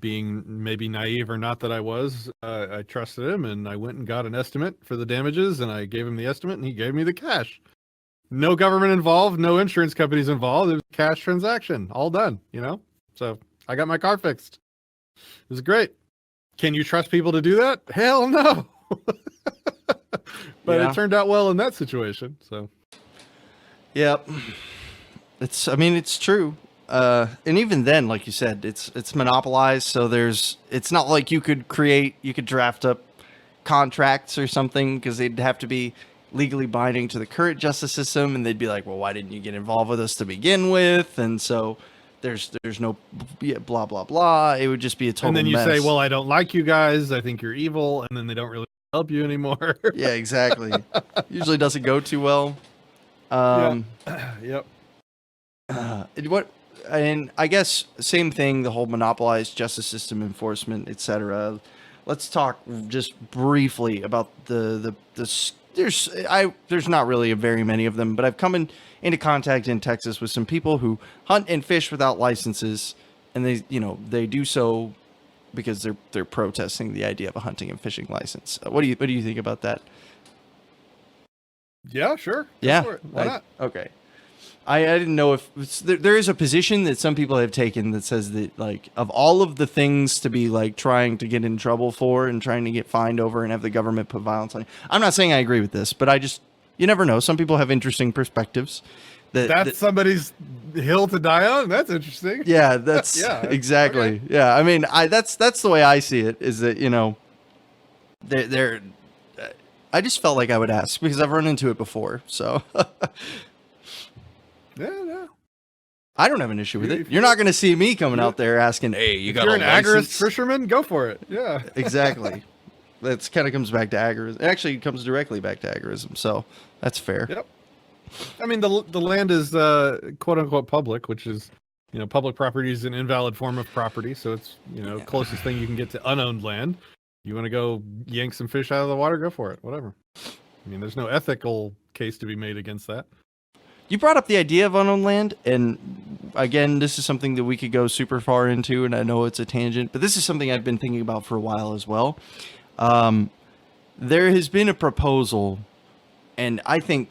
being maybe naive or not that I was, I trusted him and I went and got an estimate for the damages and I gave him the estimate and he gave me the cash. No government involved, no insurance companies involved. It was a cash transaction, all done, So I got my car fixed. It was great. Can you trust people to do that? Hell no. But it turned out well in that situation. So. Yep. It's true. And even then, like you said, it's monopolized. So it's not like you could draft up contracts or something because they'd have to be legally binding to the current justice system. And they'd be like, well, why didn't you get involved with us to begin with? And so there's no blah, blah, blah. It would just be a total mess. And then you say, well, I don't like you guys. I think you're evil. And then they don't really help you anymore. Yeah, exactly. Usually doesn't go too well. Yep. And I guess same thing, the whole monopolized justice system enforcement, etc. Let's talk just briefly about there's not really very many of them, but I've come into contact in Texas with some people who hunt and fish without licenses, and they do so because they're protesting the idea of a hunting and fishing license. What do you think about that? Yeah, sure. Yeah. Why not? Okay. I didn't know if there is a position that some people have taken that says that, like, of all of the things to be like trying to get in trouble for and trying to get fined over and have the government put violence on you. I'm not saying I agree with this, but you never know. Some people have interesting perspectives. That's somebody's hill to die on. That's interesting. Yeah, that's exactly. Okay. Yeah, that's the way I see it. Is that they're I just felt like I would ask because I've run into it before. So. Yeah. I don't have an issue with it. You're not going to see me coming out there asking, hey, you got a license? You're an agorist fisherman? Go for it. Yeah. Exactly. That's kind of comes back to agorism. It actually comes directly back to agorism, so that's fair. Yep. I mean, the land is quote unquote public, which is public property is an invalid form of property, so it's closest thing you can get to unowned land. You want to go yank some fish out of the water, go for it. Whatever. I mean, there's no ethical case to be made against that. You brought up the idea of unowned land, and again, this is something that we could go super far into, and I know it's a tangent, but this is something I've been thinking about for a while as well. There has been a proposal, and I think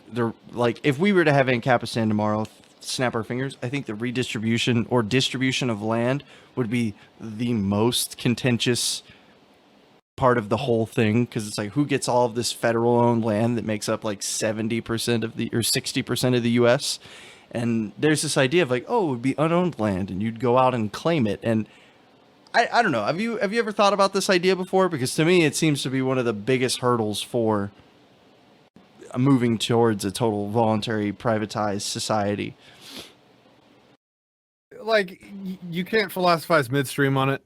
if we were to have Ancapistan tomorrow, snap our fingers, I think the redistribution or distribution of land would be the most contentious part of the whole thing, because it's like, who gets all of this federal owned land that makes up like 70% of the or 60% of the US? And there's this idea of like, oh, it would be unowned land and you'd go out and claim it. And I don't know, have you ever thought about this idea before? Because to me it seems to be one of the biggest hurdles for moving towards a total voluntary privatized society. Like, you can't philosophize midstream on it.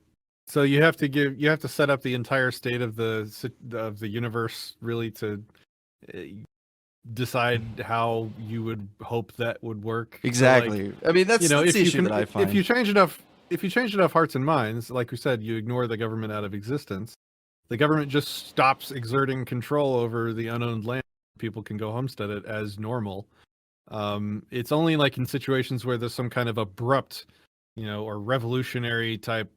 So you have to set up the entire state of the universe really to decide how you would hope that would work. Exactly. So like, I mean, that's the issue that I find. If you change enough hearts and minds, like we said, you ignore the government out of existence. The government just stops exerting control over the unowned land. People can go homestead it as normal. It's only like in situations where there's some kind of abrupt, or revolutionary type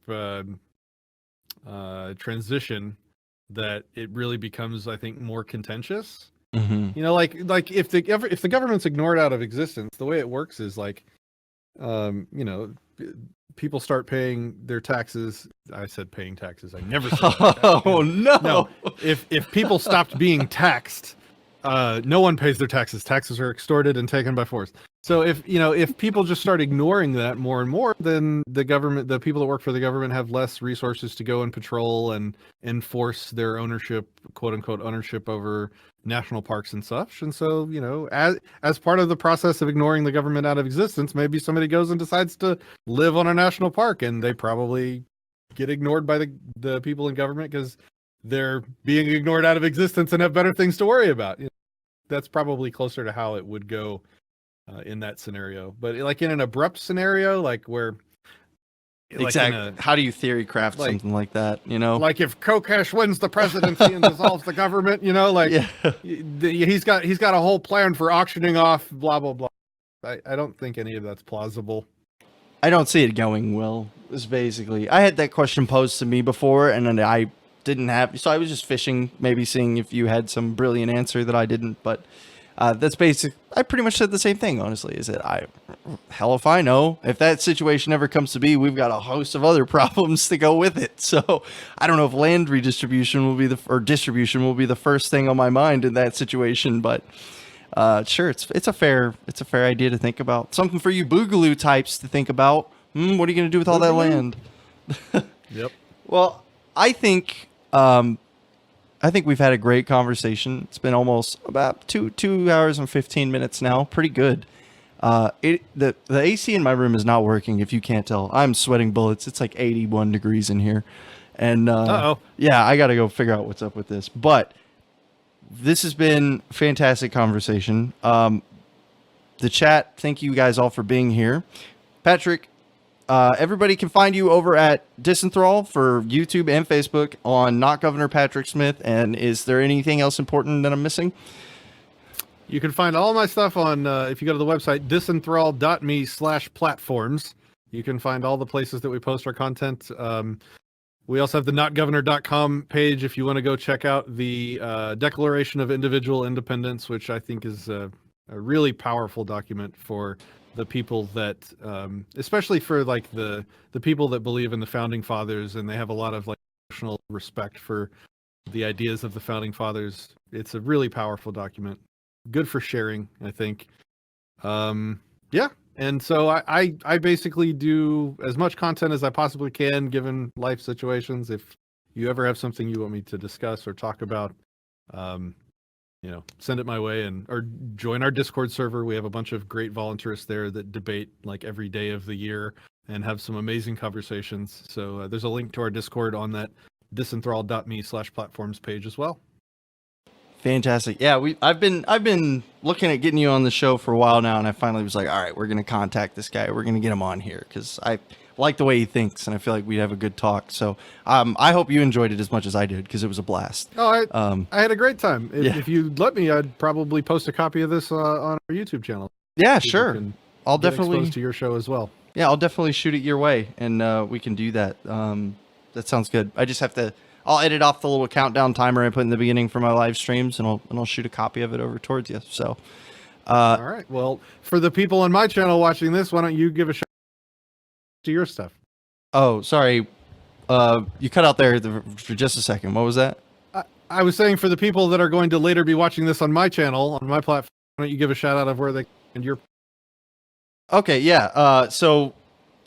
transition that it really becomes, I think, more contentious. Mm-hmm. Like if the government's ignored out of existence, the way it works is like, people start paying their taxes. I said paying taxes. I never said that. Oh no! If people stopped being taxed, no one pays their taxes. Taxes are extorted and taken by force. So if people just start ignoring that more and more, then the people that work for the government have less resources to go and patrol and enforce their ownership, quote unquote, ownership over national parks and such. And so, as part of the process of ignoring the government out of existence, maybe somebody goes and decides to live on a national park, and they probably get ignored by the people in government because they're being ignored out of existence and have better things to worry about. That's probably closer to how it would go in that scenario. But like in an abrupt scenario, like where exactly, how do you theory craft something like that? Like if Kokesh wins the presidency and dissolves the government, he's got a whole plan for auctioning off blah blah blah. I don't think any of that's plausible. I don't see it going well. Is basically, I had that question posed to me before, and then I didn't have, so I was just fishing, maybe seeing if you had some brilliant answer that I didn't. But that's basic. I pretty much said the same thing, honestly. Is that hell if I know. If that situation ever comes to be, we've got a host of other problems to go with it. So I don't know if land redistribution will be distribution will be the first thing on my mind in that situation. But sure, it's a fair idea to think about. Something for you boogaloo types to think about. What are you going to do with all that land? Yep. Well, I think we've had a great conversation. It's been almost about 2 hours and 15 minutes now. Pretty good. The AC in my room is not working, if you can't tell. I'm sweating bullets. It's like 81 degrees in here. And yeah, I got to go figure out what's up with this. But this has been a fantastic conversation. The chat, thank you guys all for being here. Patrick, everybody can find you over at Disenthrall for YouTube and Facebook on Not Governor Patrick Smith. And is there anything else important that I'm missing? You can find all my stuff on, if you go to the website, disenthrall.me/platforms. You can find all the places that we post our content. We also have the notgovernor.com page if you want to go check out the Declaration of Individual Independence, which I think is a really powerful document for the people that, especially for like the people that believe in the founding fathers, and they have a lot of like emotional respect for the ideas of the founding fathers. It's a really powerful document, good for sharing, I think. Yeah, and so I basically do as much content as I possibly can given life situations. If you ever have something you want me to discuss or talk about, send it my way, or join our Discord server. We have a bunch of great volunteers there that debate like every day of the year and have some amazing conversations. So there's a link to our Discord on that disenthrall.me/platforms page as well. Fantastic. Yeah, I've been looking at getting you on the show for a while now, and I finally was like, all right, we're gonna contact this guy. We're gonna get him on here because I like the way he thinks, and I feel like we'd have a good talk. So I hope you enjoyed it as much as I did because it was a blast. Oh, I had a great time. If you'd let me, I'd probably post a copy of this on our YouTube channel. Yeah, sure. I'll definitely exposed to your show as well. Yeah, I'll definitely shoot it your way, and we can do that. That sounds good. I just have to. I'll edit off the little countdown timer I put in the beginning for my live streams, and I'll shoot a copy of it over towards you. So, all right. Well, for the people on my channel watching this, why don't you give a shout to your stuff? Oh, sorry. You cut out there for just a second. What was that? I was saying for the people that are going to later be watching this on my channel, on my platform, why don't you give a shout out of where they and your. Okay. Yeah. So.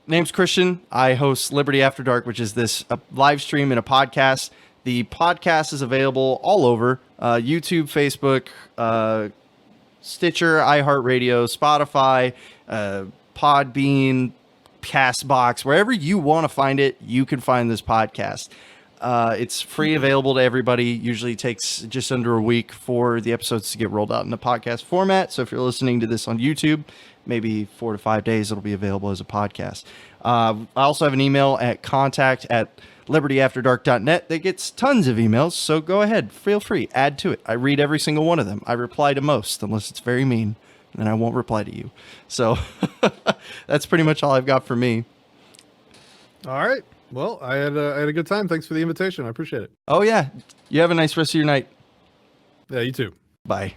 Name's Christian. I host Liberty After Dark, which is this live stream and a podcast. The podcast is available all over YouTube, Facebook, Stitcher, iHeartRadio, Spotify, Podbean, Castbox. Wherever you want to find it, you can find this podcast. It's free, available to everybody. Usually takes just under a week for the episodes to get rolled out in the podcast format. So if you're listening to this on YouTube, maybe 4 to 5 days, it'll be available as a podcast. I also have an email at contact@libertyafterdark.net that gets tons of emails. So go ahead, feel free, add to it. I read every single one of them. I reply to most, unless it's very mean, and I won't reply to you. So that's pretty much all I've got for me. All right. Well, I had a good time. Thanks for the invitation. I appreciate it. Oh, yeah. You have a nice rest of your night. Yeah, you too. Bye.